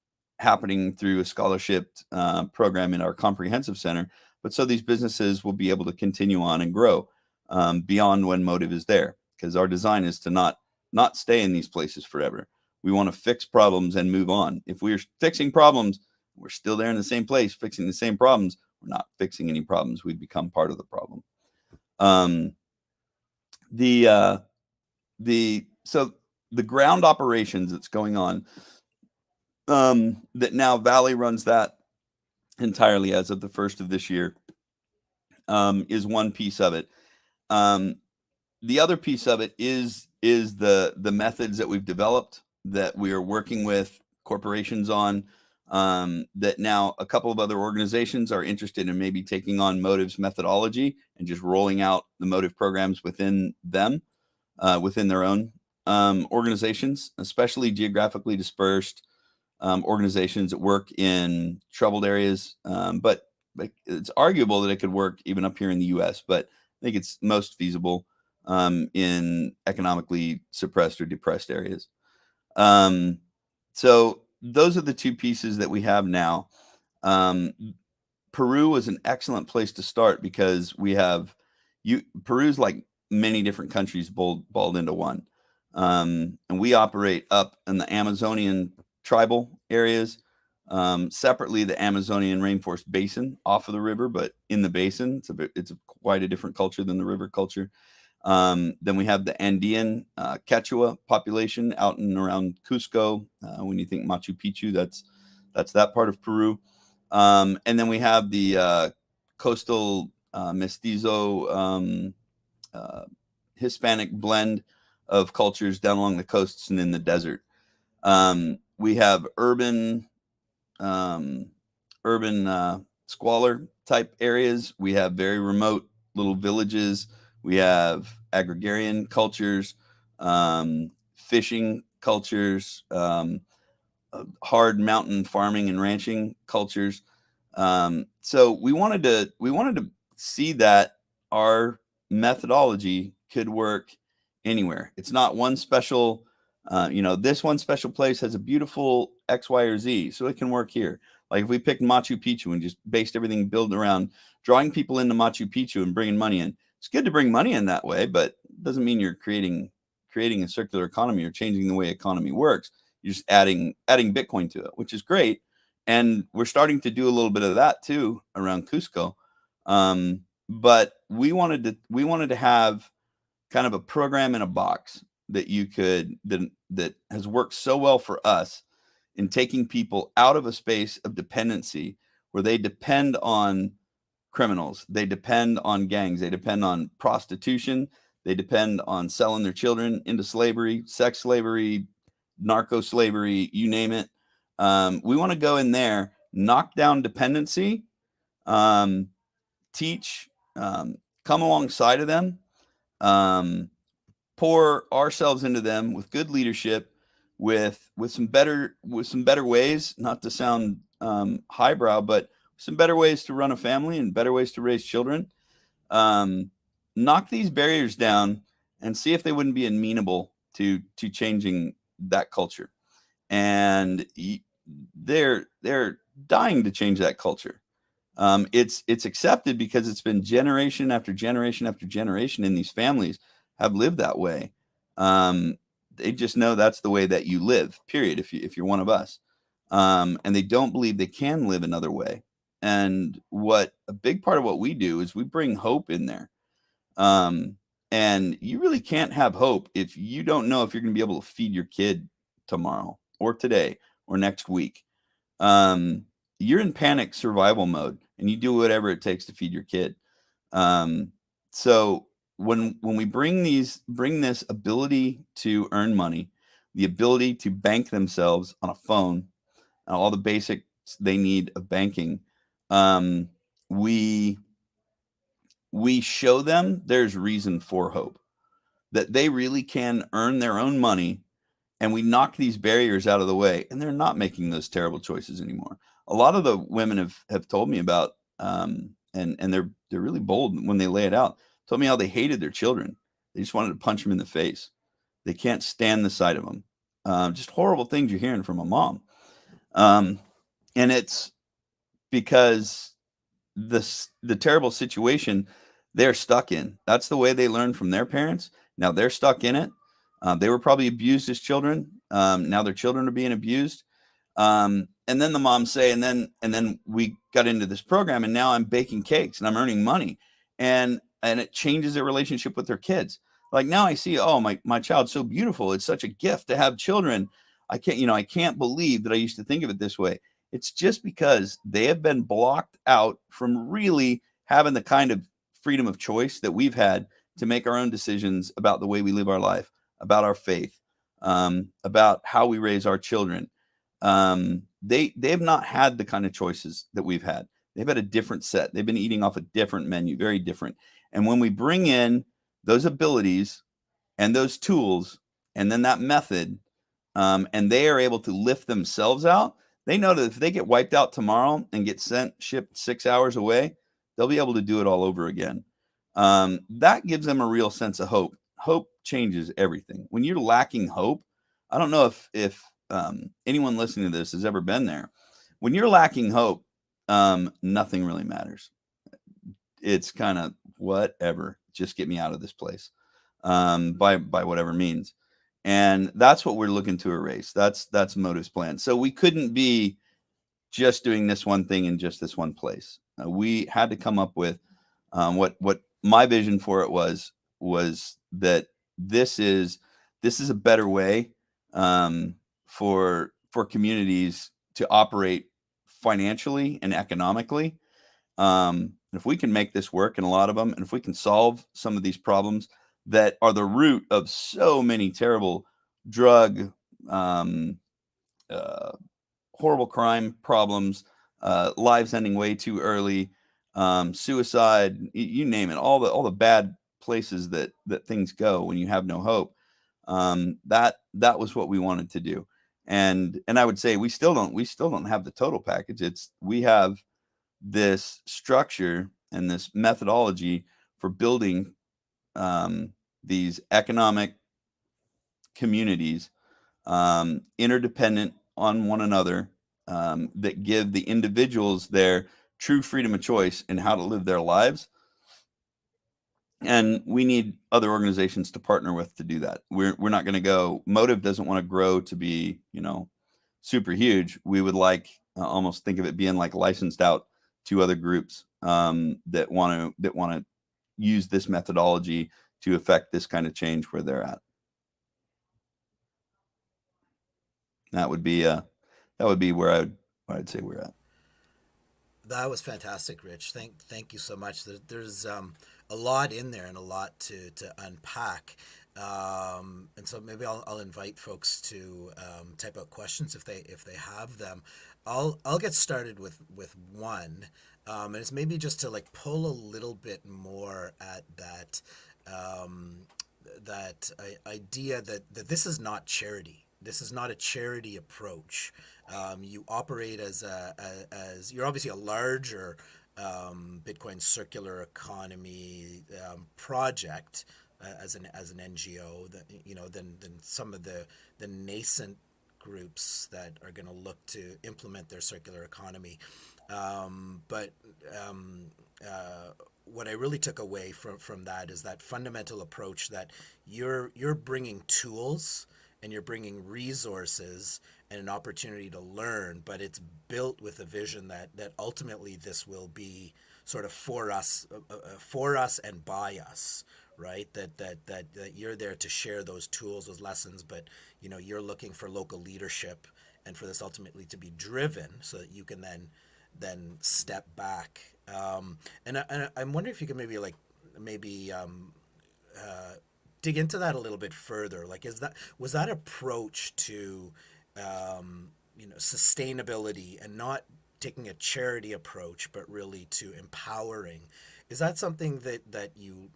happening through a scholarship program in our comprehensive center, but so these businesses will be able to continue on and grow beyond when Motiv is there, because our design is to not stay in these places forever. We want to fix problems and move on. If we're fixing problems, we're still there in the same place, fixing the same problems, we're not fixing any problems. We've become part of the problem. So the ground operations that's going on, that now Valley runs that entirely as of the 1st of this year, is one piece of it. The other piece of it is the methods that we've developed that we are working with corporations on, that now a couple of other organizations are interested in maybe taking on Motiv's methodology and just rolling out the Motiv programs within them, within their own organizations, especially geographically dispersed organizations that work in troubled areas. But it's arguable that it could work even up here in the U.S., but I think it's most feasible in economically suppressed or depressed areas. So those are the two pieces that we have now. Peru is an excellent place to start because Peru's like many different countries balled into one. And we operate up in the Amazonian tribal areas, separately the Amazonian rainforest basin off of the river, but in the basin, it's quite a different culture than the river culture. Then we have the Andean Quechua population out and around Cusco. When you think Machu Picchu, that's that part of Peru. And then we have the coastal mestizo Hispanic blend of cultures down along the coasts and in the desert. We have urban squalor type areas. We have very remote little villages. We have agrarian cultures, fishing cultures, hard mountain farming and ranching cultures. So we wanted to see that our methodology could work anywhere. It's not one special, this one special place has a beautiful X, Y, or Z, so it can work here. Like if we picked Machu Picchu and just based everything built around drawing people into Machu Picchu and bringing money in, it's good to bring money in that way, but it doesn't mean you're creating a circular economy or changing the way economy works. You're just adding Bitcoin to it, which is great. And we're starting to do a little bit of that too around Cusco. But we wanted to have kind of a program in a box that that has worked so well for us in taking people out of a space of dependency where they depend on criminals, they depend on gangs, they depend on prostitution, They depend on selling their children into slavery, sex slavery, narco slavery, you name it. We want to go in there, knock down dependency, teach, come alongside of them, pour ourselves into them with good leadership, with some better ways, not to sound highbrow, but some better ways to run a family and better ways to raise children. Knock these barriers down and see if they wouldn't be amenable to changing that culture. And they're dying to change that culture. It's accepted because it's been generation after generation after generation, and these families have lived that way. They just know that's the way that you live, period, if you're one of us. And they don't believe they can live another way. And a big part of what we do is we bring hope in there. And you really can't have hope if you don't know if you're going to be able to feed your kid tomorrow or today or next week. You're in panic survival mode, and you do whatever it takes to feed your kid. So when we bring this ability to earn money, the ability to bank themselves on a phone, and all the basics they need of banking, we show them there's reason for hope, that they really can earn their own money, and we knock these barriers out of the way, and they're not making those terrible choices anymore. A lot of the women have told me about, and they're really bold when they lay it out, told me how they hated their children. They just wanted to punch them in the face. They can't stand the sight of them. Just horrible things you're hearing from a mom. And it's because the terrible situation they're stuck in. That's the way they learned from their parents. Now they're stuck in it. They were probably abused as children. Now their children are being abused. And then the moms say, and then we got into this program, and now I'm baking cakes and I'm earning money, and it changes their relationship with their kids. Like, now I see, oh, my child's so beautiful. It's such a gift to have children. I can't believe that I used to think of it this way. It's just because they have been blocked out from really having the kind of freedom of choice that we've had to make our own decisions about the way we live our life, about our faith, about how we raise our children. They have not had the kind of choices that we've had. They've had a different set. They've been eating off a different menu, very different. And when we bring in those abilities and those tools, and then that method, and they are able to lift themselves out, they know that if they get wiped out tomorrow and get shipped 6 hours away, they'll be able to do it all over again. That gives them a real sense of hope. Hope changes everything. When you're lacking hope, I don't know if anyone listening to this has ever been there. When you're lacking hope, nothing really matters. It's kind of whatever. Just get me out of this place, by whatever means. And that's what we're looking to erase. That's Motiv's plan. So we couldn't be just doing this one thing in just this one place. We had to come up with what my vision for it was that this is a better way for communities to operate financially and economically. If we can make this work in a lot of them, and if we can solve some of these problems that are the root of so many terrible drug, horrible crime problems, lives ending way too early, suicide, you name it, all the bad places that things go when you have no hope. That was what we wanted to do. And I would say we still don't have the total package. We have this structure and this methodology for building these economic communities, interdependent on one another, that give the individuals their true freedom of choice in how to live their lives. And we need other organizations to partner with to do that. We're not going to go. Motiv doesn't want to grow to be, super huge. We would like almost think of it being like licensed out to other groups that want to use this methodology to affect this kind of change where they're at. That would be where I'd say we're at. That was fantastic, Rich. Thank you so much. There's a lot in there and a lot to unpack. And so maybe I'll invite folks to type out questions if they have them. I'll get started with one, and it's maybe just to like pull a little bit more at that idea that this is not charity. This is not a charity approach. You operate as you're obviously a larger Bitcoin circular economy project as an NGO that than some of the nascent groups that are going to look to implement their circular economy. But what I really took away from that is that fundamental approach that you're bringing tools and you're bringing resources and an opportunity to learn, but it's built with a vision that ultimately this will be sort of for us and by us, right? That you're there to share those tools, those lessons, but you're looking for local leadership and for this ultimately to be driven so that you can then step back. I'm wondering if you could maybe dig into that a little bit further. Like, was that approach to sustainability and not taking a charity approach, but really to empowering? Is that something that you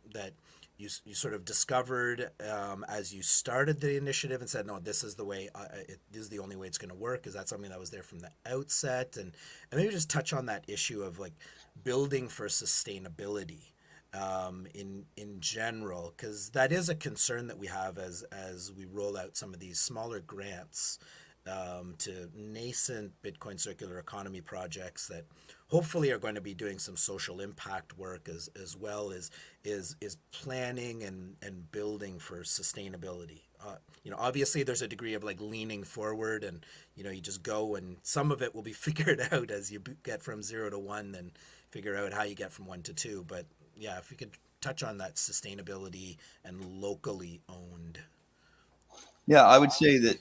sort of discovered as you started the initiative and said, no, this is the way, this is the only way it's going to work? Is that something that was there from the outset? And maybe just touch on that issue of like building for sustainability in general, because that is a concern that we have as we roll out some of these smaller grants to nascent Bitcoin circular economy projects that hopefully are going to be doing some social impact work as well as is planning and building for sustainability. Obviously there's a degree of like leaning forward and you just go and some of it will be figured out as you get from 0 to 1, then figure out how you get from 1 to 2. But yeah, if you could touch on that sustainability and locally owned. Yeah, I would say that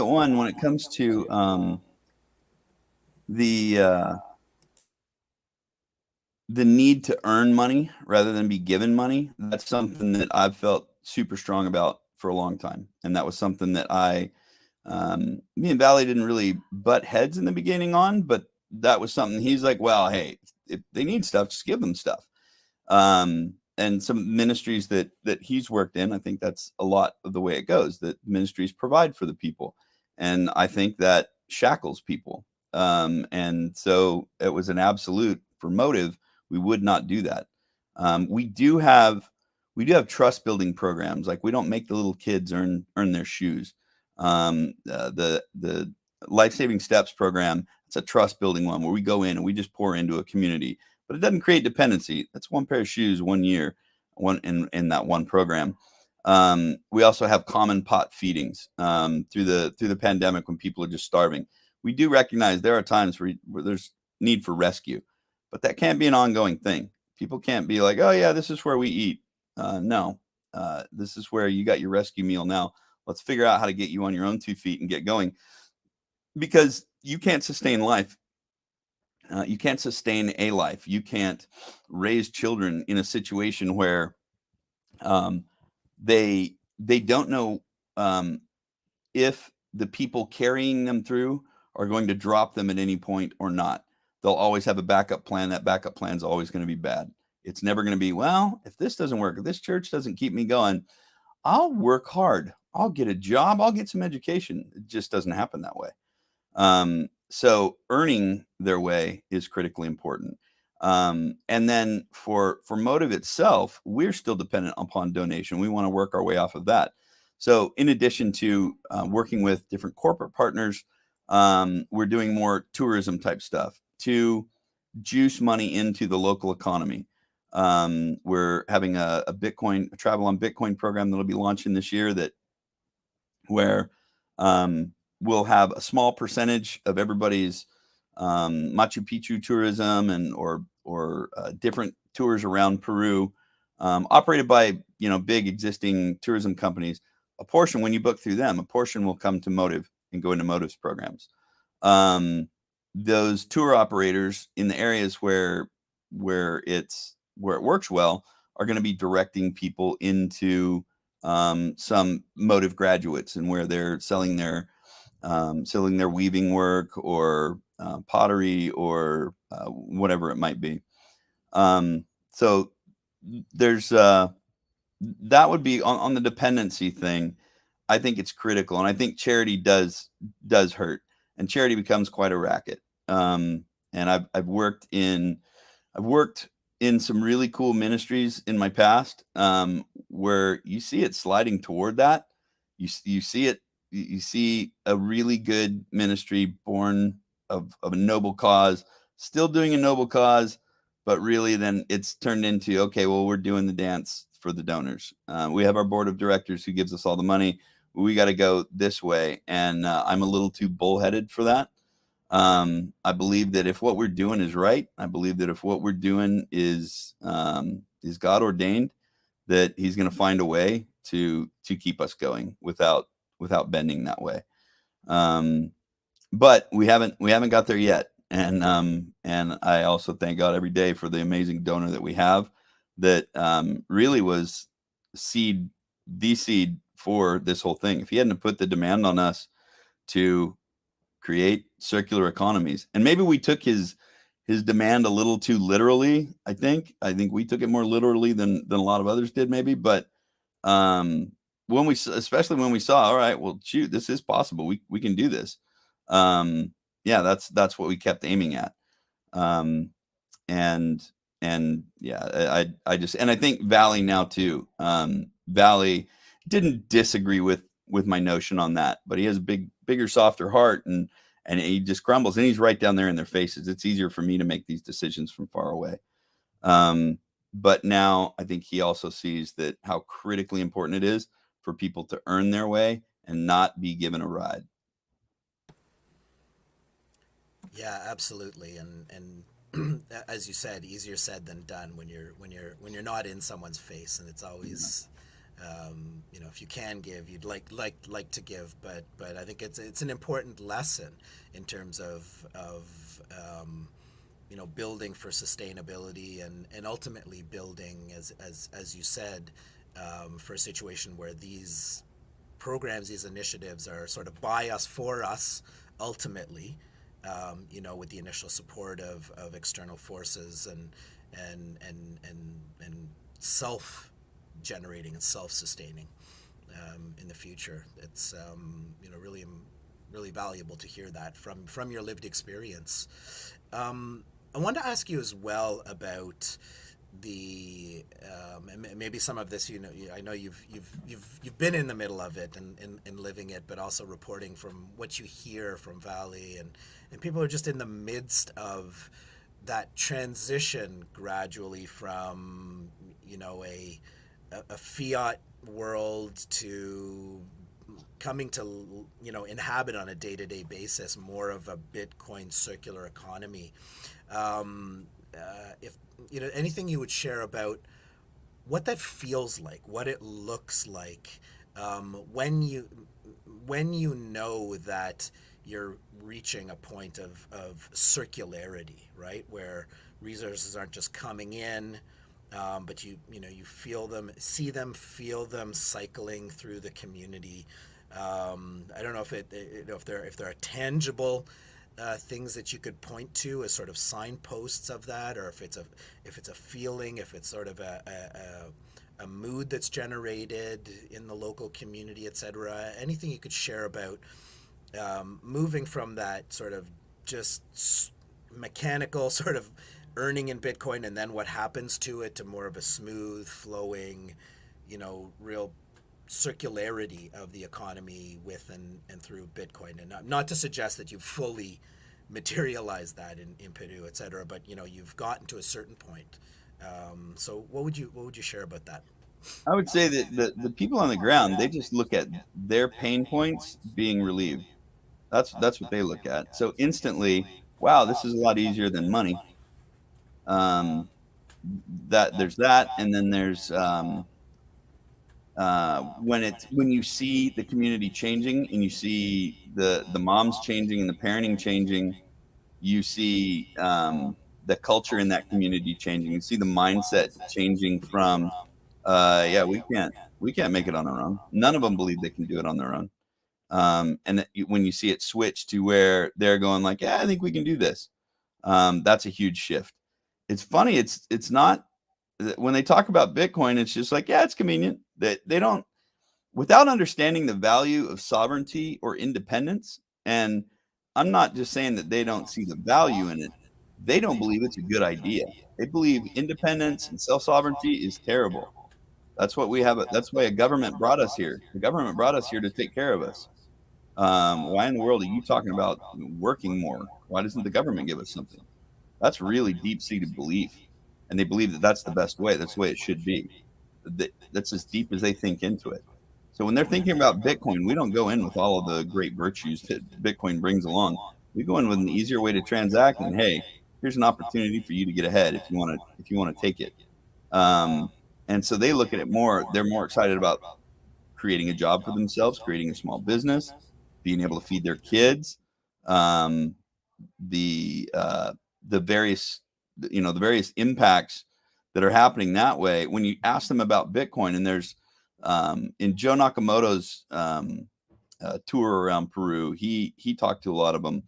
one, when it comes to the need to earn money rather than be given money, that's something that I've felt super strong about for a long time. And that was something that me and Valley didn't really butt heads in the beginning on, but that was something he's like, well, hey, if they need stuff, just give them stuff. And some ministries that he's worked in, I think that's a lot of the way it goes, that ministries provide for the people. And I think that shackles people. And so it was an absolute for Motiv. We would not do that. We do have trust building programs. Like, we don't make the little kids earn their shoes. The Life-Saving Steps program, it's a trust building one where we go in and we just pour into a community, but it doesn't create dependency. That's one pair of shoes 1 year, one in that one program. We also have common pot feedings through the pandemic when people are just starving. We do recognize there are times where there's need for rescue, but that can't be an ongoing thing. People can't be like, oh yeah, this is where we eat. No, this is where you got your rescue meal now. Let's figure out how to get you on your own 2 feet and get going, because you can't sustain life. You can't sustain a life. You can't raise children in a situation where they don't know if the people carrying them through are going to drop them at any point or not. They'll always have a backup plan. That backup plan is always going to be bad. It's never going to be, well, if this doesn't work, if this church doesn't keep me going, I'll work hard. I'll get a job. I'll get some education. It just doesn't happen that way. So earning their way is critically important. And then for Motiv itself, we're still dependent upon donation. We want to work our way off of that. So in addition to working with different corporate partners, we're doing more tourism type stuff to juice money into the local economy. We're having a travel on Bitcoin program that'll be launching this year, where we'll have a small percentage of everybody's Machu Picchu tourism or different tours around Peru, operated by big existing tourism companies. A portion, when you book through them, a portion will come to Motiv and go into Motiv's programs. those tour operators in the areas where it works well are going to be directing people into some Motiv graduates, and where they're selling their weaving work, or pottery, or whatever it might be. So there's that would be on the dependency thing. I think it's critical, and I think charity does hurt, and charity becomes quite a racket. And I've worked in some really cool ministries in my past, where you see it sliding toward that. You see it. You see a really good ministry born of a noble cause, still doing a noble cause, but really then it's turned into, okay, well, we're doing the dance for the donors. We have our board of directors who gives us all the money. We got to go this way, and I'm a little too bullheaded for that. I believe that if what we're doing is right, I believe that if what we're doing is God ordained, that He's going to find a way to keep us going without bending that way. But we haven't got there yet, and I also thank God every day for the amazing donor that we have, that really was the seed for this whole thing. If he hadn't put the demand on us to create circular economies, and maybe we took his demand a little too literally. I think we took it more literally than a lot of others did, maybe. But especially when we saw, all right, well, shoot, this is possible. We can do this. Yeah, that's what we kept aiming at. And yeah, I just, and I think Valley now too. Valley didn't disagree with my notion on that, but he has a bigger, softer heart, and he just crumbles, and he's right down there in their faces. It's easier for me to make these decisions from far away. But now I think he also sees that how critically important it is for people to earn their way and not be given a ride. Yeah, absolutely. And as you said, easier said than done when you're not in someone's face, and it's always, if you can give, you'd like to give, but I think it's an important lesson in terms of building for sustainability, and ultimately building, as you said, for a situation where these programs, these initiatives are sort of by us, for us, ultimately, with the initial support of external forces, and self-generating and self-sustaining in the future. It's really valuable to hear that from your lived experience. I wanted to ask you as well about the maybe some of this, I know you've been in the middle of it, and living it, but also reporting from what you hear from Valley, and people are just in the midst of that transition gradually from a fiat world to coming to inhabit on a day-to-day basis more of a Bitcoin circular economy. If anything you would share about what that feels like, what it looks like, when you know that you're reaching a point of circularity, right, where resources aren't just coming in, but you feel them, see them, feel them cycling through the community. I don't know if there are tangible things that you could point to as sort of signposts of that, or if it's a feeling, if it's sort of a mood that's generated in the local community, etc. Anything you could share about moving from that sort of just mechanical sort of earning in Bitcoin, and then what happens to it, to more of a smooth flowing, real circularity of the economy with and through Bitcoin. And not to suggest that you've fully materialized that in Peru, et cetera, but you've gotten to a certain point. So what would you share about that? I would say that the people on the ground, they just look at their pain points being relieved. That's what they look at. So instantly, wow, this is a lot easier than money. That there's that, and then there's when you see the community changing, and you see the moms changing and the parenting changing, You see the culture in that community changing. You see the mindset changing from, yeah, we can't make it on our own. None of them believe they can do it on their own. And when you see it switch to where they're going like, yeah, I think we can do this. That's a huge shift. It's funny. It's not, when they talk about Bitcoin, it's just like, yeah, it's convenient. They don't, without understanding the value of sovereignty or independence. And I'm not just saying that they don't see the value in it. They don't believe it's a good idea. They believe independence and self-sovereignty is terrible. That's what we have. That's why a government brought us here. The government brought us here to take care of us. Why in the world are you talking about working more? Why doesn't the government give us something? That's really deep-seated belief, and they believe that that's the best way. That's the way it should be. That's as deep as they think into it. So when they're thinking about Bitcoin, we don't go in with all of the great virtues that Bitcoin brings along. We go in with an easier way to transact, and hey, here's an opportunity for you to get ahead if you want to take it. And so they look at it more. They're more excited about creating a job for themselves, creating a small business, being able to feed their kids, um, the various the various impacts that are happening that way. When you ask them about Bitcoin, and there's in Joe Nakamoto's tour around Peru, he talked to a lot of them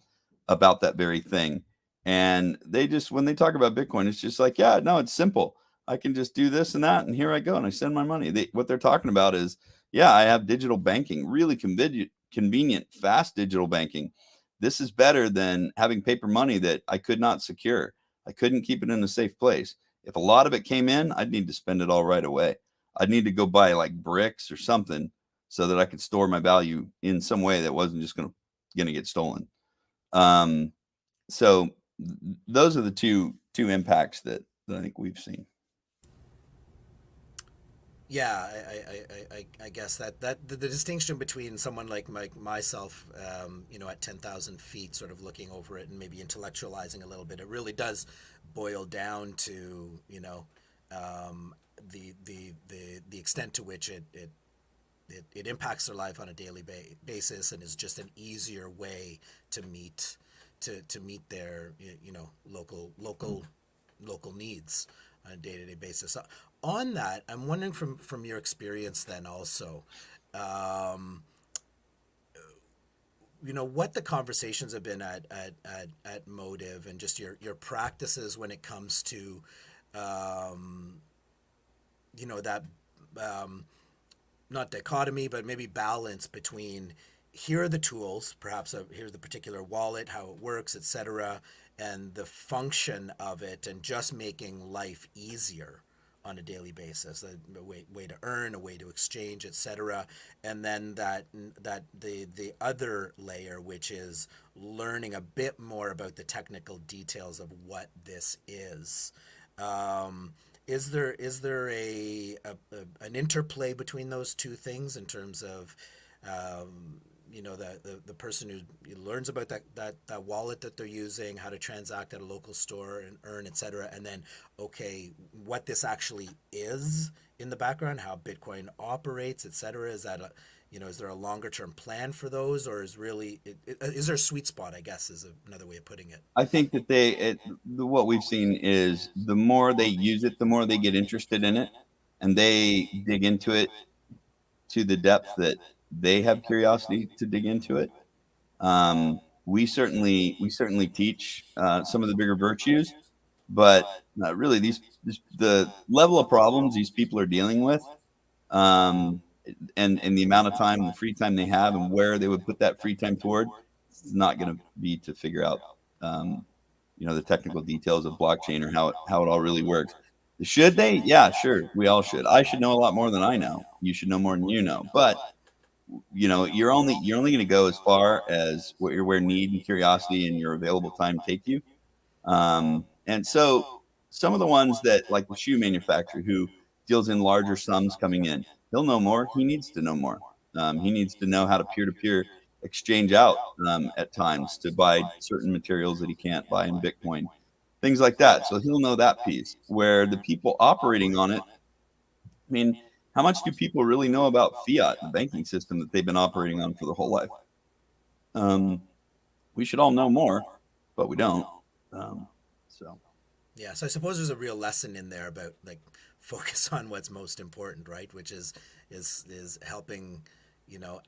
about that very thing. And they just, when they talk about Bitcoin, it's just like, yeah, no, it's simple. I can just do this and that, and here I go, and I send my money. What they're talking about is, yeah, I have digital banking, really convenient, fast digital banking. This is better than having paper money that I could not secure. I couldn't keep it in a safe place. If a lot of it came in, I'd need to spend it all right away. I'd need to go buy like bricks or something so that I could store my value in some way that wasn't just going to get stolen. So those are the two impacts that I think we've seen. Yeah, I guess that the distinction between someone like myself, at 10,000 feet, sort of looking over it and maybe intellectualizing a little bit, it really does boil down to the extent to which it impacts their life on a daily basis, and is just an easier way to meet their local needs on a day-to-day basis. On that, I'm wondering from your experience then also, what the conversations have been at Motiv, and just your practices when it comes to that not dichotomy, but maybe balance between, here are the tools, perhaps here's the particular wallet, how it works, etc., and the function of it, and just making life easier on a daily basis, a way to earn, a way to exchange, etc. And then that the other layer, which is learning a bit more about the technical details of what this is. Is there an interplay between those two things in terms of the person who learns about that wallet that they're using, how to transact at a local store and earn, etc., and then, okay, what this actually is in the background, how Bitcoin operates, etc.? Is that is there a longer term plan for those, or is there a sweet spot, I guess, is another way of putting it? I think that what we've seen is the more they use it, the more they get interested in it, and they dig into it to the depth that they have curiosity to dig into it. We certainly teach some of the bigger virtues, but really the level of problems these people are dealing with, and the amount of time, the free time they have, and where they would put that free time toward, is not going to be to figure out the technical details of blockchain, or how it all really works. Should they? Yeah, sure. We all should. I should know a lot more than I know. You should know more than you know. But you're only going to go as far as where need and curiosity and your available time take you. And so some of the ones that, like the shoe manufacturer who deals in larger sums coming in, he'll know more. He needs to know more. He needs to know how to peer-to-peer exchange out at times to buy certain materials that he can't buy in Bitcoin, things like that. So he'll know that piece. Where the people operating on it, I mean, how much do people really know about fiat, the banking system that they've been operating on for their whole life? We should all know more. but we don't. So Yeah, so I suppose there's a real lesson in there about like focus on what's most important, right? Which is helping,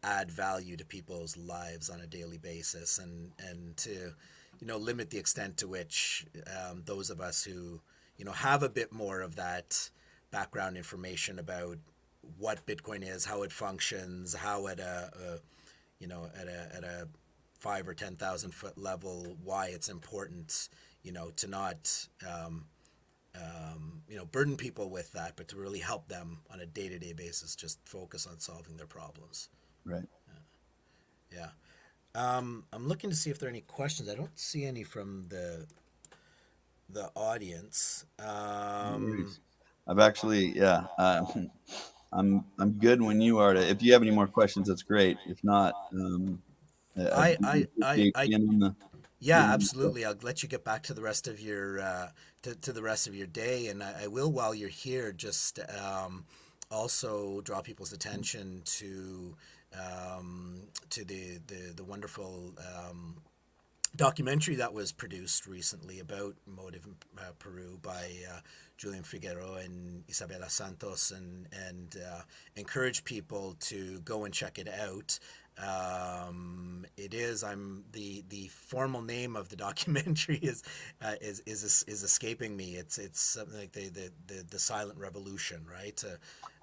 add value to people's lives on a daily basis, and to, limit the extent to which those of us who, have a bit more of that background information about what Bitcoin is, how it functions, how at a 5 or 10,000 foot level, why it's important, to not burden people with that, but to really help them on a day-to-day basis, just focus on solving their problems. right. Yeah. I'm looking to see if there are any questions. I don't see any from the audience. No worries. I've actually, yeah, I'm good when you are. If you have any more questions, that's great. If not, I, I, I, appreciate I, being on the. yeah, absolutely. I'll let you get back to the rest of your to the rest of your day, and I will, while you're here, just also draw people's attention to the wonderful documentary that was produced recently about Motiv Peru by Julian Figueroa and Isabela Santos, and encourage people to go and check it out. It is, I'm the formal name of the documentary is escaping me. It's something like the Silent Revolution, right?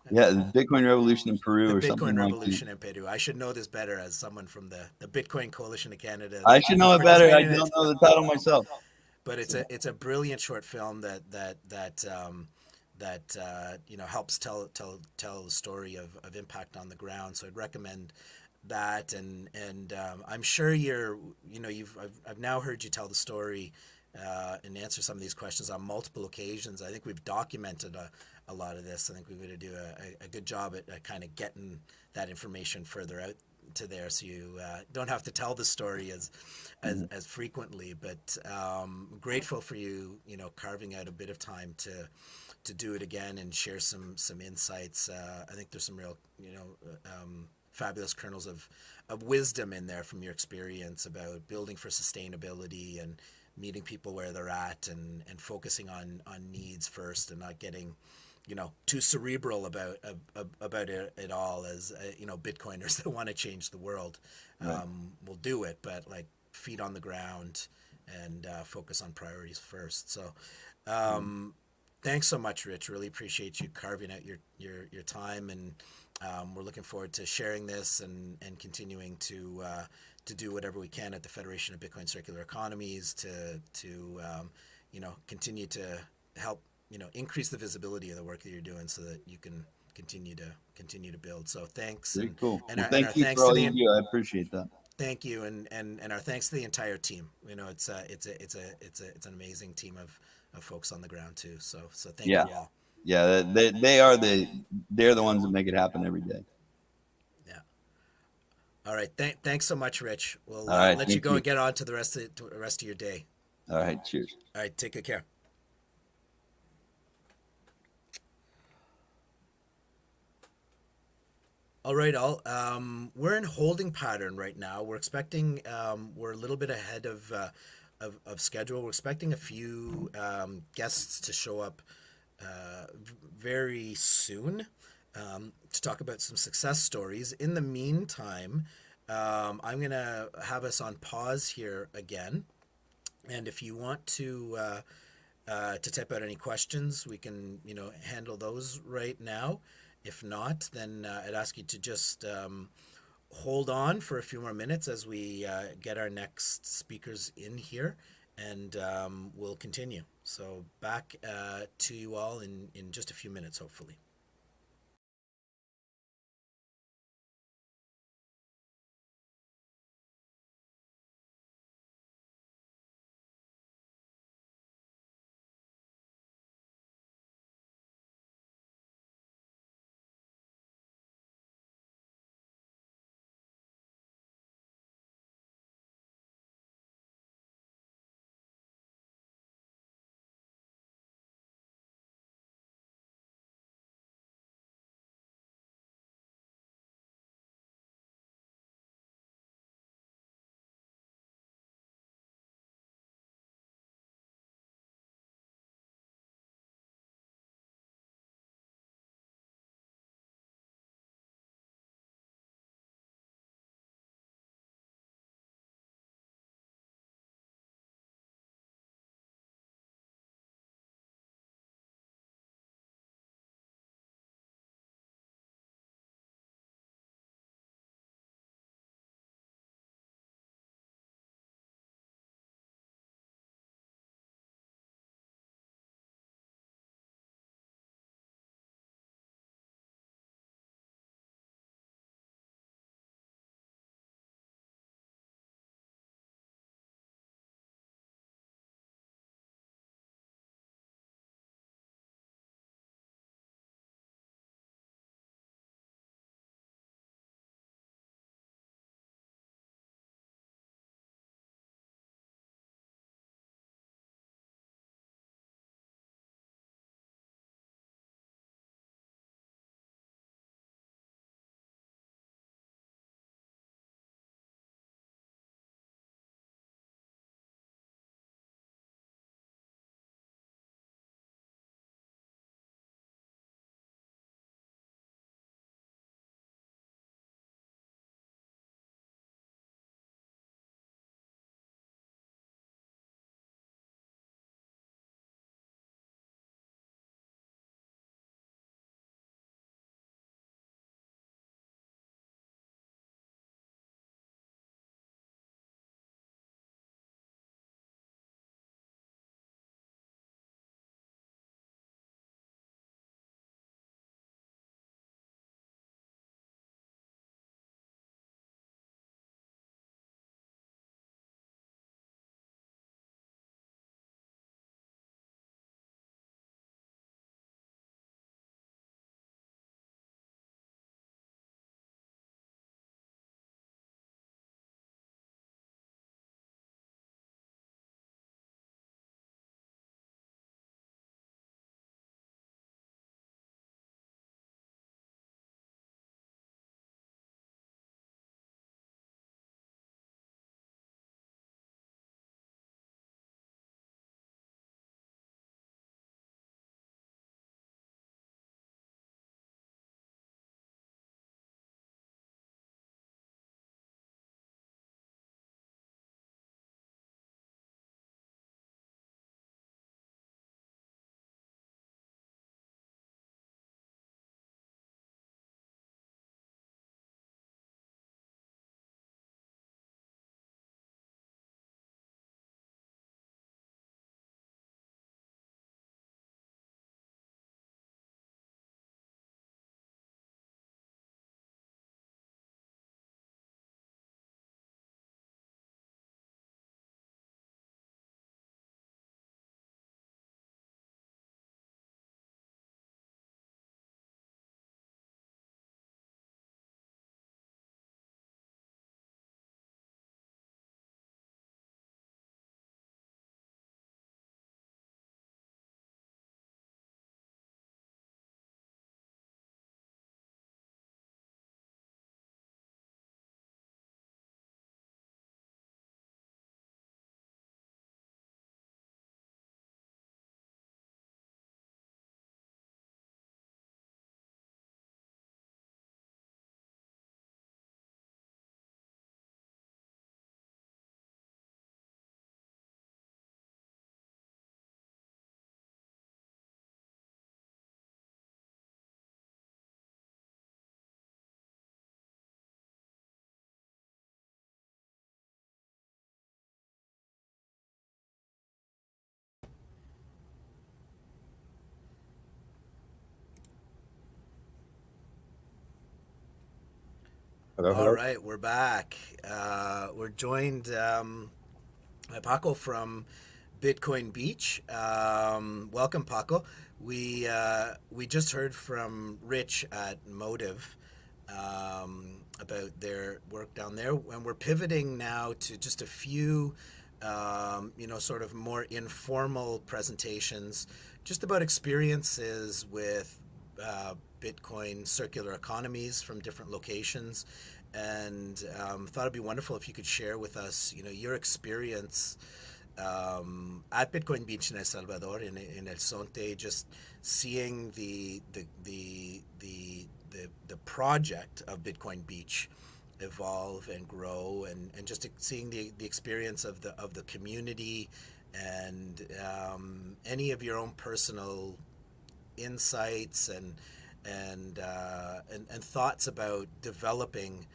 Yeah, the Bitcoin Revolution in Peru The or something Bitcoin like that. Revolution in Peru. I should know this better as someone from the Bitcoin Coalition of Canada. I should know it better. I don't know the title myself. But it's a brilliant short film that helps tell the story of impact on the ground. So I'd recommend that, and I'm sure I've now heard you tell the story and answer some of these questions on multiple occasions. I think we've documented a lot of this. I think we're going to do a good job at kind of getting that information further out to there, so you don't have to tell the story as frequently. But grateful for you, carving out a bit of time to do it again and share some insights. I think there's some real fabulous kernels of wisdom in there from your experience about building for sustainability and meeting people where they're at, and focusing on needs first, and not getting too cerebral about it all. As Bitcoiners that want to change the world, Right. will do it, but like feet on the ground and focus on priorities first. So thanks so much, Rich. Really appreciate you carving out your time, and we're looking forward to sharing this and continuing to do whatever we can at the Federation of Bitcoin Circular Economies to continue to help increase the visibility of the work that you're doing, so that you can continue to build. So thanks. Very cool. And Well, our thank you thanks for all to you do. I appreciate that. thank you, and our thanks to the entire team. It's an amazing team of folks on the ground too. So thank Yeah. you all. Yeah, they're the ones that make it happen every day. Yeah. All right. Thanks so much, Rich. We'll All right, let you thank go you. and get on to the rest of your day. All right, cheers. All right. Take good care. All right, all. We're in holding pattern right now. We're expecting. We're a little bit ahead of schedule. We're expecting a few guests to show up very soon to talk about some success stories. In the meantime, I'm gonna have us on pause here again, and if you want to type out any questions, we can handle those right now. If not, then I'd ask you to just hold on for a few more minutes as we get our next speakers in here, and we'll continue. So back to you all in just a few minutes, hopefully. Hello, All hello. right, we're back. We're joined by Paco from Bitcoin Beach. Welcome, Paco. We just heard from Rich at Motiv about their work down there, and we're pivoting now to just a few, sort of more informal presentations, just about experiences with Bitcoin circular economies from different locations, and thought it'd be wonderful if you could share with us, your experience at Bitcoin Beach in El Salvador, in El Sonte, just seeing the project of Bitcoin Beach evolve and grow, and just seeing the experience of the community, and any of your own personal insights and thoughts about developing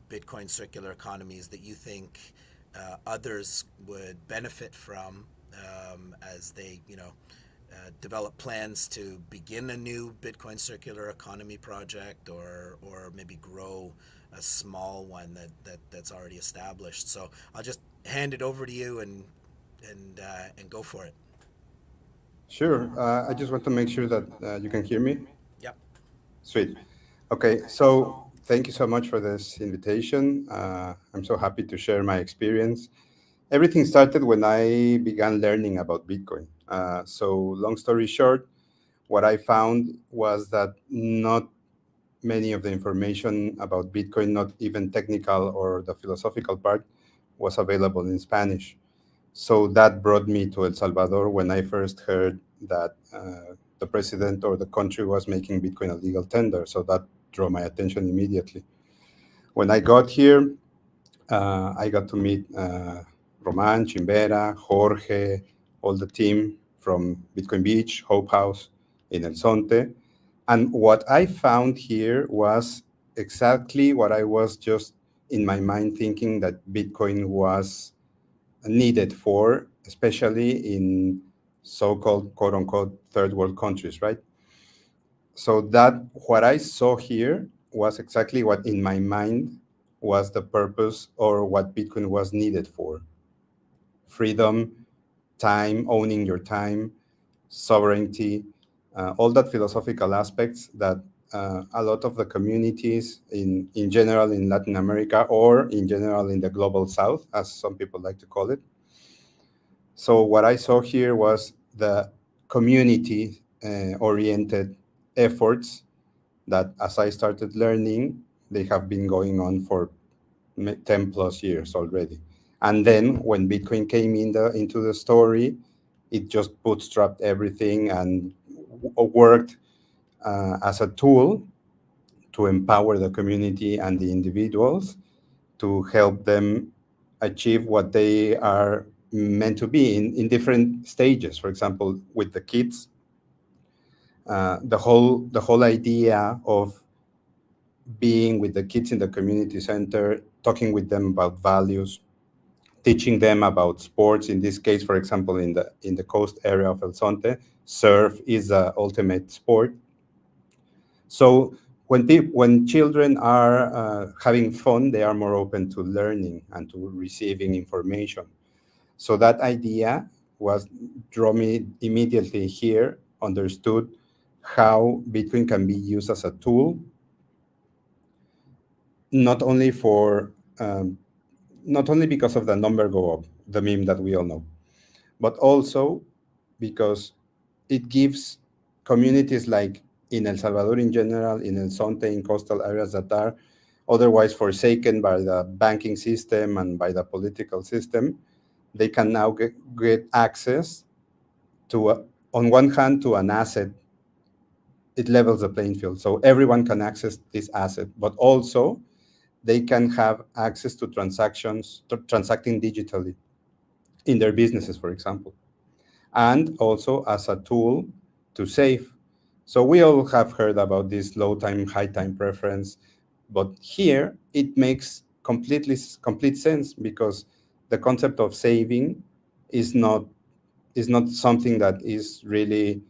Bitcoin circular economies that you think others would benefit from, as they develop plans to begin a new Bitcoin circular economy project, or maybe grow a small one that's already established. So I'll just hand it over to you and go for it. Sure. I just want to make sure that you can hear me. Yep. Sweet. Okay. So thank you so much for this invitation. I'm so happy to share my experience. Everything started when I began learning about Bitcoin. So long story short, what I found was that not many of the information about Bitcoin, not even technical or the philosophical part, was available in Spanish. So that brought me to El Salvador when I first heard that the president or the country was making Bitcoin a legal tender. So that drew my attention immediately. When I got here, I got to meet Roman, Chimbera, Jorge, all the team from Bitcoin Beach, Hope House in El Sonte. And what I found here was exactly what I was just in my mind thinking that Bitcoin was needed for, especially in so-called quote unquote third world countries, right? So that what I saw here was exactly what in my mind was the purpose or what Bitcoin was needed for. Freedom, time, owning your time, sovereignty, all that philosophical aspects that a lot of the communities in general in Latin America or in general in the global south, as some people like to call it. So what I saw here was the community oriented efforts that as I started learning, they have been going on for 10 plus years already. And then when Bitcoin came into the story, it just bootstrapped everything and worked as a tool to empower the community and the individuals to help them achieve what they are meant to be in different stages. For example, with the kids, the whole idea of being with the kids in the community center, talking with them about values, teaching them about sports. In this case, for example, in the coast area of El Sonte, surf is the ultimate sport. So when children are having fun, they are more open to learning and to receiving information. So that idea was draw me immediately here, understood how Bitcoin can be used as a tool, not only for not only because of the number go up, the meme that we all know, but also because it gives communities like in El Salvador in general, in El Sonte, in coastal areas that are otherwise forsaken by the banking system and by the political system, they can now get access to, on one hand, to an asset. It levels the playing field. So everyone can access this asset, but also they can have access to transactions, transacting digitally in their businesses, for example, and also as a tool to save. So we all have heard about this low time, high time preference, but here it makes complete sense because the concept of saving is not something that is really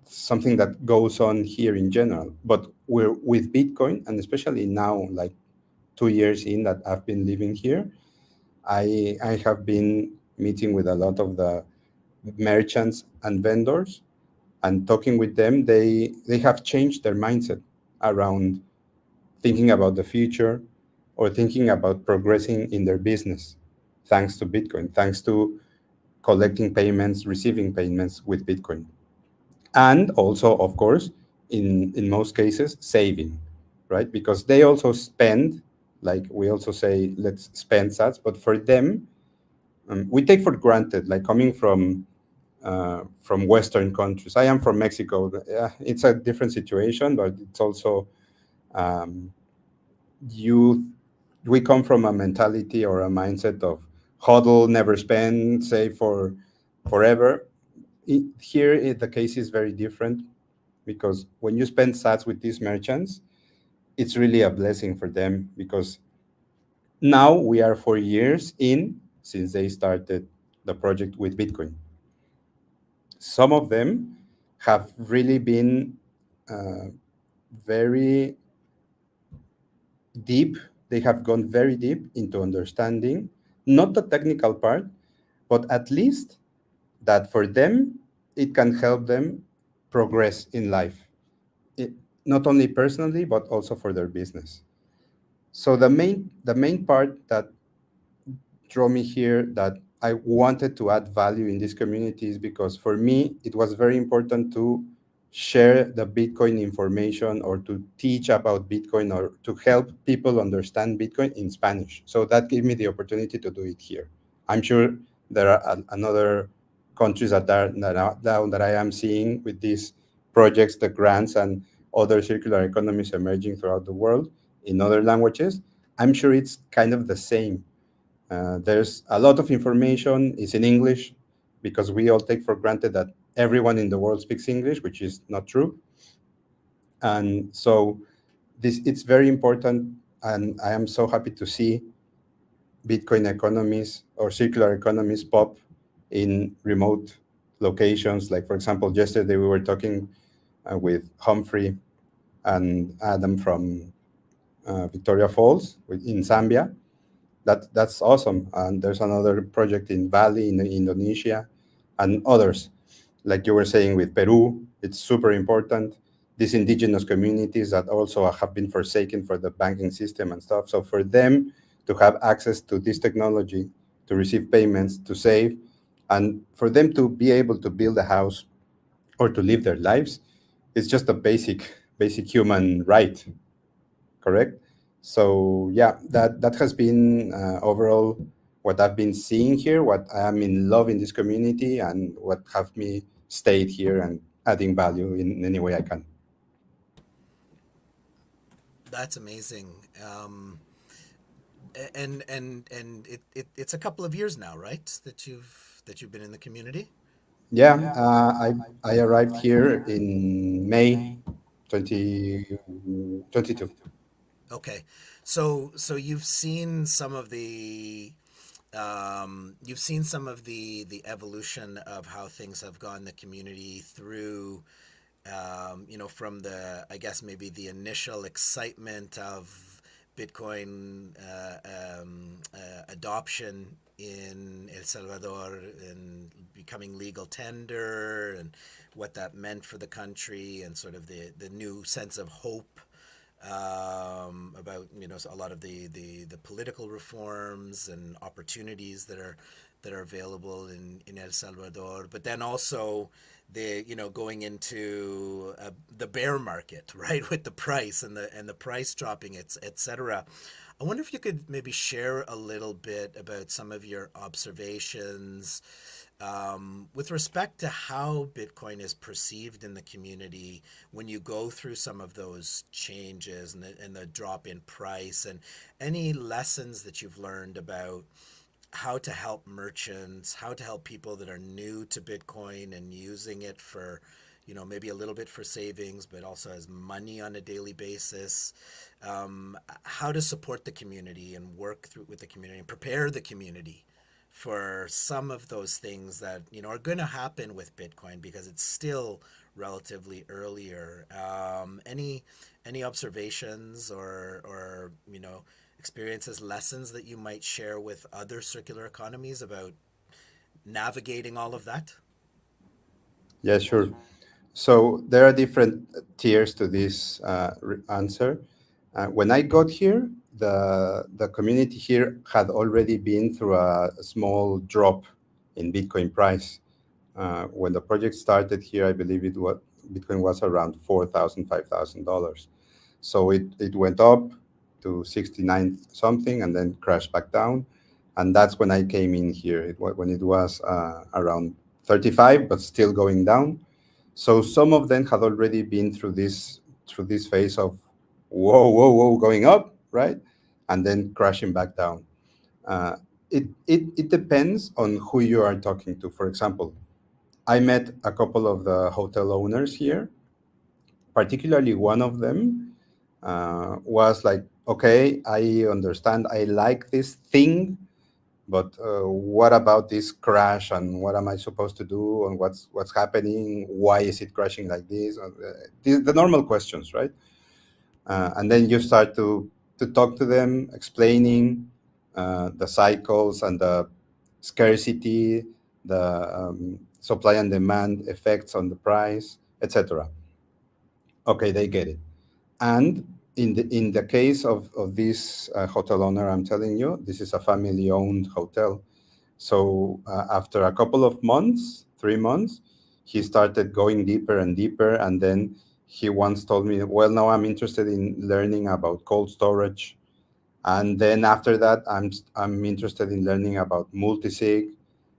something that goes on here in general. But we're with Bitcoin, and especially now, like 2 years in that I've been living here, I have been meeting with a lot of the merchants and vendors and talking with them. They have changed their mindset around thinking about the future or thinking about progressing in their business thanks to Bitcoin, thanks to collecting payments, receiving payments with Bitcoin. And also, of course, in most cases, saving, right? Because they also spend, like we also say, let's spend sats, but for them, we take for granted, like coming from Western countries. I am from Mexico. It's a different situation, but it's also um, you. We come from a mentality or a mindset of hodl, never spend, save for forever. Here, the case is very different because when you spend sats with these merchants, it's really a blessing for them because now we are 4 years in since they started the project with Bitcoin. Some of them have really been uh, very deep. They have gone very deep into understanding not the technical part, but at least that for them, it can help them progress in life, it, not only personally, but also for their business. So the main part that drew me here, that I wanted to add value in these communities, because for me it was very important to share the Bitcoin information or to teach about Bitcoin or to help people understand Bitcoin in Spanish. So that gave me the opportunity to do it here. I'm sure there are another countries that I am seeing with these projects, the grants and other circular economies emerging throughout the world in other languages. I'm sure it's kind of the same. There's a lot of information is in English because we all take for granted that everyone in the world speaks English, which is not true. And so this it's very important, and I am so happy to see Bitcoin economies or circular economies pop in remote locations. Like for example, yesterday we were talking with Humphrey and Adam from Victoria Falls in Zambia. That's awesome. And there's another project in Bali in Indonesia, and others, like you were saying with Peru. It's super important. These indigenous communities that also have been forsaken for the banking system and stuff. So for them to have access to this technology, to receive payments, to save, and for them to be able to build a house or to live their lives, it's just a basic human right, correct? So yeah, that has been overall what I've been seeing here, what I am in love in this community, and what have me stayed here and adding value in any way I can. That's amazing. It's a couple of years now, right? That you've been in the community. Yeah, I arrived here in May 2022. Okay, so you've seen some of the evolution of how things have gone in the community through, from the, I guess, maybe the initial excitement of Bitcoin adoption in El Salvador and becoming legal tender, and what that meant for the country, and sort of the new sense of hope about a lot of the political reforms and opportunities that are available in El Salvador, but then also the going into the bear market, right, with the price and the price dropping, etc. I wonder if you could maybe share a little bit about some of your observations with respect to how Bitcoin is perceived in the community when you go through some of those changes and the drop in price, and any lessons that you've learned about how to help merchants, how to help people that are new to Bitcoin and using it for, maybe a little bit for savings, but also as money on a daily basis. How to support the community and work through with the community and prepare the community for some of those things that are going to happen with Bitcoin because it's still relatively earlier. Any observations or experiences, lessons that you might share with other circular economies about navigating all of that? Yeah, sure. So there are different tiers to this answer. When I got here, the community here had already been through a small drop in Bitcoin price. When the project started here, I believe Bitcoin was around $4,000, $5,000. So it went up to 69 something and then crashed back down. And that's when I came in here, when it was around 35, but still going down. So some of them had already been through this phase of whoa, whoa, whoa, going up, right? And then crashing back down. Uh, it depends on who you are talking to. For example, I met a couple of the hotel owners here, particularly one of them was like, okay, I understand, I like this thing, but what about this crash and what am I supposed to do and what's happening? Why is it crashing like this? The normal questions, right? And then you start to talk to them, explaining the cycles and the scarcity, the supply and demand effects on the price, etc. Okay, they get it. And in the case of this hotel owner, I'm telling you, this is a family-owned hotel. So after a couple of months, 3 months, he started going deeper and deeper. And then he once told me, well, now I'm interested in learning about cold storage. And then after that, I'm interested in learning about multisig,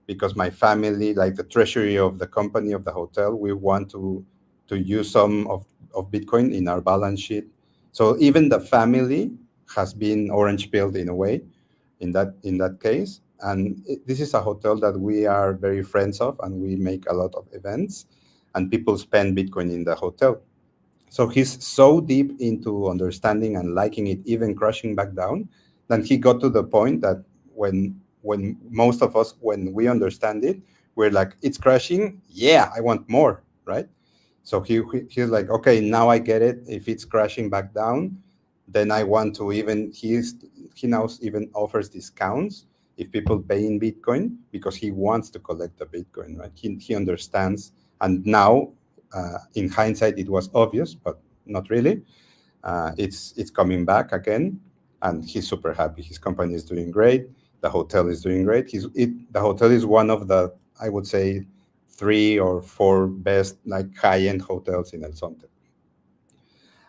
because my family, like the treasury of the company of the hotel, we want to use some of Bitcoin in our balance sheet. So even the family has been orange pilled in a way, in that case. And this is a hotel that we are very friends of, and we make a lot of events, and people spend Bitcoin in the hotel. So he's so deep into understanding and liking it, even crashing back down, that he got to the point that when most of us, when we understand it, we're like, it's crashing. Yeah, I want more, right? So he's like, okay, now I get it. If it's crashing back down, then I want to even he now even offers discounts if people pay in Bitcoin, because he wants to collect the Bitcoin, right? He understands, and now in hindsight, it was obvious, but not really. It's coming back again, and he's super happy. His company is doing great. The hotel is doing great. The hotel is one of the, I would say, 3 or 4 best like high-end hotels in El Sonte.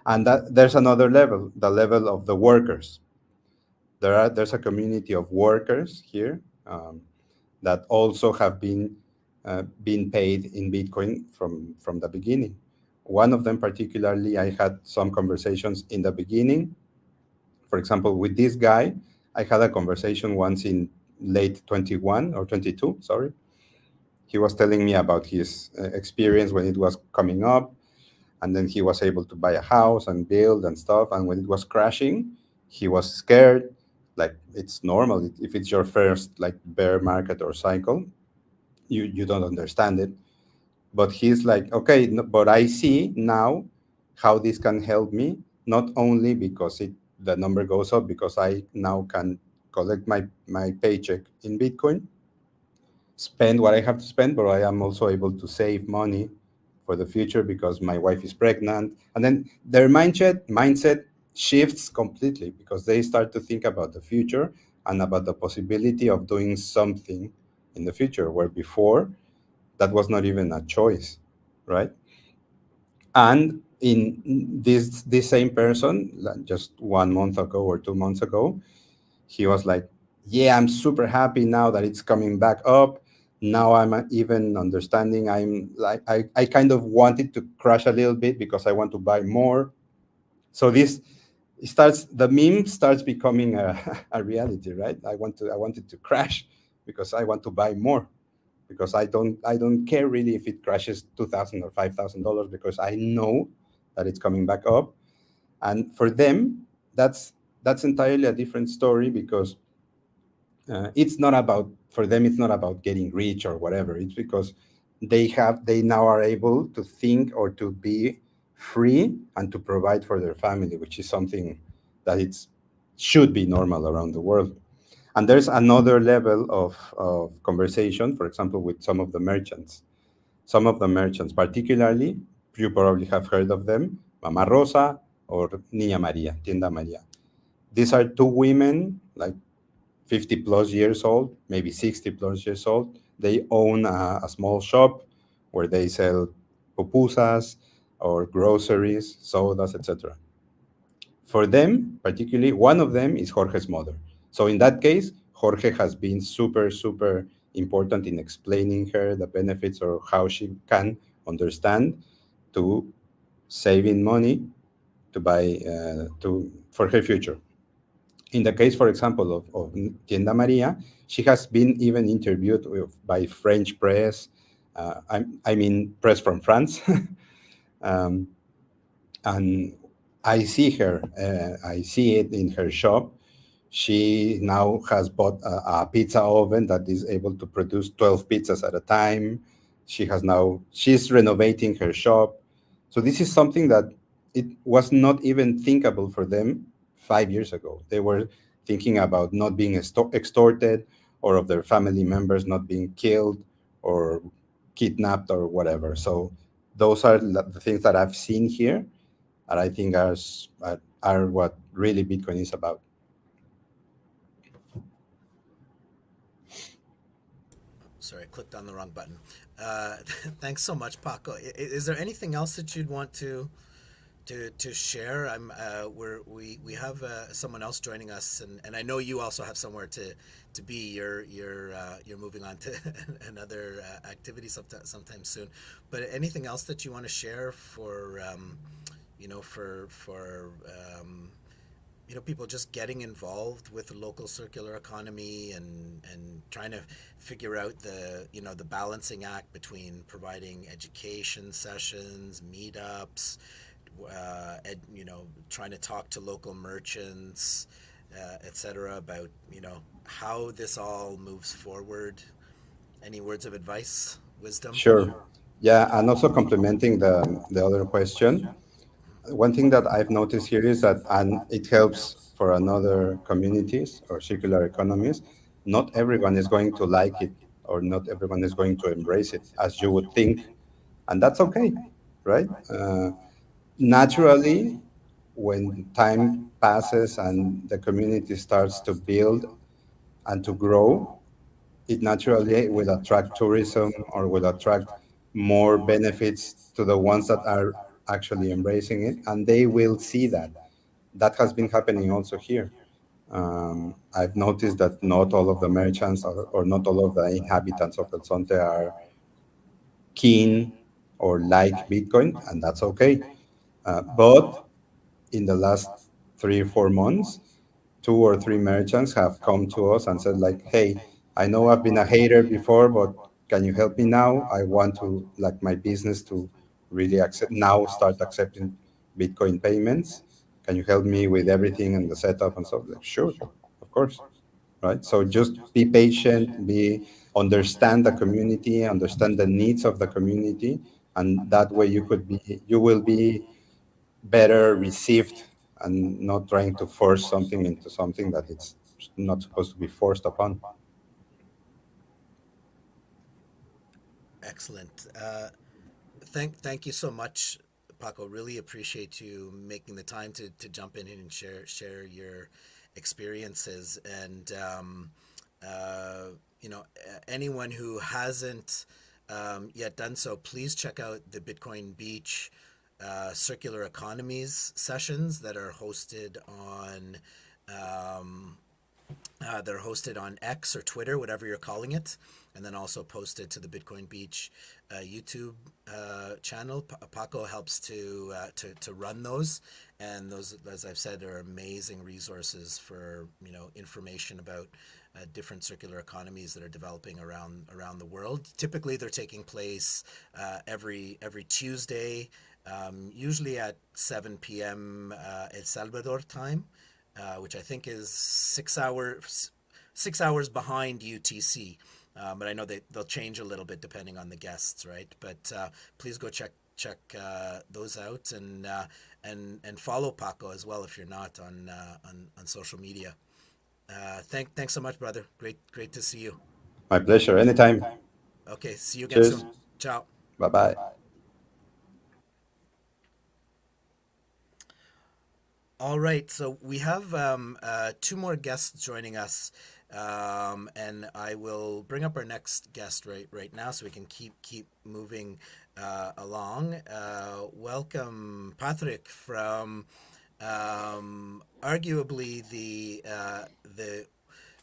And there's another level, the level of the workers. There's a community of workers here that also have been paid in Bitcoin from the beginning. One of them particularly, I had some conversations in the beginning. For example, with this guy, I had a conversation once in late 21 or 22, sorry. He was telling me about his experience when it was coming up, and then he was able to buy a house and build and stuff. And when it was crashing, he was scared. Like, it's normal. If it's your first like bear market or cycle, you don't understand it. But he's like, okay, no, but I see now how this can help me, not only because the number goes up, because I now can collect my paycheck in Bitcoin, spend what I have to spend, but I am also able to save money for the future because my wife is pregnant. And then their mindset shifts completely, because they start to think about the future and about the possibility of doing something in the future, where before that was not even a choice, right? And in this same person, like just 1 month ago or 2 months ago, he was like, yeah, I'm super happy now that it's coming back up. Now I'm even understanding. I'm like, I kind of wanted to crash a little bit because I want to buy more. So the meme starts becoming a reality, right? I want it to crash because I want to buy more, because I don't care really if it crashes $2,000 or $5,000, because I know that it's coming back up. And for them, that's entirely a different story, because it's not about for them it's not about getting rich or whatever. It's because they now are able to think or to be free and to provide for their family, which is something that it's should be normal around the world. And there's another level of conversation, for example, with some of the merchants. Some of the merchants, particularly, you probably have heard of them, Mama Rosa or Niña Maria, Tienda Maria. These are two women, like 50 plus years old, maybe 60 plus years old. They own a small shop where they sell pupusas or groceries, sodas, etc. For them, particularly, one of them is Jorge's mother. So in that case, Jorge has been super, super important in explaining her the benefits or how she can understand to saving money to buy for her future. In the case, for example, of Tienda Maria, she has been even interviewed by French press. I mean, press from France. um, and I see her. I see it in her shop. She now has bought a pizza oven that is able to produce 12 pizzas at a time. She's renovating her shop. So this is something that it was not even thinkable for them 5 years ago. They were thinking about not being extorted or of their family members not being killed or kidnapped or whatever. So those are the things that I've seen here, and I think are what really Bitcoin is about. Sorry, I clicked on the wrong button. Thanks so much, Paco. Is there anything else that you'd want to share? We have someone else joining us, and I know you also have somewhere to be. You're moving on to another activity sometime soon. But anything else that you want to share for people just getting involved with the local circular economy and trying to figure out the balancing act between providing education sessions, meetups, trying to talk to local merchants, etc. about how this all moves forward. Any words of advice, wisdom? Sure. Yeah, and also complementing the other question, one thing that I've noticed here is that, and it helps for another communities or circular economies, not everyone is going to like it or not everyone is going to embrace it as you would think. And that's okay, right? Naturally, when time passes and the community starts to build and to grow, it naturally will attract tourism or will attract more benefits to the ones that are actually embracing it, and they will see that. That has been happening also here. I've noticed that not all of the merchants or not all of the inhabitants of El Zonte are keen or like Bitcoin, and that's okay. But in the last 3 or 4 months, 2 or 3 merchants have come to us and said, like, hey, I know I've been a hater before, but can you help me now? I want to, like, my business to really start accepting Bitcoin payments. Can you help me with everything and the setup and stuff? Like, sure, of course. Right. So just be patient, understand the community, understand the needs of the community, and that way you will be better received and not trying to force something into something that it's not supposed to be forced upon. Excellent. Thank you so much, Paco. Really appreciate you making the time to jump in and share your experiences. And anyone who hasn't yet done so, please check out the Bitcoin Beach circular economies sessions that are hosted on X or Twitter, whatever you're calling it, and then also posted to the Bitcoin Beach YouTube channel. Paco helps to run those, and those, as I've said, are amazing resources for information about different circular economies that are developing around the world. Typically, they're taking place every Tuesday, usually at 7 p.m. El Salvador time, which I think is 6 hours 6 hours behind UTC. But I know they'll change a little bit depending on the guests, right? But please go check those out, and follow Paco as well if you're not on social media. Thanks so much, brother. Great to see you. My pleasure. Anytime. Okay, see you again Cheers. soon. Ciao. Bye bye. All right, so we have two more guests joining us, and I will bring up our next guest right now, so we can keep moving along. Welcome, Patrick, from arguably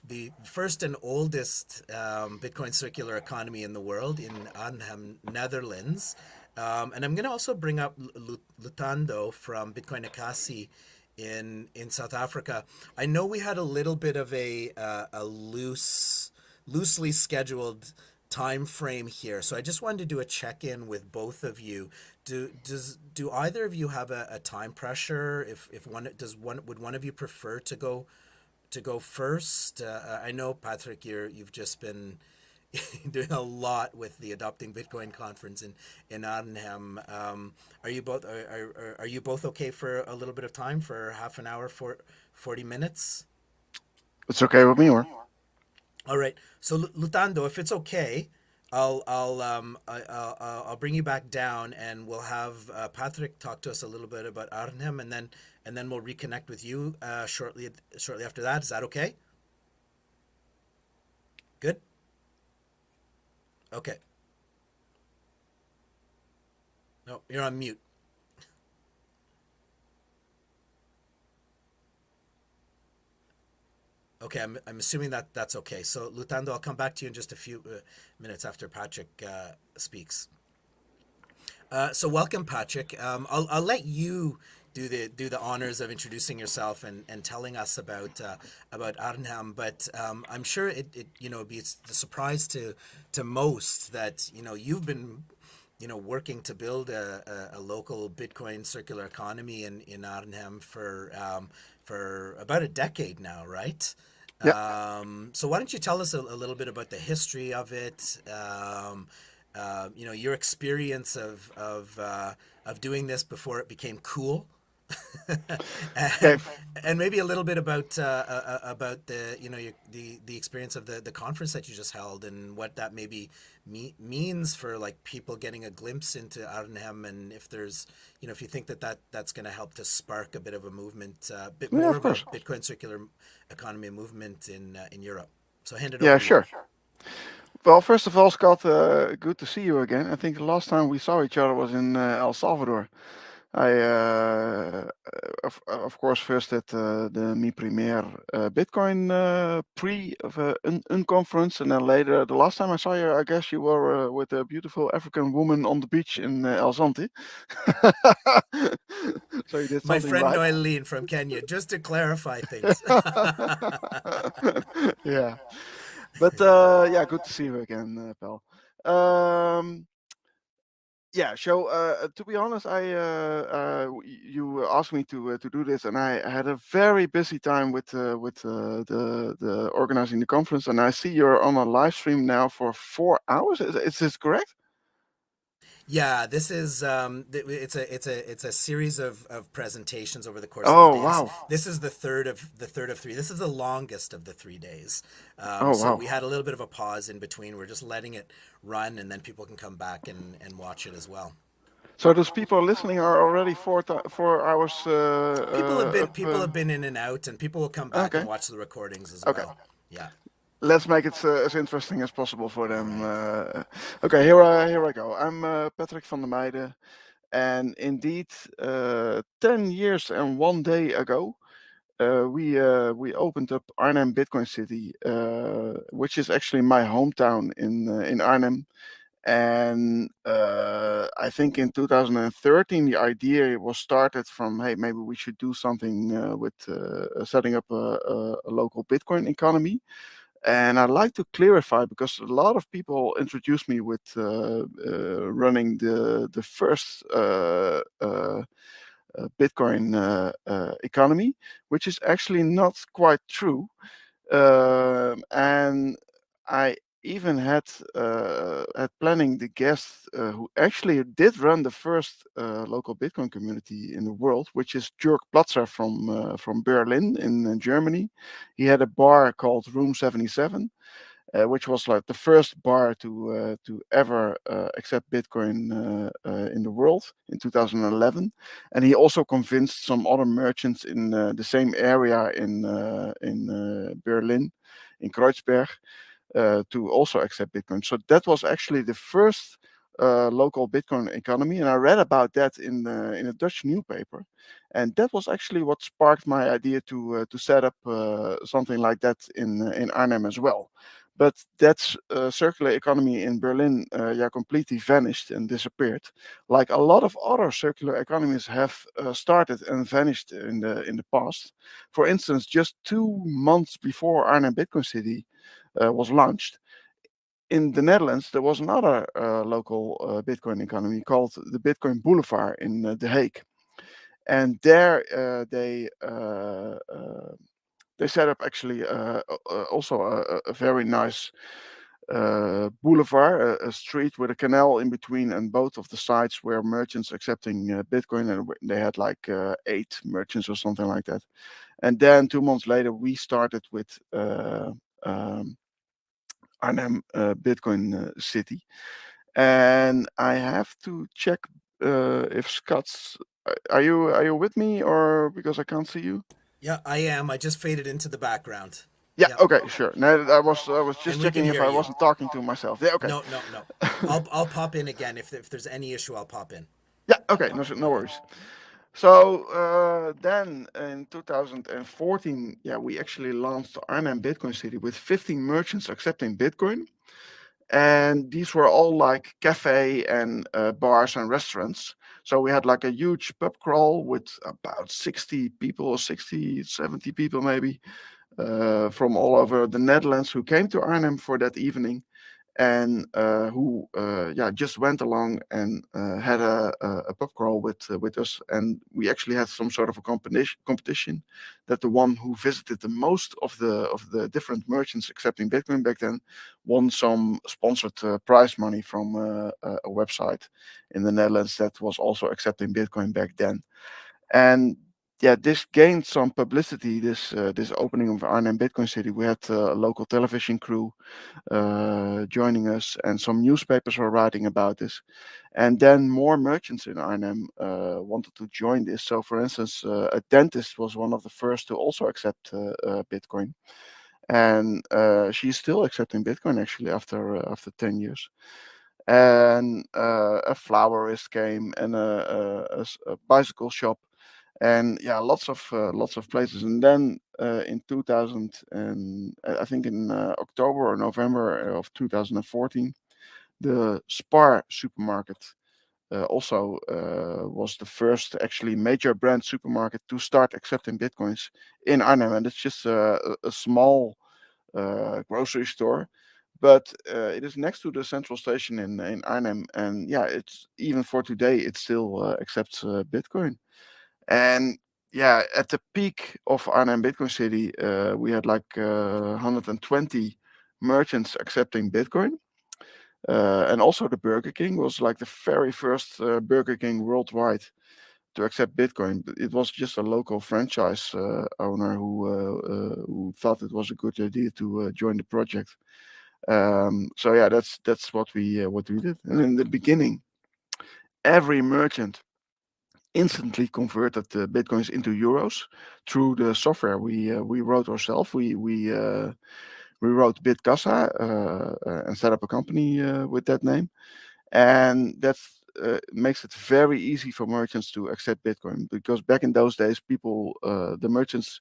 the first and oldest Bitcoin circular economy in the world, in Arnhem, Netherlands. And I'm going to also bring up Lutando from Bitcoin Ekasi in South Africa. I know we had a little bit of a loosely scheduled time frame here, so I just wanted to do a check-in with both of you. Do either of you have a time pressure? Would one of you prefer to go first? I know, Patrick, you've just been doing a lot with the Adopting Bitcoin conference in Arnhem. Are you both okay for a little bit of time, for half an hour, for 40 minutes? It's okay with me, or? All right. So Lutando, if it's okay, I'll bring you back down, and we'll have Patrick talk to us a little bit about Arnhem, and then we'll reconnect with you shortly after that. Is that okay? Good. Okay. No, you're on mute. Okay, I'm assuming that's okay. So Lutando, I'll come back to you in just a few minutes after Patrick speaks. So welcome, Patrick. I'll let you do the honors of introducing yourself and telling us about Arnhem, but I'm sure it it'd be a surprise to most that you've been working to build a local Bitcoin circular economy in Arnhem for about a decade now, right? Yeah. So why don't you tell us a little bit about the history of it? Your experience of doing this before it became cool, Okay. and maybe a little bit about the the experience of the conference that you just held, and what that maybe means for like people getting a glimpse into Arnhem, and if there's if you think that's going to help to spark a bit of a movement, bit Yeah, more of of a course. Bitcoin circular economy movement in Europe. So hand it over Yeah, to you. sure. Well, first of all, Scott, good to see you again. I think the last time we saw each other was in El Salvador. I, of course, first at the Mi Primer Bitcoin conference, and then later, the last time I saw you, I guess you were with a beautiful African woman on the beach in El Zante. So you did My something friend right. Noeline from Kenya, just to clarify things. Yeah. But yeah, good to see you again, pal. Yeah, so to be honest, you asked me to do this, and I had a very busy time with the organizing the conference, and I see you're on a live stream now for 4 hours. Is this correct? Yeah, this is it's a series of presentations over the course of Oh, the day. wow. This is the third of three. This is the longest of the 3 days. Oh, So wow. we had a little bit of a pause in between. We're just letting it run, and then people can come back and watch it as well. So those people listening are already 4 hours People have been in and out, and people will come back Okay. and watch the recordings as Okay. well. Yeah. Let's make it as interesting as possible for them. Right. Okay, here I go. I'm Patrick van der Meijden, and indeed, 10 years and 1 day ago, we opened up Arnhem Bitcoin City, which is actually my hometown in Arnhem. And I think in 2013, the idea was started from, hey, maybe we should do something with setting up a local Bitcoin economy. And I'd like to clarify, because a lot of people introduced me with running the first Bitcoin economy, which is actually not quite true. And I even had planning the guest who actually did run the first local Bitcoin community in the world, which is Jörg Platzer from Berlin in Germany. He had a bar called Room 77, which was like the first bar to ever accept Bitcoin in the world in 2011. And he also convinced some other merchants in the same area in Berlin, in Kreuzberg, to also accept Bitcoin. So that was actually the first local Bitcoin economy, and I read about that in a Dutch newspaper, and that was actually what sparked my idea to set up something like that in Arnhem as well. But that circular economy in Berlin, completely vanished and disappeared, like a lot of other circular economies have started and vanished in the past. For instance, just 2 months before Arnhem Bitcoin City was launched, in the Netherlands, there was another local Bitcoin economy called the Bitcoin Boulevard in The Hague, and there they set up actually also a very nice boulevard, a street with a canal in between, and both of the sides were merchants accepting Bitcoin, and they had like 8 merchants or something like that. And then 2 months later, we started with Arnhem Bitcoin City, and I have to check if Scott's. Are you with me, or because I can't see you? Yeah, I am. I just faded into the background. Yeah. Yep. Okay. Sure. No, I was just And we can checking if hear I you. wasn't talking to myself. Yeah. Okay. No, no, no. I'll pop in again if there's any issue. I'll pop in. Yeah. Okay. No worries. So then in 2014, we actually launched Arnhem Bitcoin City with 15 merchants accepting Bitcoin. And these were all like cafe and bars and restaurants. So we had like a huge pub crawl with about 60 people, or 60, 70 people maybe, from all over the Netherlands who came to Arnhem for that evening, and who just went along and had a pub crawl with us. And we actually had some sort of a competition that the one who visited the most of the different merchants accepting Bitcoin back then won some sponsored prize money from a website in the Netherlands that was also accepting Bitcoin back then. And this gained some publicity. This opening of Arnhem Bitcoin City, we had a local television crew joining us, and some newspapers were writing about this. And then more merchants in Arnhem wanted to join this. So, for instance, a dentist was one of the first to also accept Bitcoin, and she's still accepting Bitcoin actually after 10 years. And a florist came, and a bicycle shop, and lots of places. And then in 2000, and I think in October or November of 2014, the Spar supermarket also was the first actually major brand supermarket to start accepting Bitcoins in Arnhem. And it's just a small grocery store, but it is next to the central station in Arnhem. And it's even for today, it still accepts Bitcoin. And at the peak of Arnhem Bitcoin City, we had like 120 merchants accepting Bitcoin. And also the Burger King was like the very first Burger King worldwide to accept Bitcoin. It was just a local franchise owner who thought it was a good idea to join the project. That's what we did. And in the beginning, every merchant instantly converted the bitcoins into euros through the software we wrote ourselves. We wrote Bitkassa and set up a company with that name, and that makes it very easy for merchants to accept Bitcoin, because back in those days, the merchants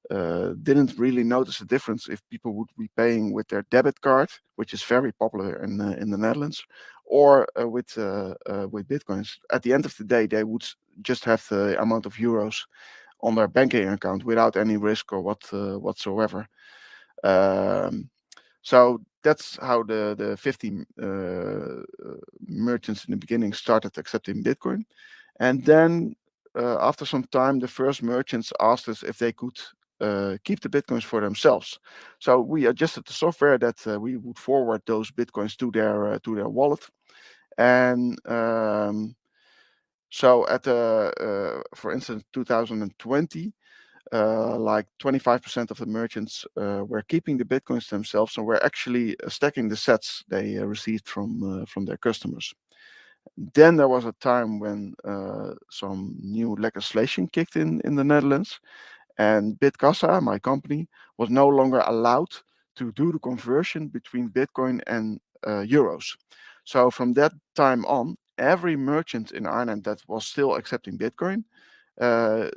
didn't really notice the difference if people would be paying with their debit card, which is very popular in the Netherlands, or with bitcoins. At the end of the day, they would just have the amount of euros on their banking account without any risk or whatsoever. So that's how the 50 merchants in the beginning started accepting Bitcoin. And then after some time, the first merchants asked us if they could keep the bitcoins for themselves. So we adjusted the software that we would forward those bitcoins to their wallet, and so at for instance 2020. Like 25% of the merchants were keeping the bitcoins themselves and were actually stacking the sets they received from their customers. Then there was a time when some new legislation kicked in the Netherlands, and Bitkassa, my company, was no longer allowed to do the conversion between Bitcoin and euros. So from that time on, every merchant in Arnhem that was still accepting Bitcoin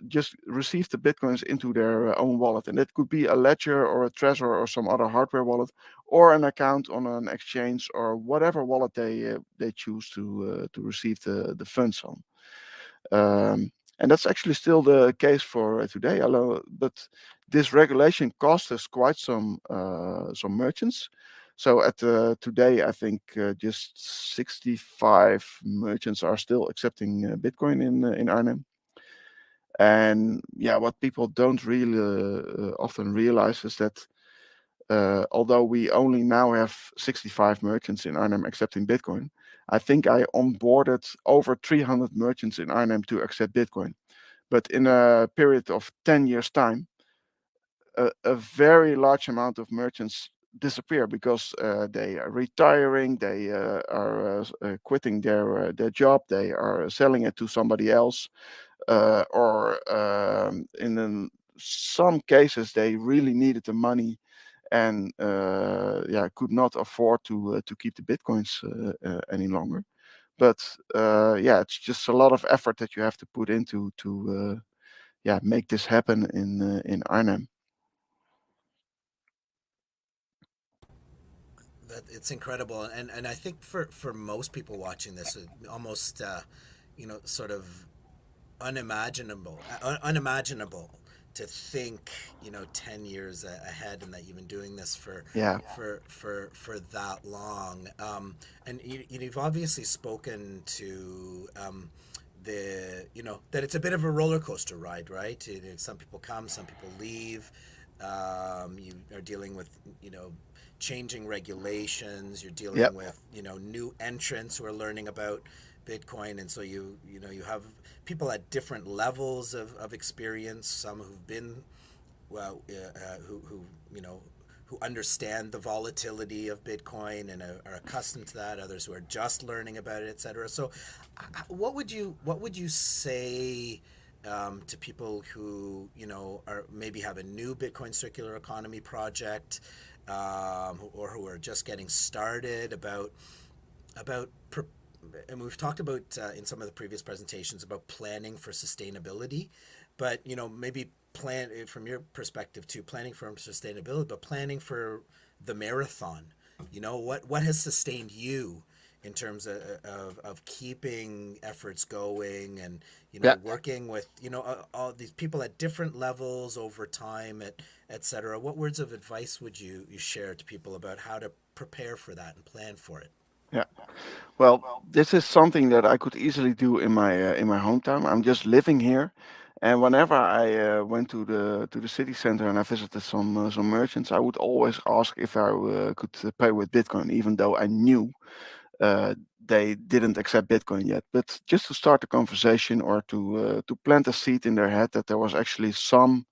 just received the bitcoins into their own wallet, and it could be a ledger or a Trezor or some other hardware wallet, or an account on an exchange or whatever wallet they choose to receive the funds on. And that's actually still the case for today. But this regulation cost us quite some merchants. So at today, I think just 65 merchants are still accepting Bitcoin in Arnhem. And yeah, what people don't really often realize is that although we only now have 65 merchants in Arnhem accepting Bitcoin, I think I onboarded over 300 merchants in Arnhem to accept Bitcoin. But in a period of 10 years' time, a very large amount of merchants disappear because they are retiring, they are quitting their job, they are selling it to somebody else, or in some cases they really needed the money and could not afford to keep the bitcoins any longer. But it's just a lot of effort that you have to put into to make this happen in Arnhem. It's incredible, and I think for most people watching this, almost sort of unimaginable to think 10 years ahead, and that you've been doing this for that long. And you've obviously spoken to that it's a bit of a roller coaster ride, right? Some people come, some people leave. You are dealing with changing regulations. You're dealing with new entrants who are learning about Bitcoin, and so you have people at different levels of experience. Some who've been who understand the volatility of Bitcoin and are accustomed to that. Others who are just learning about it, etc. So, what would you say to people who are maybe have a new Bitcoin circular economy project, or who are just getting started about and we've talked about in some of the previous presentations about planning for sustainability, but maybe plan from your perspective too, planning for sustainability, but planning for the marathon. What has sustained you in terms of keeping efforts going, and working with all these people at different levels over time, etc. What words of advice would you share to people about how to prepare for that and plan for it? Yeah, well, this is something that I could easily do in my hometown. I'm just living here, and whenever I went to the city center and I visited some merchants, I would always ask if I could pay with Bitcoin, even though I knew they didn't accept Bitcoin yet. But just to start the conversation, or to plant a seed in their head that there was actually some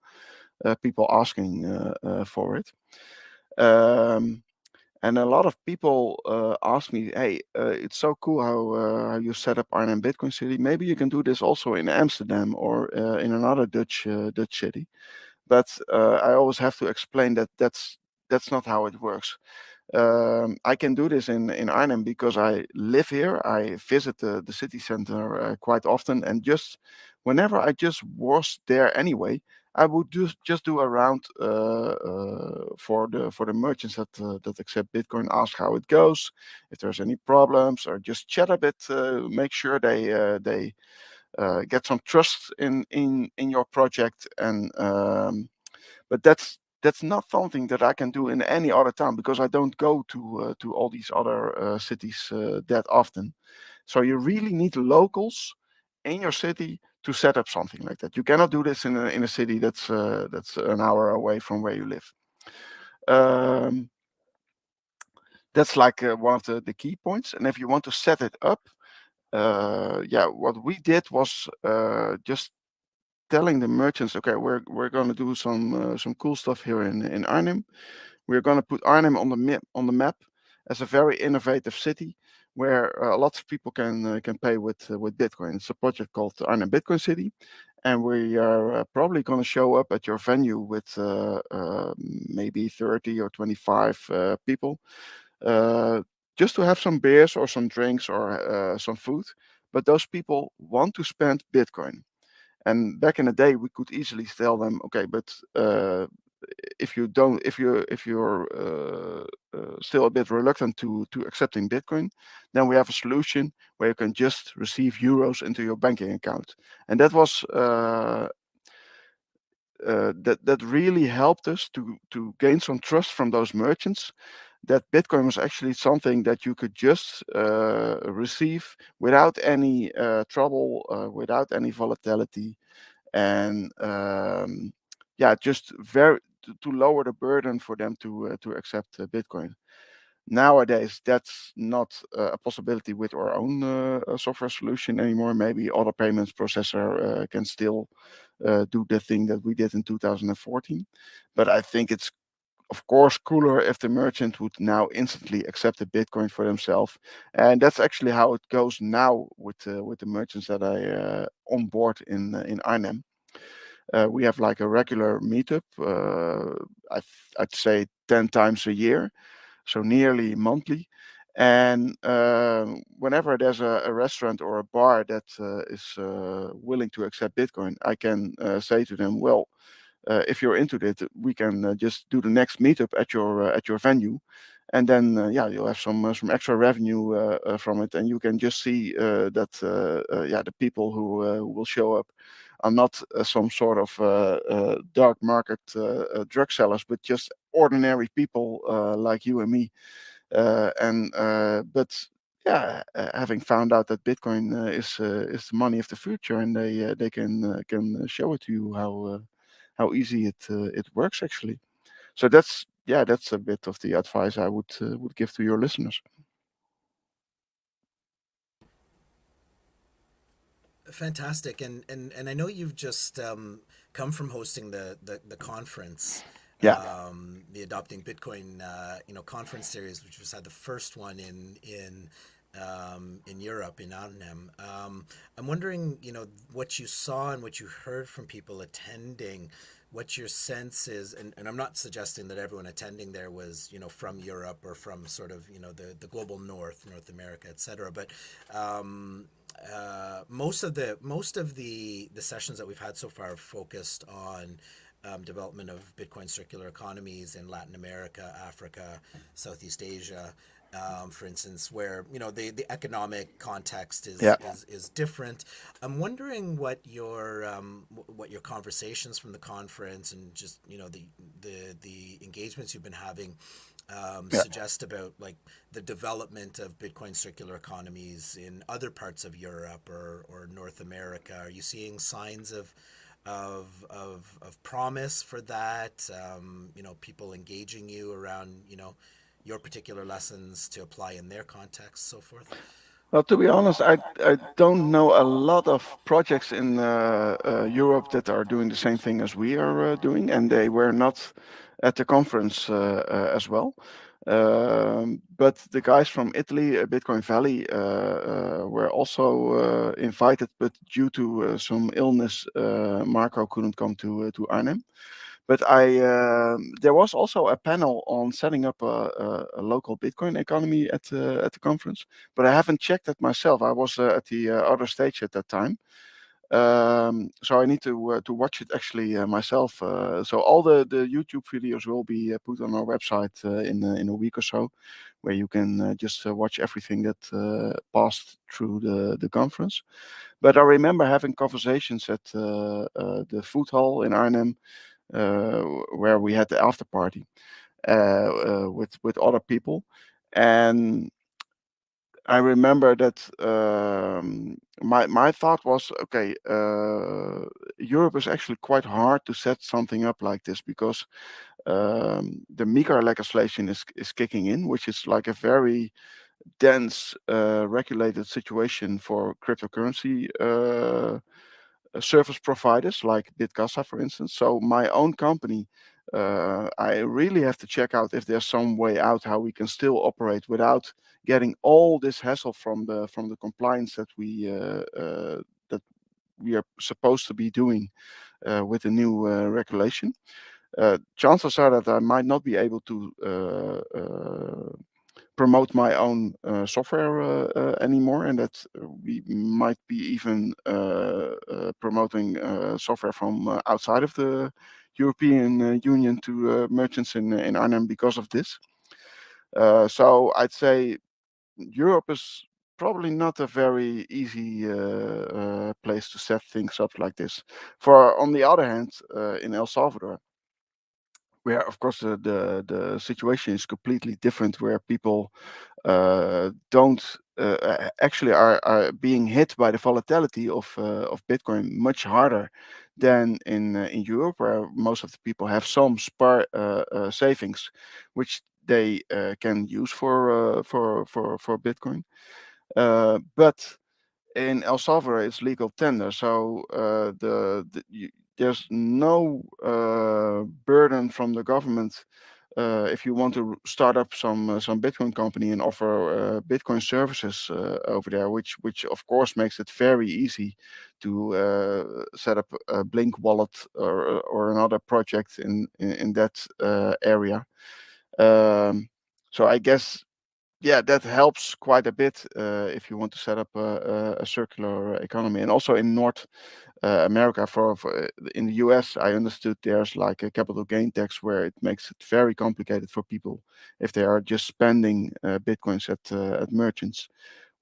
people asking for it. And a lot of people ask me, "Hey, it's so cool how you set up Arnhem Bitcoin City. Maybe you can do this also in Amsterdam or in another Dutch city." But I always have to explain that that's not how it works. I can do this in Arnhem because I live here. I visit the city center quite often, and just whenever I just was there anyway, I would just do a round for the merchants that accept Bitcoin, ask how it goes, if there's any problems, or just chat a bit, make sure they get some trust in your project. And but that's not something that I can do in any other town, because I don't go to all these other cities that often. So you really need locals in your city to set up something like that. You cannot do this in a city that's an hour away from where you live. That's like one of the key points. And if you want to set it up, what we did was just telling the merchants, okay, we're going to do some cool stuff here in Arnhem. We're going to put Arnhem on the map as a very innovative city where lots of people can pay with Bitcoin. It's a project called the Arnhem Bitcoin City, and we are probably going to show up at your venue with maybe 30 or 25 people, just to have some beers or some drinks or some food. But those people want to spend Bitcoin. And back in the day, we could easily tell them, okay, but if you're still a bit reluctant to accepting Bitcoin, then we have a solution where you can just receive euros into your banking account. And that was that really helped us to gain some trust from those merchants, that Bitcoin was actually something that you could just receive without any trouble, without any volatility, and just to lower the burden for them to accept Bitcoin. Nowadays, that's not a possibility with our own software solution anymore. Maybe other payments processor can still do the thing that we did in 2014, but I think it's of course cooler if the merchant would now instantly accept the Bitcoin for themselves. And that's actually how it goes now with the merchants that I onboard in Arnhem. We have like a regular meetup, I'd say 10 times a year, so nearly monthly. And whenever there's a restaurant or a bar that is willing to accept Bitcoin, I can say to them, well, if you're into it, we can just do the next meetup at your venue, and then you'll have some extra revenue from it, and you can just see that the people who will show up are not some sort of dark market drug sellers, but just ordinary people like you and me. But having found out that Bitcoin is the money of the future, and they can show it to you how easy it works actually. So that's a bit of the advice I would give to your listeners. Fantastic, and I know you've just come from hosting the conference, the Adopting Bitcoin conference series, which was had the first one in Europe, in Arnhem. I'm wondering, what you saw and what you heard from people attending, what your sense is, and I'm not suggesting that everyone attending there was, from Europe or from sort of, the global North America, etc. But most of the sessions that we've had so far have focused on development of Bitcoin circular economies in Latin America, Africa, Southeast Asia, for instance, where the economic context is different. I'm wondering what your conversations from the conference and just the engagements you've been having suggest about like the development of Bitcoin circular economies in other parts of Europe or North America. Are you seeing signs of promise for that? People engaging you around your particular lessons to apply in their context, so forth? Well, to be honest, I don't know a lot of projects in Europe that are doing the same thing as we are doing, and they were not at the conference as well. But the guys from Italy, Bitcoin Valley, were also invited, but due to some illness, Marco couldn't come to Arnhem. But there was also a panel on setting up a local Bitcoin economy at the conference, but I haven't checked it myself. I was at the other stage at that time, so I need to watch it actually myself. So all the YouTube videos will be put on our website in a week or so, where you can just watch everything that passed through the conference. But I remember having conversations at the food hall in Arnhem, where we had the after party with other people, and I remember that my thought was, okay, Europe is actually quite hard to set something up like this, because the MiCAR legislation is kicking in, which is like a very dense regulated situation for cryptocurrency service providers like Bitcasa, for instance. So my own company, I really have to check out if there's some way out how we can still operate without getting all this hassle from the compliance that we are supposed to be doing with the new regulation. Chances are that I might not be able to promote my own software anymore, and that we might be even promoting software from outside of the European Union to merchants in Arnhem because of this. So I'd say Europe is probably not a very easy place to set things up like this. For on the other hand, in El Salvador, where of course the situation is completely different, where people don't actually are being hit by the volatility of Bitcoin much harder than in Europe, where most of the people have some spare savings, which they can use for Bitcoin. But in El Salvador, it's legal tender, so there's no burden from the government if you want to start up some Bitcoin company and offer Bitcoin services over there, which of course makes it very easy to set up a Blink wallet or another project in that area. So I guess, yeah, that helps quite a bit if you want to set up a circular economy. And also in North America, for in the US, I understood there's like a capital gain tax where it makes it very complicated for people if they are just spending bitcoins at merchants.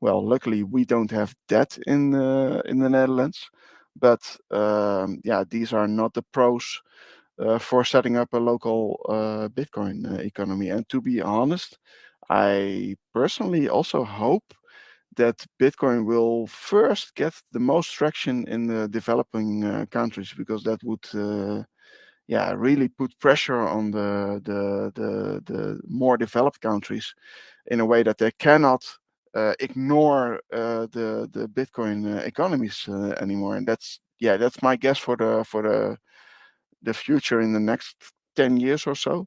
Well, luckily we don't have that in the Netherlands, but yeah, these are not the pros for setting up a local Bitcoin economy. And to be honest, I personally also hope that Bitcoin will first get the most traction in the developing countries, because that would, yeah, really put pressure on the more developed countries in a way that they cannot ignore the Bitcoin economies anymore. And that's, yeah, that's my guess for the future in the next 10 years or so.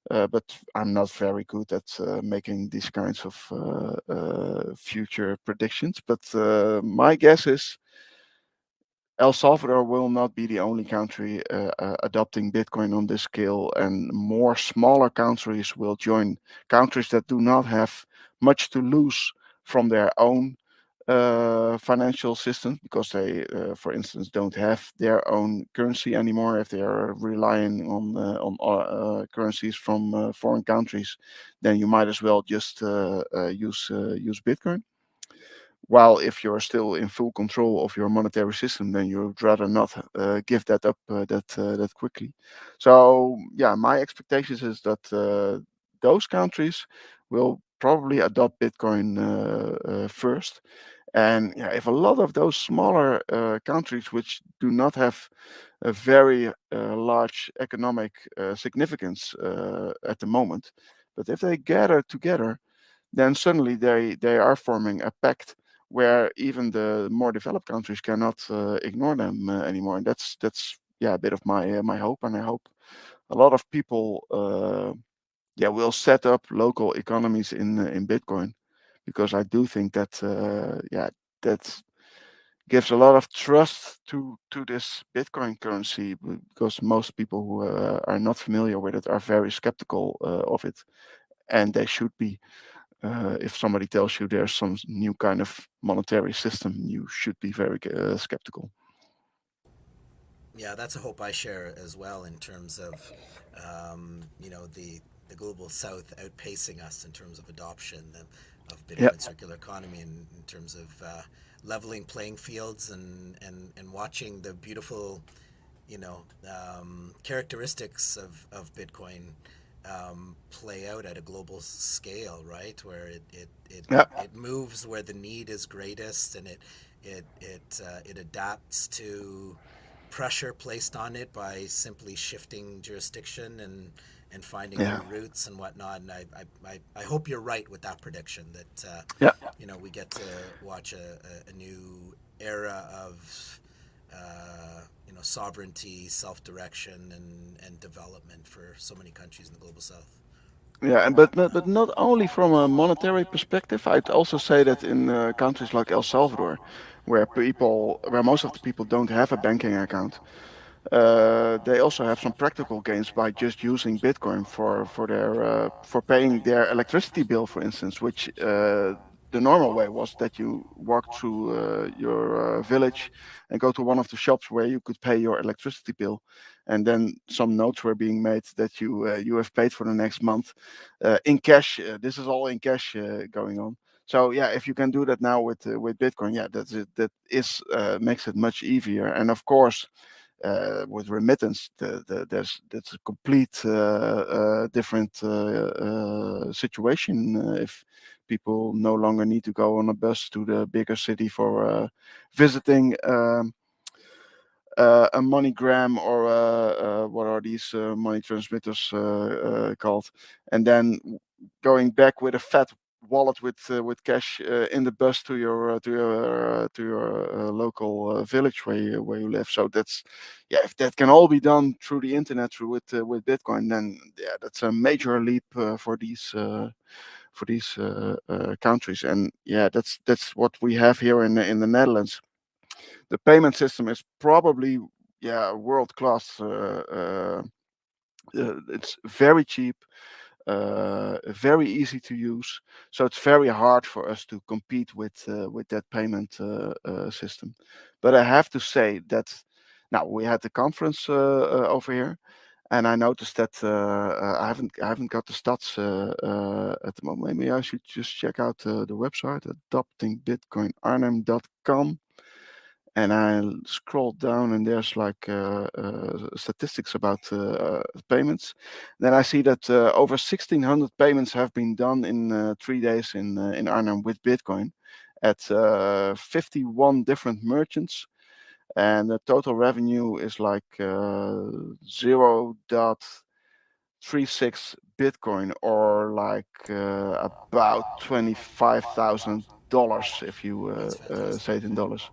But I'm not very good at making these kinds of future predictions. But my guess is El Salvador will not be the only country adopting Bitcoin on this scale, and more smaller countries will join, countries that do not have much to lose from their own financial systems, because they, for instance, don't have their own currency anymore. If they are relying on currencies from foreign countries, then you might as well just use Bitcoin. While if you're still in full control of your monetary system, then you'd rather not give that up that quickly. So yeah, my expectations is that those countries will probably adopt Bitcoin first. And yeah, if a lot of those smaller countries, which do not have a very large economic significance at the moment, but if they gather together, then suddenly they are forming a pact where even the more developed countries cannot ignore them anymore. And that's, yeah, a bit of my hope, and I hope a lot of people yeah, will set up local economies in Bitcoin, because I do think that yeah, that gives a lot of trust to this Bitcoin currency, because most people who are not familiar with it are very skeptical of it, and they should be. If somebody tells you there's some new kind of monetary system, you should be very skeptical. Yeah, that's a hope I share as well, in terms of, the global South outpacing us in terms of adoption of Yeah, Bitcoin circular economy, in terms of leveling playing fields, and watching the beautiful, characteristics of Bitcoin play out at a global scale, right? Where Yeah. it moves where the need is greatest, and it adapts to pressure placed on it by simply shifting jurisdiction and finding Yeah. new routes and whatnot. And I hope you're right with that prediction that Yeah. we get to watch a new era of sovereignty, self-direction, and development for so many countries in the global south. Yeah, and but not only from a monetary perspective. I'd also say that in countries like El Salvador, where most of the people don't have a banking account, they also have some practical gains by just using Bitcoin for paying their electricity bill, for instance, which the normal way was that you walk through your village and go to one of the shops where you could pay your electricity bill, and then some notes were being made that you have paid for the next month in cash. This is all in cash going on. So yeah, if you can do that now with Bitcoin, yeah, that's it. That is makes it much easier. And of course, with remittance, that's a complete different situation. If people no longer need to go on a bus to the bigger city for visiting a MoneyGram or what are these money transmitters called, and then going back with a fat wallet with cash in the bus to your local village where you live. So that's, yeah, if that can all be done through the internet with Bitcoin, then yeah, that's a major leap for these countries. And yeah, that's what we have here in the Netherlands. The payment system is probably, yeah, world class. It's very cheap, very easy to use. So it's very hard for us to compete with that payment system. But I have to say that now we had the conference over here, and I noticed that I haven't got the stats at the moment. Maybe I should just check out the website adoptingbitcoinarnhem.com. And I scrolled down, and there's like statistics about payments. Then I see that over 1,600 payments have been done in 3 days in Arnhem with Bitcoin at 51 different merchants, and the total revenue is like 0.36 Bitcoin, or like about $25,000 if you That's fantastic. say it in dollars.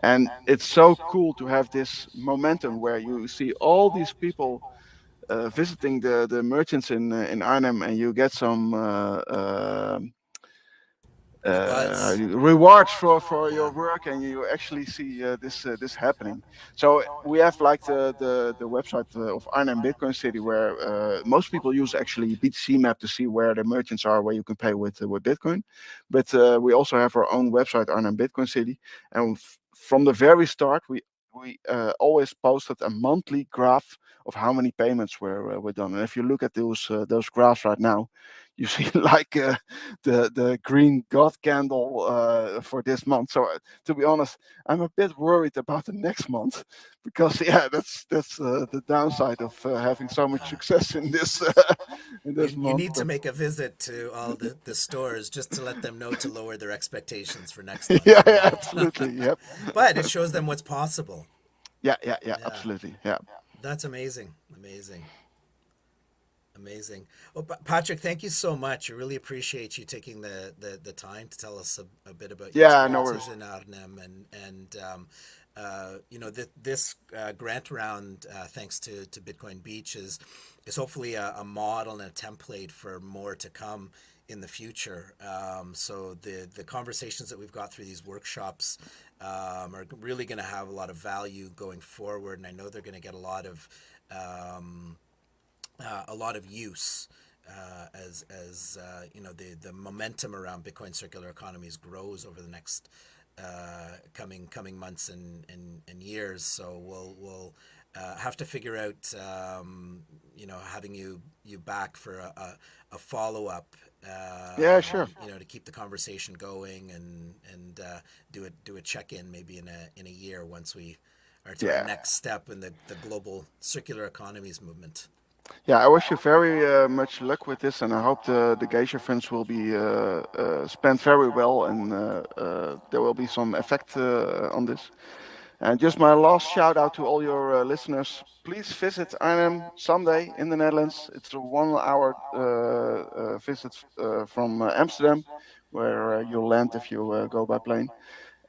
And it's so cool to have this momentum where you see all these people visiting the merchants in Arnhem, and you get some A buzz. rewards for your work, and you actually see this happening. So we have like the website of Arnhem Bitcoin City, where most people use actually BTC Map to see where the merchants are, where you can pay with Bitcoin. But we also have our own website, Arnhem Bitcoin City, and from the very start we always posted a monthly graph of how many payments were done. And if you look at those graphs right now, you see like the green god candle for this month. So to be honest, I'm a bit worried about the next month, because yeah, that's the downside of having so much success in this in this You month. need to But make a visit to all the stores just to let them know to lower their expectations for next yeah, month. yeah, absolutely, yep, But it shows them what's possible. yeah, Yeah, absolutely, yeah. that's amazing. Amazing. Well, Patrick, thank you so much. I really appreciate you taking the time to tell us a bit about your Yeah, no experiences worries. in Arnhem this grant round, thanks to Bitcoin Beach, is hopefully a model and a template for more to come in the future. So the conversations that we've got through these workshops are really going to have a lot of value going forward, and I know they're going to get a lot of use as the momentum around Bitcoin circular economies grows over the next coming months and years. So we'll have to figure out having you back for a follow up. Yeah, sure. To keep the conversation going and do a check in maybe in a year once we are to our Yeah. next step in the global circular economies movement. Yeah, I wish you very much luck with this, and I hope the Geisha funds will be spent very well, and there will be some effect on this. And just my last shout out to all your listeners. Please visit Arnhem someday in the Netherlands. It's a 1 hour visit from Amsterdam, where you'll land if you go by plane.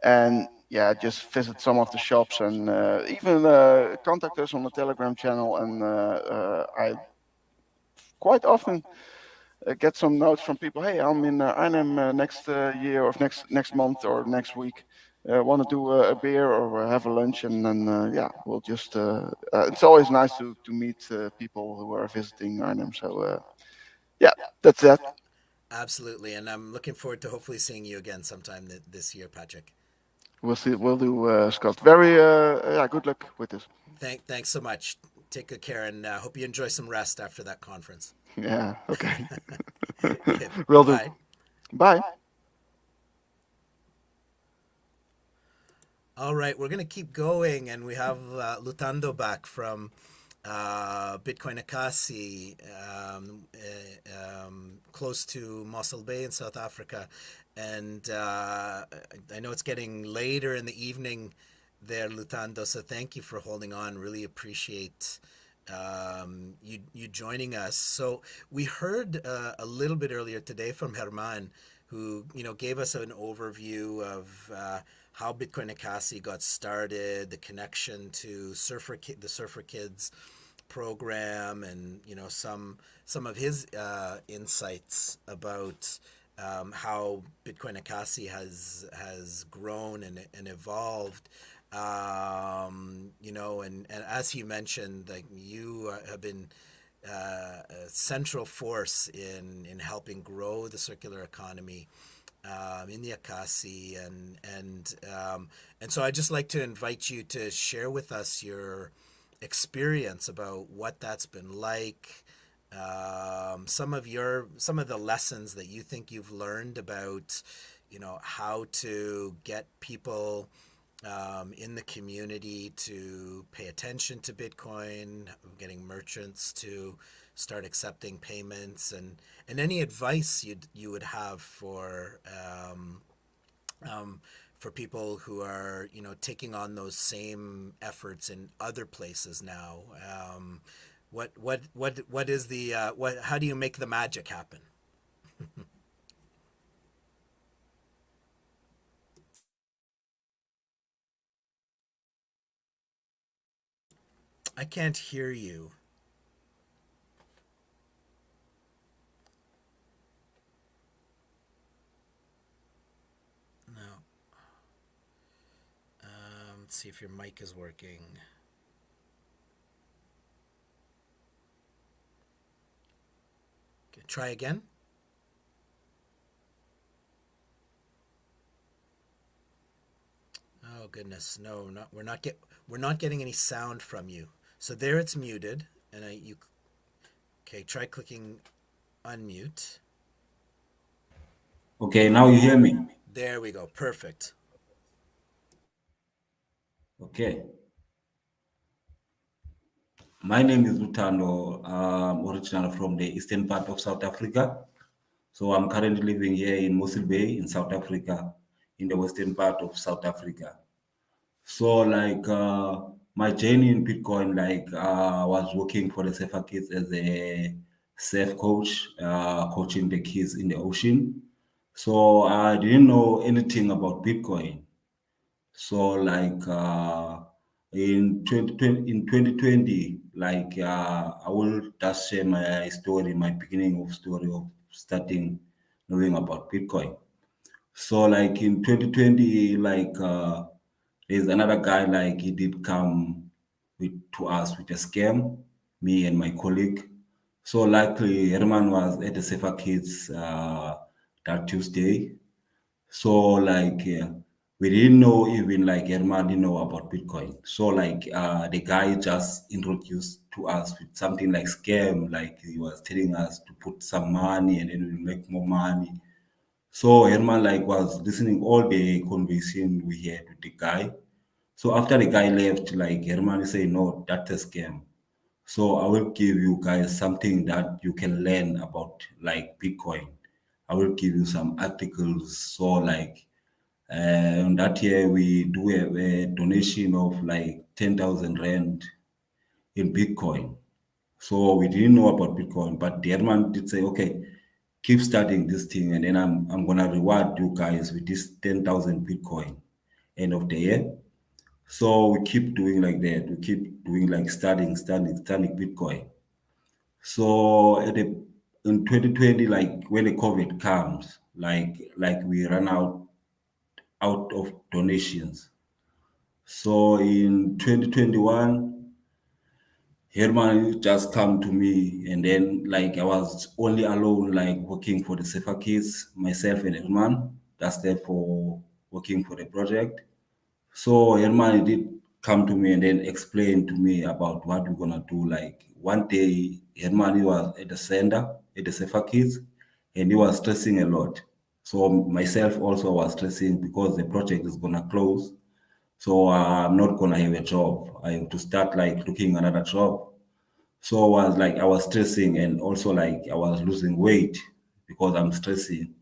And yeah, just visit some of the shops and even contact us on the Telegram channel. And I quite often get some notes from people. Hey, I'm in Arnhem next year or next month or next week. Want to do a beer or have a lunch, and then yeah, we'll just. It's always nice to meet people who are visiting Arnhem. So yeah, that's that. Absolutely, and I'm looking forward to hopefully seeing you again sometime this year, Patrick. We'll see. We'll do, Scott. Very yeah. Good luck with this. Thanks so much. Take good care, and hope you enjoy some rest after that conference. Yeah. Okay. Okay, bye Will do. bye. Bye. All right, we're gonna keep going, and we have Lutando back from Bitcoin Ekasi, close to Mossel Bay in South Africa, and I know it's getting later in the evening there, Lutando. So thank you for holding on. Really appreciate you joining us. So we heard a little bit earlier today from Hermann, who gave us an overview of how Bitcoin Ekasi got started, the connection to the Surfer Kids program, and some of his insights about how Bitcoin Ekasi has grown and evolved. And as he mentioned, like, you have been a central force in helping grow the circular economy in the Ekasi, and so I'd just like to invite you to share with us your experience about what that's been like, some of the lessons that you think you've learned about how to get people in the community to pay attention to Bitcoin, getting merchants to start accepting payments, and any advice you would have for people who are taking on those same efforts in other places now. What is the how do you make the magic happen? I can't hear you. No. Let's see if your mic is working. Okay, try again. Oh goodness, no, we're not getting any sound from you. So there, it's muted, and okay. Try clicking unmute. Okay, now you hear me. There we go. Perfect. Okay. My name is Lutando. I'm originally from the eastern part of South Africa. So I'm currently living here in Mossel Bay in South Africa, in the western part of South Africa. So like my journey in Bitcoin, like I was working for the Safer Kids as a safe coach, coaching the kids in the ocean. So I didn't know anything about Bitcoin. So like in 2020, like I will just share my story, my beginning of story of starting knowing about Bitcoin. So like in 2020, like there's another guy, like he did come to us with a scam, me and my colleague. So luckily Herman was at the Safer Kids that Tuesday. So like we didn't know, even like Herman didn't know about Bitcoin. So like the guy just introduced to us with something like scam, like he was telling us to put some money and then we'll make more money. So Herman like was listening all the conversation we had with the guy. So after the guy left, like Herman said, no, that's a scam. So I will give you guys something that you can learn about like Bitcoin. I will give you some articles. So like that year we do a donation of like 10,000 rand in Bitcoin. So we didn't know about Bitcoin, but the Herman did say, okay, keep studying this thing, and then I'm gonna reward you guys with this 10,000 Bitcoin end of the year. So we keep doing like that. We keep doing like studying Bitcoin. So in 2020, like when the COVID comes, like we run out of donations. So in 2021, Herman just come to me, and then like I was only alone, like working for the Safer Kids, myself and Herman. That's there for working for the project. So Herman did come to me and then explain to me about what we're gonna do. Like one day, Herman was at the center at the Safer Kids, and he was stressing a lot. So myself also was stressing because the project is gonna close. So I'm not gonna have a job. I have to start like looking another job. So I was stressing, and also like I was losing weight because I'm stressing.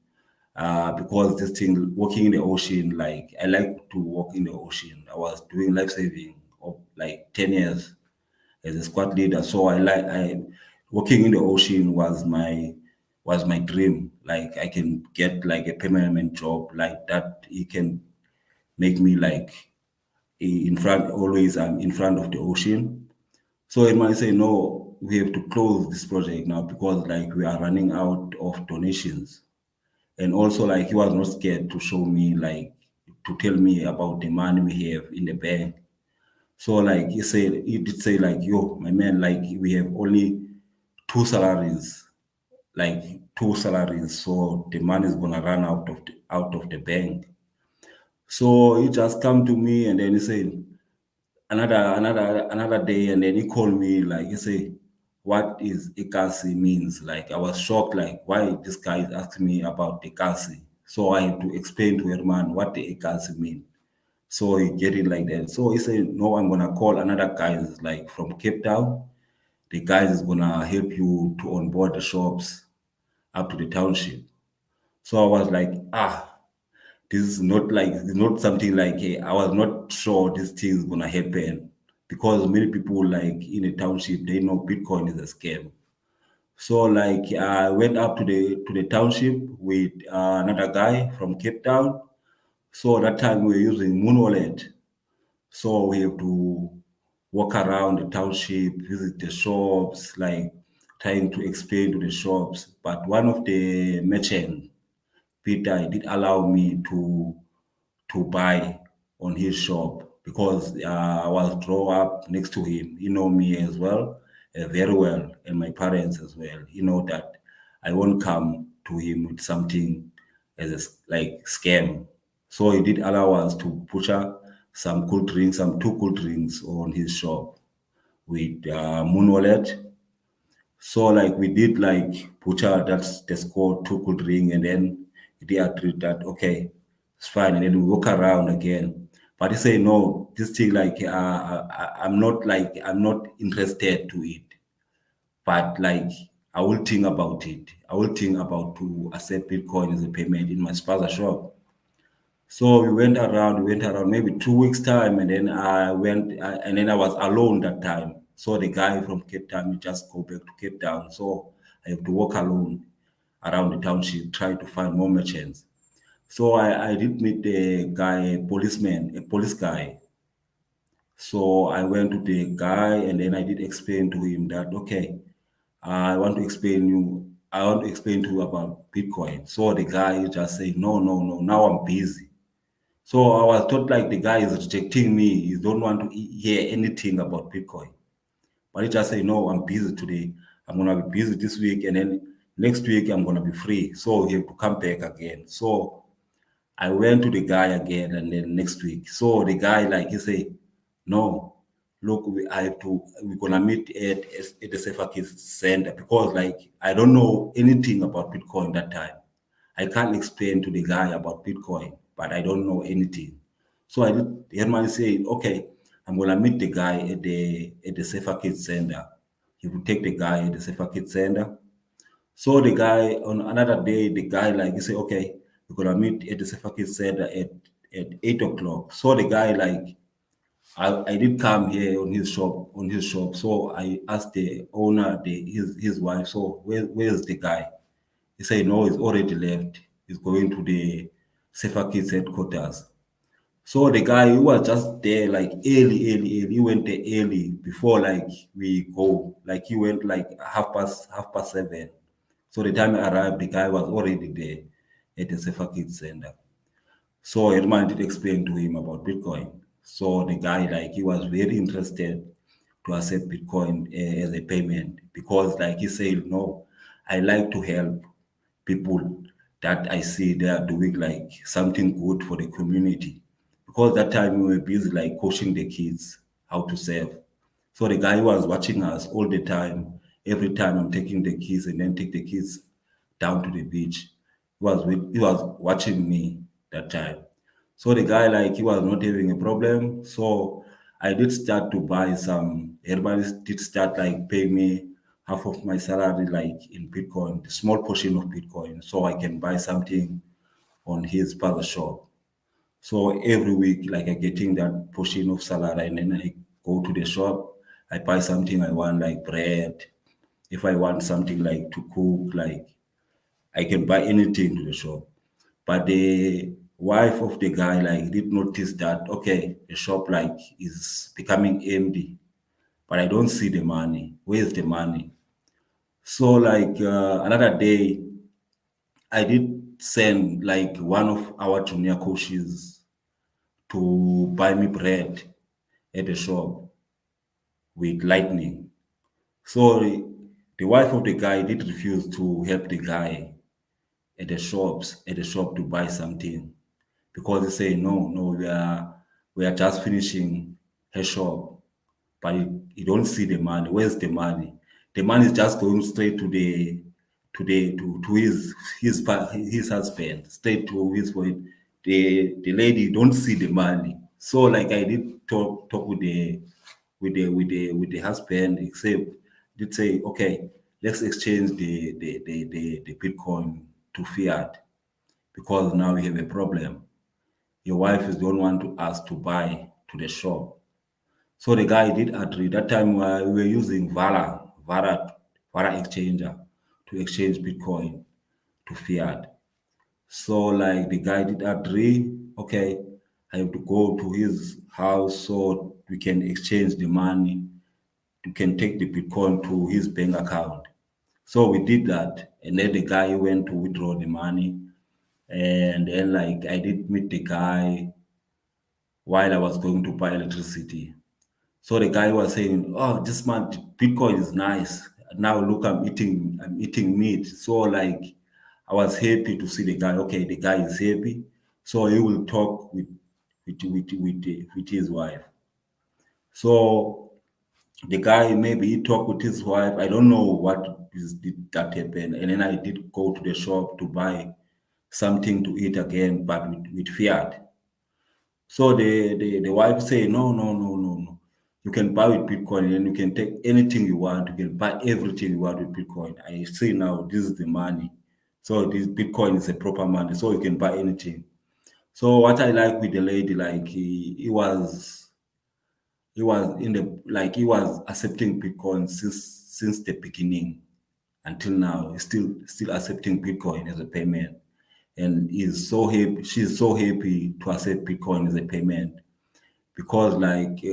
Because this thing walking in the ocean, like I like to walk in the ocean. I was doing life saving of like 10 years as a squad leader. So I walking in the ocean was my dream. Like I can get like a permanent job like that. It can make me like in front, always I'm in front of the ocean. So it might say, no, we have to close this project now because like we are running out of donations. And also like he was not scared to show me like to tell me about the money we have in the bank. So like he did say like, yo, my man, like we have only two salaries, like two salaries. So the money is gonna run out of the bank. So he just come to me and then he said, another day, and then he called me like he say, what is Ekasi means? Like I was shocked, like why this guy is asking me about the Ekasi. So I had to explain to Herman what the Ekasi mean. So he get it like that. So he said, no, I'm gonna call another guys like from Cape Town. The guys is gonna help you to onboard the shops up to the township. So I was like, this is not like it's not something like I was not sure this thing is gonna happen because many people like in the township they know Bitcoin is a scam. So like I went up to the township with another guy from Cape Town. So that time we were using Moon Wallet. So we have to walk around the township, visit the shops, like trying to explain to the shops. But one of the merchants, Peter, did allow me to buy on his shop because I was grow up next to him. He know me as well, very well, and my parents as well. He know that I won't come to him with something as like scam. So he did allow us to butcher some cool drinks, some two cool drinks on his shop with Moon Wallet. So like we did like butcher that's the score two cool drink, and then they agreed that okay, it's fine, and then we walk around again. But he say no, this thing like I'm not interested to it, but like I will think about it. I will think about to accept Bitcoin as a payment in my sponsor shop. So we went around maybe 2 weeks time, and then and then I was alone that time. So the guy from Cape Town, he just go back to Cape Town. So I have to walk alone around the township, try to find more merchants. So I did meet the guy, a policeman, a police guy. So I went to the guy, and then I did explain to him that okay, I want to explain to you about Bitcoin. So the guy just said, no, no, no, now I'm busy. So I was thought like the guy is rejecting me. He don't want to hear anything about Bitcoin. But he just say, no, I'm busy today. I'm gonna be busy this week, and then next week I'm gonna be free. So he have to come back again. So I went to the guy again, and then next week. So the guy like he say, no, look, we're gonna meet at the Safer Kids Center because like I don't know anything about Bitcoin that time. I can't explain to the guy about Bitcoin, but I don't know anything. So I did. Herman said, "Okay, I'm gonna meet the guy at the Safer Kids Center." he would take the guy at the Safer Kids Center. So the guy on another day, the guy like he said, okay, we're gonna meet at the Safer Kids Center at 8 o'clock. So the guy like I did come here on his shop. So I asked the owner, his wife, so where's the guy? He said, no, he's already left. He's going to the Safer Kids headquarters. So the guy, he was just there like early. He went there early before like we go. Like he went like half past 7. So the time I arrived, the guy was already there at the Safer Kids Center. So Hermann did explain to him about Bitcoin. So the guy, like, he was very interested to accept Bitcoin as a payment because, like, he said, no, I like to help people that I see they are doing like something good for the community. Because that time we were busy like coaching the kids how to save. So the guy was watching us all the time. Every time I'm taking the kids and then take the kids down to the beach. He was watching me that time. So the guy like he was not having a problem. So I did start to buy some. Everybody did start like pay me half of my salary like in Bitcoin, the small portion of Bitcoin, so I can buy something on his father shop. So every week, like I getting that portion of salary, and then I go to the shop, I buy something I want, like bread. If I want something like to cook, like I can buy anything to the shop. But the wife of the guy like did notice that okay, the shop like is becoming empty, but I don't see the money. Where's the money? So like another day, I did send like one of our junior coaches to buy me bread at the shop with lightning. So the wife of the guy did refuse to help the guy at the shop to buy something because they say no, we are just finishing her shop, but you don't see the money. Where's the money? The money is just going straight to his husband, straight to his wife. The lady don't see the money. So like I did talk with the husband, except did say, okay, let's exchange the Bitcoin to fiat because now we have a problem. Your wife is don't want to ask to buy to the shop. So the guy did agree. That time we were using Vara exchanger to exchange Bitcoin to fiat. So like the guy did agree, okay, I have to go to his house so we can exchange the money. You can take the Bitcoin to his bank account. So we did that, and then the guy went to withdraw the money, and then like I did meet the guy while I was going to buy electricity. So the guy was saying, "Oh, this man, Bitcoin is nice. Now look, I'm eating meat." So like, I was happy to see the guy. Okay, the guy is happy, so he will talk with his wife. So the guy maybe he talked with his wife. I don't know did that happen. And then I did go to the shop to buy something to eat again, but with fiat. So the wife say, no. You can buy with Bitcoin and you can take anything you want. You can buy everything you want with Bitcoin. I see now this is the money. So this Bitcoin is a proper money. So you can buy anything. So what I like with the lady, like he was accepting Bitcoin since the beginning until now. He's still accepting Bitcoin as a payment. And he's so happy, she's so happy to accept Bitcoin as a payment because like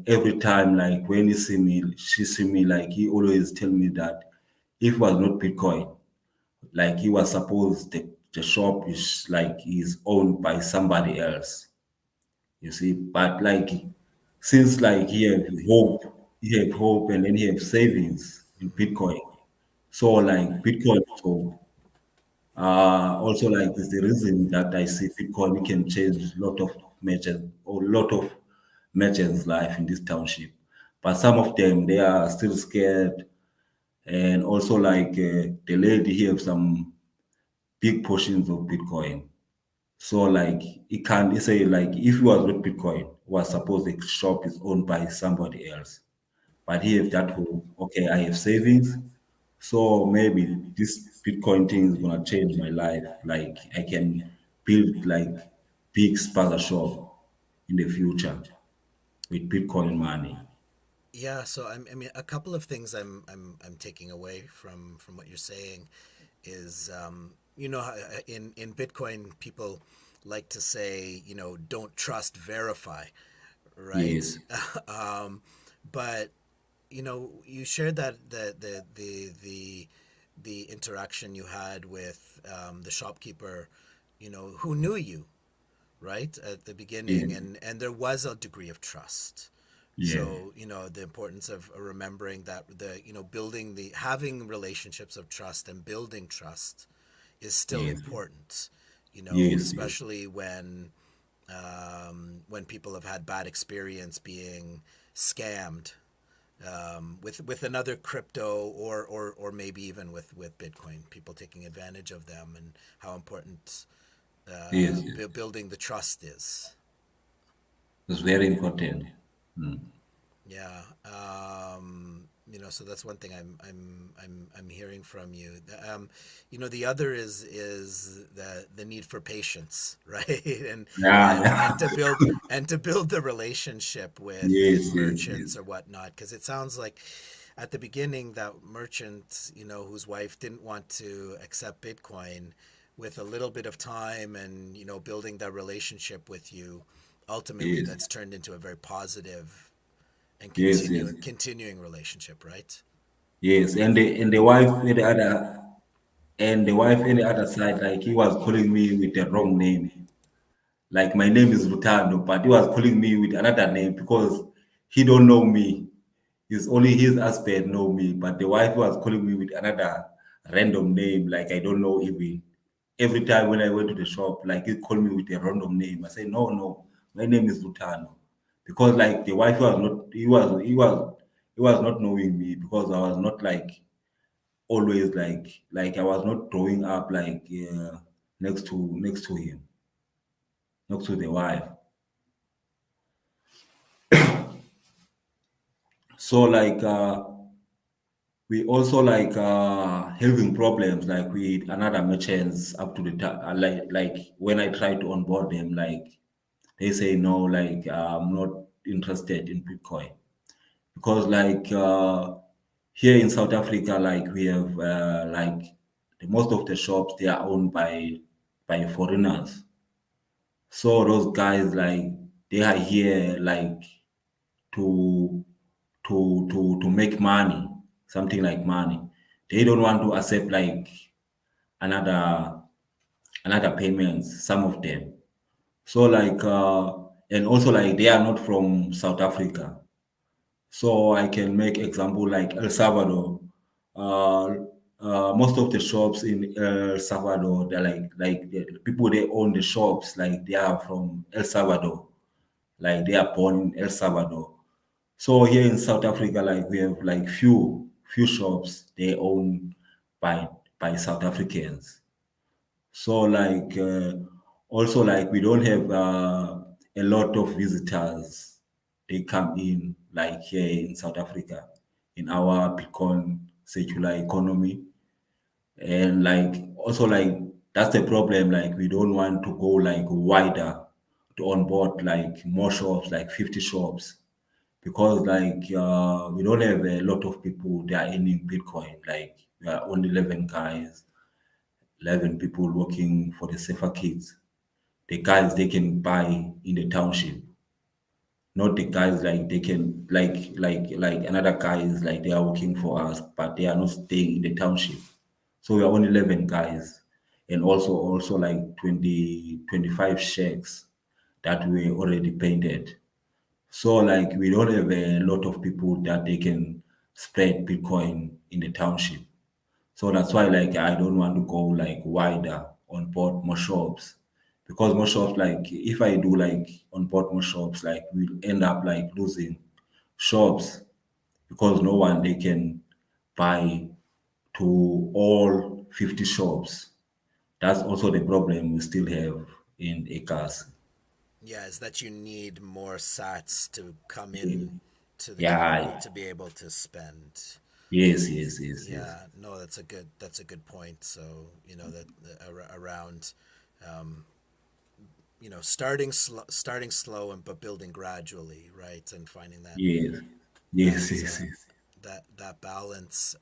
every time like when she see me like he always tell me that if it was not Bitcoin, like he was supposed the shop is like is owned by somebody else, you see. But like since like he have hope and then he have savings in Bitcoin. So like Bitcoin so also, like, is the reason that I see Bitcoin can change a lot of merchants' life in this township. But some of them, they are still scared. And also, like, the lady here have some big portions of Bitcoin. So, like, he say, like, if it was with Bitcoin, was suppose the shop is owned by somebody else. But he have that hope. Okay, I have savings, so maybe this Bitcoin thing is gonna change my life. Like I can build like big spaza shop in the future with Bitcoin money. Yeah, so I mean, a couple of things I'm taking away from what you're saying is, in Bitcoin, people like to say, don't trust, verify, right? Yes, But you shared that the interaction you had with the shopkeeper, who knew you, right, at the beginning, yes, and there was a degree of trust. yes, So the importance of remembering that building the having relationships of trust and building trust is still yes, important. yes, yes, Especially when people have had bad experience being scammed with another crypto, or maybe even with Bitcoin, people taking advantage of them, and how important yes, yes. building the trust is. It's very important. Mm. Yeah. So that's one thing I'm hearing from you. The other is the need for patience, right? and Yeah, and yeah. and to build the relationship with Yes, yes, yes, merchants or whatnot, because it sounds like at the beginning that merchant, whose wife didn't want to accept Bitcoin, with a little bit of time and building that relationship with you, ultimately yes, that's turned into a very positive and yes, yes, continuing relationship, right? yes. And the wife in the other and the wife in the other side, like he was calling me with the wrong name. Like my name is Lutando, but he was calling me with another name because he don't know me. It's only his husband know me, but the wife was calling me with another random name, like I don't know even. Every time when I went to the shop, like he called me with a random name. I say, no, no, my name is Lutano. Because like the wife was not he was not knowing me because I was not like always like I was not growing up like next to him, next to the wife. So like we also like having problems like with another merchants up to the time like when I try to onboard them, like they say no, like I'm not interested in Bitcoin because like here in South Africa, like we have like most of the shops they are owned by foreigners. So those guys like they are here like to to make money, something like money. They don't want to accept like another another payments, some of them. So like and also like they are not from South Africa. So I can make example like El Salvador. Uh, Most of the shops in El Salvador, they're like the people they own the shops, like they are from El Salvador, like they are born in El Salvador. So here in South Africa, like we have like few shops they own by by South Africans. So like also like we don't have a lot of visitors. They come in like here in South Africa in our Bitcoin secular economy, and like also like that's the problem. Like we don't want to go like wider to onboard like more shops, like 50 shops, because like we don't have a lot of people that are earning Bitcoin. Like we are only 11 guys, 11 people working for the safer kids. The guys they can buy in the township, not the guys like they can like another guys like they are working for us, but they are not staying in the township. So we are only 11 guys, and also like 20 25 shacks that we already painted. So like we don't have a lot of people that they can spread Bitcoin in the township. So that's why like I don't want to go like wider on board more shops. Because more shops like if I do like on board more shops, like we'll end up like losing shops because no one they can buy to all 50 shops. That's also the problem we still have in Ekasi. Yeah, is that you need more sats to come Yeah. in to the community Yeah. to be able to spend. Yes. Yes. Yes. Yes. Yeah, no, that's a good point. So that around, um, starting slow and but building gradually, right, and finding Yes. that Yes. Yes. Yes. that balance.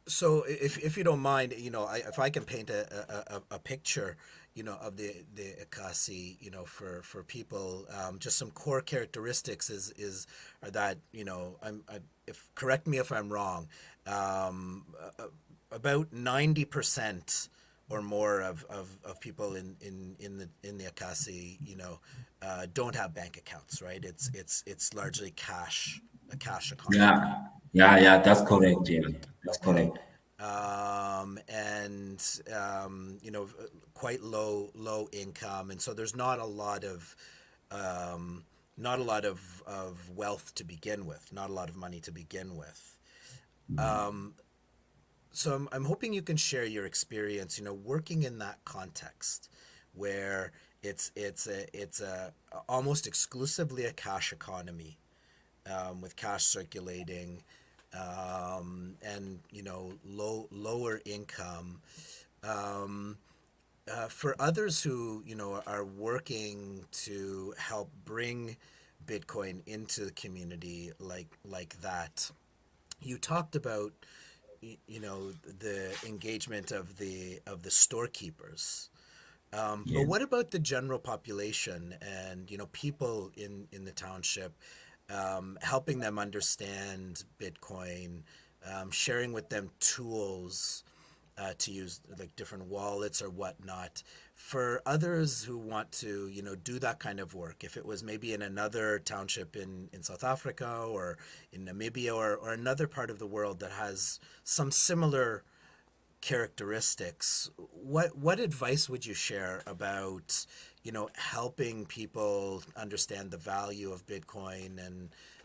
So if you don't mind, if I can paint a picture, of the Ekasi, for people, just some core characteristics are that, if correct me if I'm wrong, about 90% or more of people in the Ekasi, don't have bank accounts, right? It's largely a cash economy. Yeah. Yeah. Yeah. That's correct. Yeah. That's Okay. correct. And quite low income, and so there's not a lot of wealth to begin with, not a lot of money to begin with. So I'm hoping you can share your experience, working in that context where it's a almost exclusively a cash economy, with cash circulating, and lower income. Um, for others who are working to help bring Bitcoin into the community like that, you talked about the engagement of the storekeepers. But Yeah. what about the general population and people in the township, helping them understand Bitcoin, sharing with them tools to use, like different wallets or whatnot. For others who want to, do that kind of work, if it was maybe in another township in South Africa or in Namibia or another part of the world that has some similar characteristics, what advice would you share about helping people understand the value of Bitcoin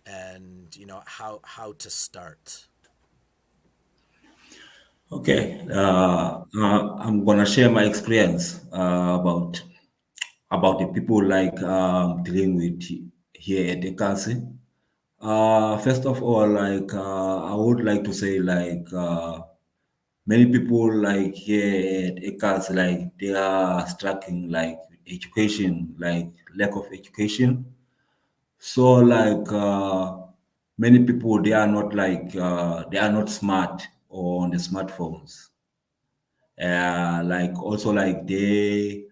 and how to start? Okay. I'm gonna share my experience about the people like dealing with here at Ekasi. First of all, like I would like to say like many people like here at Ekasi, like they are struggling like education, like lack of education. So like many people they are not like they are not smart on the smartphones. Like also like they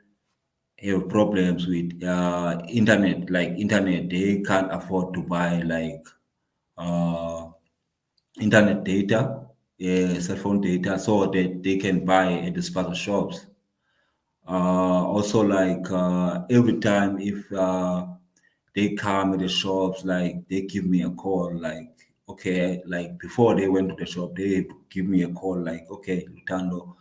have problems with internet, like internet they can't afford to buy like uh, internet data, cell phone data, so that they can buy at the sparkle shops. Also like every time if they come at the shops, like they give me a call, like okay, like before they went to the shop they give me a call like okay, Lutando,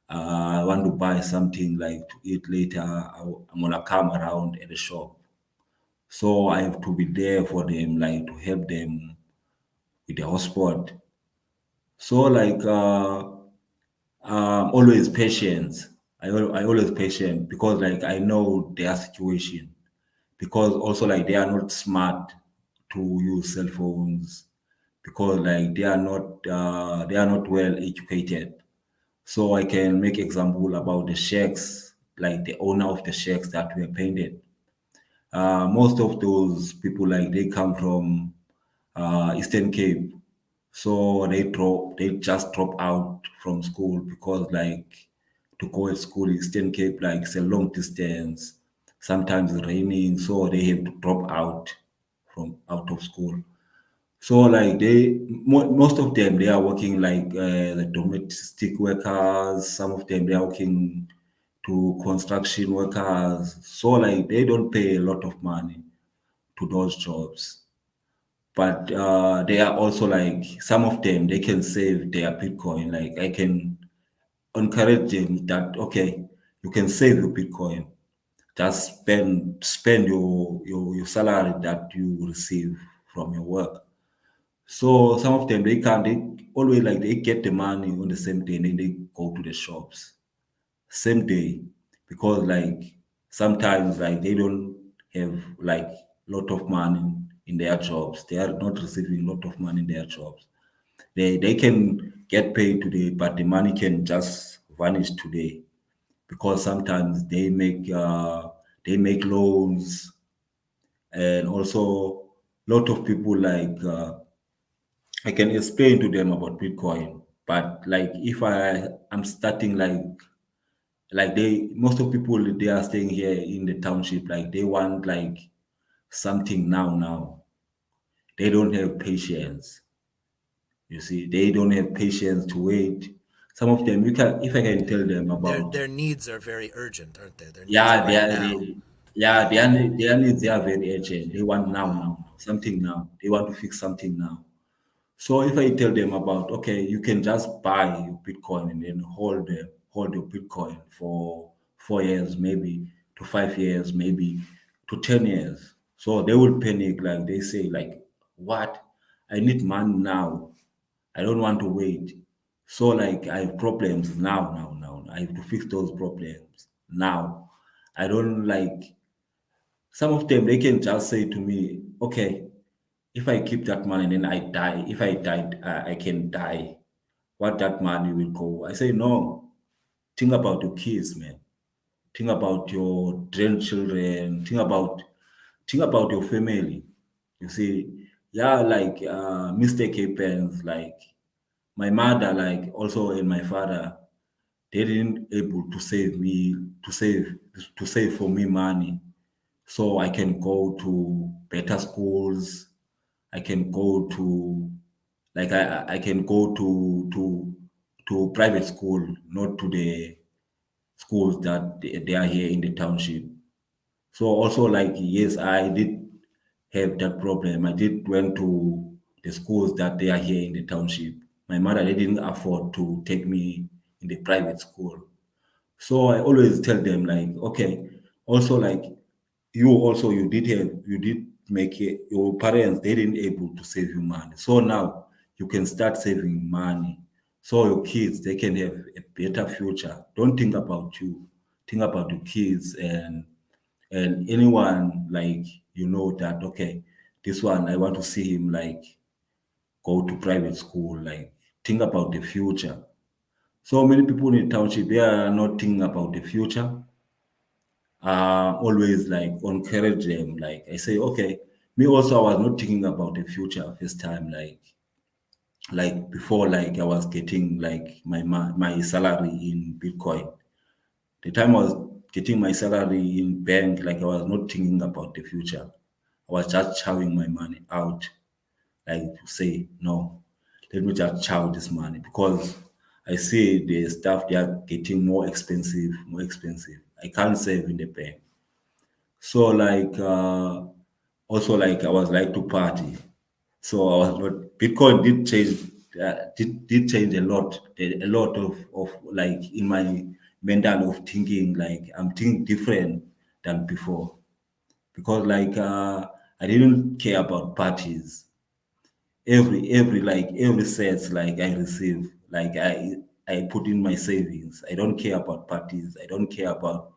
I want to buy something like to eat later. I'm gonna come around at the shop. So I have to be there for them, like to help them with the hotspot. So like always patience. I always patient because like I know their situation. Because also like they are not smart to use cell phones because like they are not well educated. So I can make example about the shacks, like the owner of the shacks that were painted. Most of those people, like they come from Eastern Cape, so they just drop out from school because like to go at school in Eastern Cape, like it's a long distance. Sometimes it's raining, so they have to drop out from out of school. So like most of them they are working like the domestic workers. Some of them they are working to construction workers. So like they don't pay a lot of money to those jobs. But they are also like some of them they can save their Bitcoin. Like I can encourage them that okay, you can save your Bitcoin. Just spend your salary that you receive from your work. So some of them they always like they get the money on the same day and then they go to the shops same day because like sometimes like they don't have lot of money in their jobs. They are not receiving a lot of money in their jobs. They can get paid today, but the money can just vanish today because sometimes they make loans, and also lot of people I can explain to them about Bitcoin, but like if I'm starting like they most of people they are staying here in the township, like they want like something now. They don't have patience. You see, they don't have patience to wait. Some of them, you can if I can tell them about, Their needs are very urgent, aren't they? Their needs are yeah, right now. their needs, they are very urgent. They want now, something now. They want to fix something now. So if I tell them about, okay, you can just buy your Bitcoin and then hold your Bitcoin for 4 years, maybe to 5 years, maybe to 10 years. So they will panic, like they say, like, what? I need money now. I don't want to wait. So like I have problems now. I have to fix those problems now. I don't like some of them they can just say to me, okay, if I keep that money and then I die, if I died, I can die. What that money will go? I say no. Think about your kids, man. Think about your grandchildren. Think about your family. You see, yeah, like mistake happens. Like my mother, like also and my father, they didn't able to save me to save for me money, so I can go to better schools. I can go to like I can go to private school, not to the schools that they are here in the township. So also like yes, I did have that problem. I did went to the schools that they are here in the township. My mother they didn't afford to take me in the private school. So I always tell them like, okay, also like you did make it, your parents they didn't able to save you money. So now you can start saving money. So your kids they can have a better future. Don't think about you. Think about your kids and anyone like you know that okay, this one I want to see him like go to private school, like think about the future. So many people in the township they are not thinking about the future. Always like encourage them. Like I say, okay, me also I was not thinking about the future first time, like before, like I was getting like my salary in Bitcoin. The time I was getting my salary in bank, like I was not thinking about the future. I was just chowing my money out, like to say, no, let me just chow this money because I see the stuff they are getting more expensive, more expensive. I can't save in the bank. So like also like I was like to party. So I was not Bitcoin did change did change a lot of like in my mental of thinking, like I'm thinking different than before. Because like I didn't care about parties. Every sets like I receive, like I put in my savings. I don't care about parties. I don't care about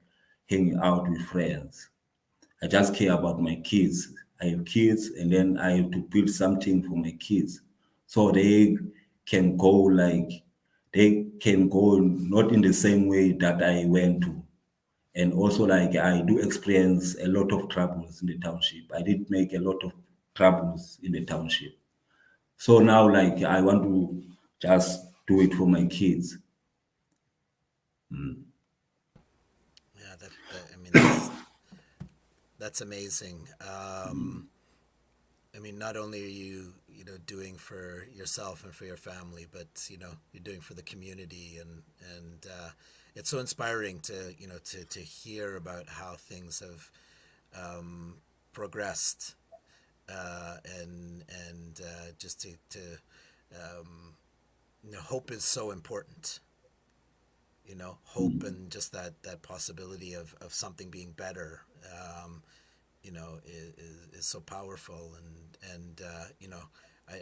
hanging out with friends. I just care about my kids. I have kids, and then I have to build something for my kids, so can go like they can go not in the same way that I went to. And also, like I do experience a lot of troubles in the township. I did make a lot of troubles in the township. So now, like I want to just do it for my kids. Yeah, I mean that's amazing. I mean, not only are you know doing for yourself and for your family, but you know you're doing for the community, and it's so inspiring to you know to hear about how things have progressed, and just to you know hope is so important. You know, hope and just that possibility of something being better. You know is so powerful, and you know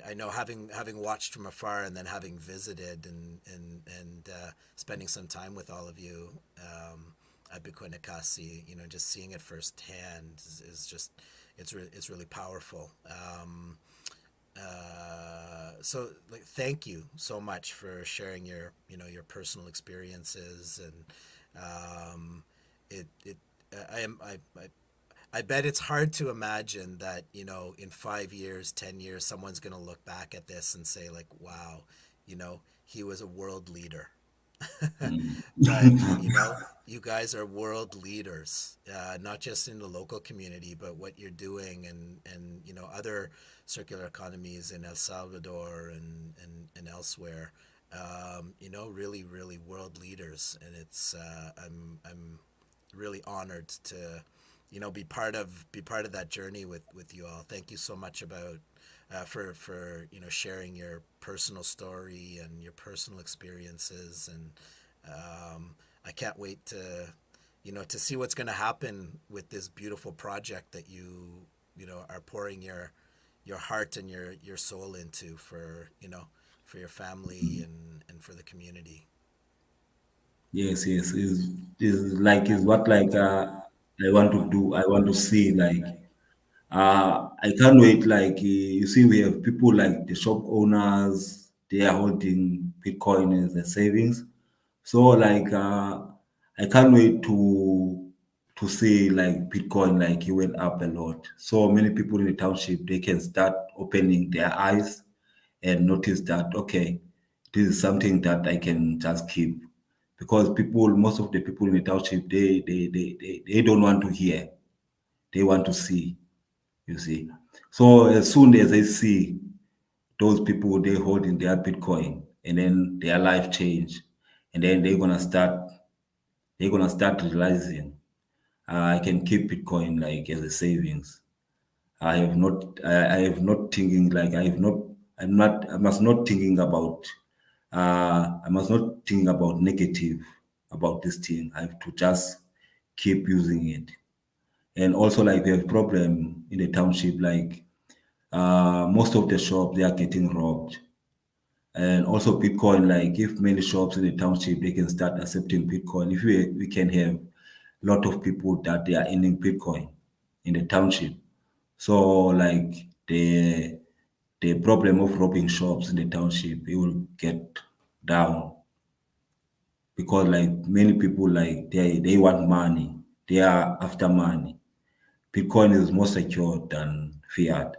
I know having watched from afar and then having visited and spending some time with all of you at Bitcoin Ekasi, you know, just seeing it firsthand is just it's really powerful. So like, thank you so much for sharing your your personal experiences, and it I am I bet it's hard to imagine that, in 5 years, 10 years, someone's going to look back at this and say, like, wow, he was a world leader. But, you guys are world leaders, not just in the local community, but what you're doing, and other circular economies in El Salvador and elsewhere. Really, really world leaders. And I'm really honored to be part of that journey with you all. Thank you so much about for sharing your personal story and your personal experiences, and I can't wait to see what's going to happen with this beautiful project that you are pouring your heart and your soul into for your family and for the community. Yes, yes, is what like I want to do. I want to see like I can't wait. Like you see, we have people like the shop owners. They are holding Bitcoin as their savings. So like I can't wait to see like Bitcoin like it went up a lot. So many people in the township they can start opening their eyes and notice that okay, this is something that I can just keep because most of the people in the township they don't want to hear, they want to see, you see. So as soon as they see those people they holding their Bitcoin and then their life change, and then they're gonna start realizing I can keep Bitcoin like as a savings. I have not thinking like I must not thinking about I must not think about negative about this thing. I have to just keep using it. And also like we have problem in the township, like most of the shops they are getting robbed. And also Bitcoin, like if many shops in the township they can start accepting Bitcoin, if we can have a lot of people that they are earning Bitcoin in the township. So like the problem of robbing shops in the township it will get down because like many people like they want money. They are after money. Bitcoin is more secure than fiat.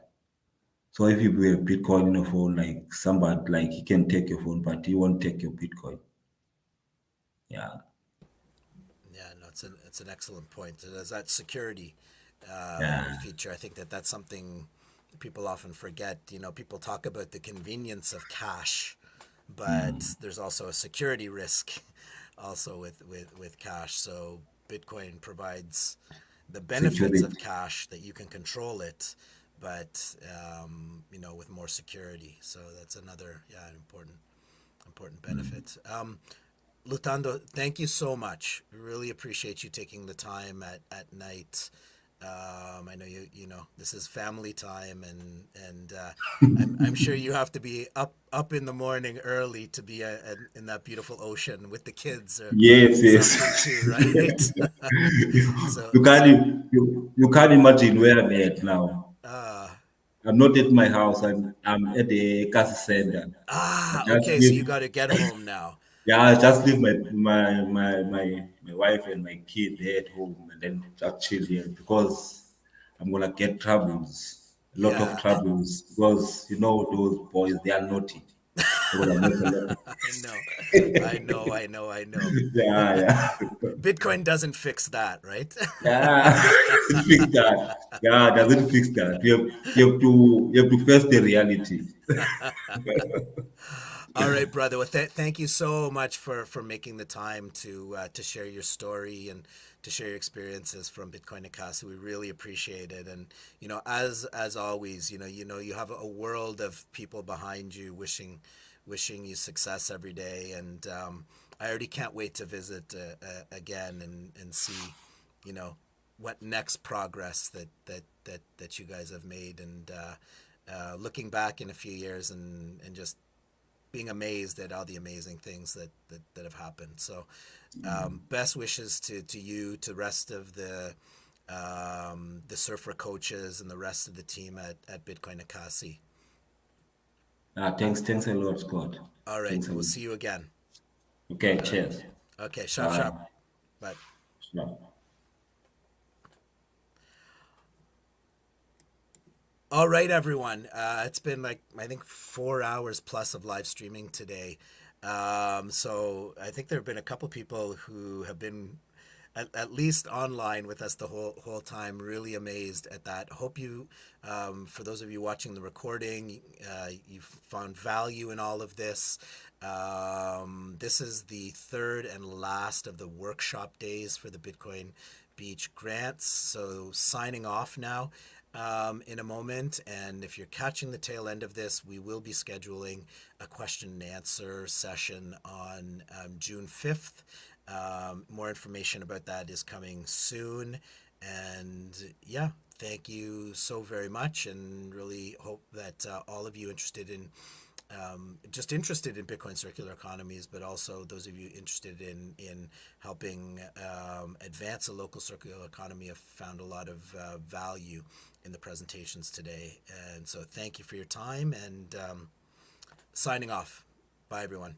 So if you have Bitcoin in your phone, like somebody like he can take your phone, but he won't take your Bitcoin. Yeah. Yeah, no, it's an excellent point. There's that security Yeah. feature. I think that's something people often forget. People talk about the convenience of cash, but there's also a security risk also with cash. So Bitcoin provides the benefits Security. of cash, that you can control it, but with more security. So that's another, yeah, an important benefit. Lutando, thank you so much. Really appreciate you taking the time at night. I know this is family time, and I'm sure you have to be up in the morning early to be in that beautiful ocean with the kids or Yes, something yes. too, right? so you can't so you can't imagine where I'm at now. uh, I'm not at my house. I'm at the Ekasi center. I just okay, so leave. you got to get home now. Yeah, I just leave my wife and my kid there at home and then just chill here because I'm gonna get troubles, a lot of Yeah, troubles because those boys they are naughty. They're gonna make a lot of I know, I know. yeah, yeah. Bitcoin doesn't fix that, right? Yeah, fix that. Yeah, doesn't fix that. You have to face the reality. All right, brother. Well, thank you so much for making the time to share your story and to share your experiences from Bitcoin Ekasi. We really appreciate it. And as always, you have a world of people behind you wishing you success every day. And I already can't wait to visit again and see, what next progress that you guys have made, and looking back in a few years and just being amazed at all the amazing things that have happened. So best wishes to you, to rest of the the surfer coaches and the rest of the team at Bitcoin Ekasi. Thanks a lot, Scott. All right, Thanks a we'll lot. see you again. Okay, cheers. Okay, sharp. Bye. Sure. All right, everyone. It's been like, I think, 4 hours plus of live streaming today. So I think there have been a couple people who have been at least online with us the whole time. Really amazed at that. Hope you, for those of you watching the recording, you found value in all of this. This is the third and last of the workshop days for the Bitcoin Beach grants. So signing off now in a moment. And if you're catching the tail end of this, we will be scheduling a question and answer session on June 5th. More information about that is coming soon. And yeah, thank you so very much, and really hope that all of you interested in Bitcoin circular economies, but also those of you interested in helping advance a local circular economy have found a lot of value in the presentations today. And so thank you for your time, and signing off. Bye, everyone.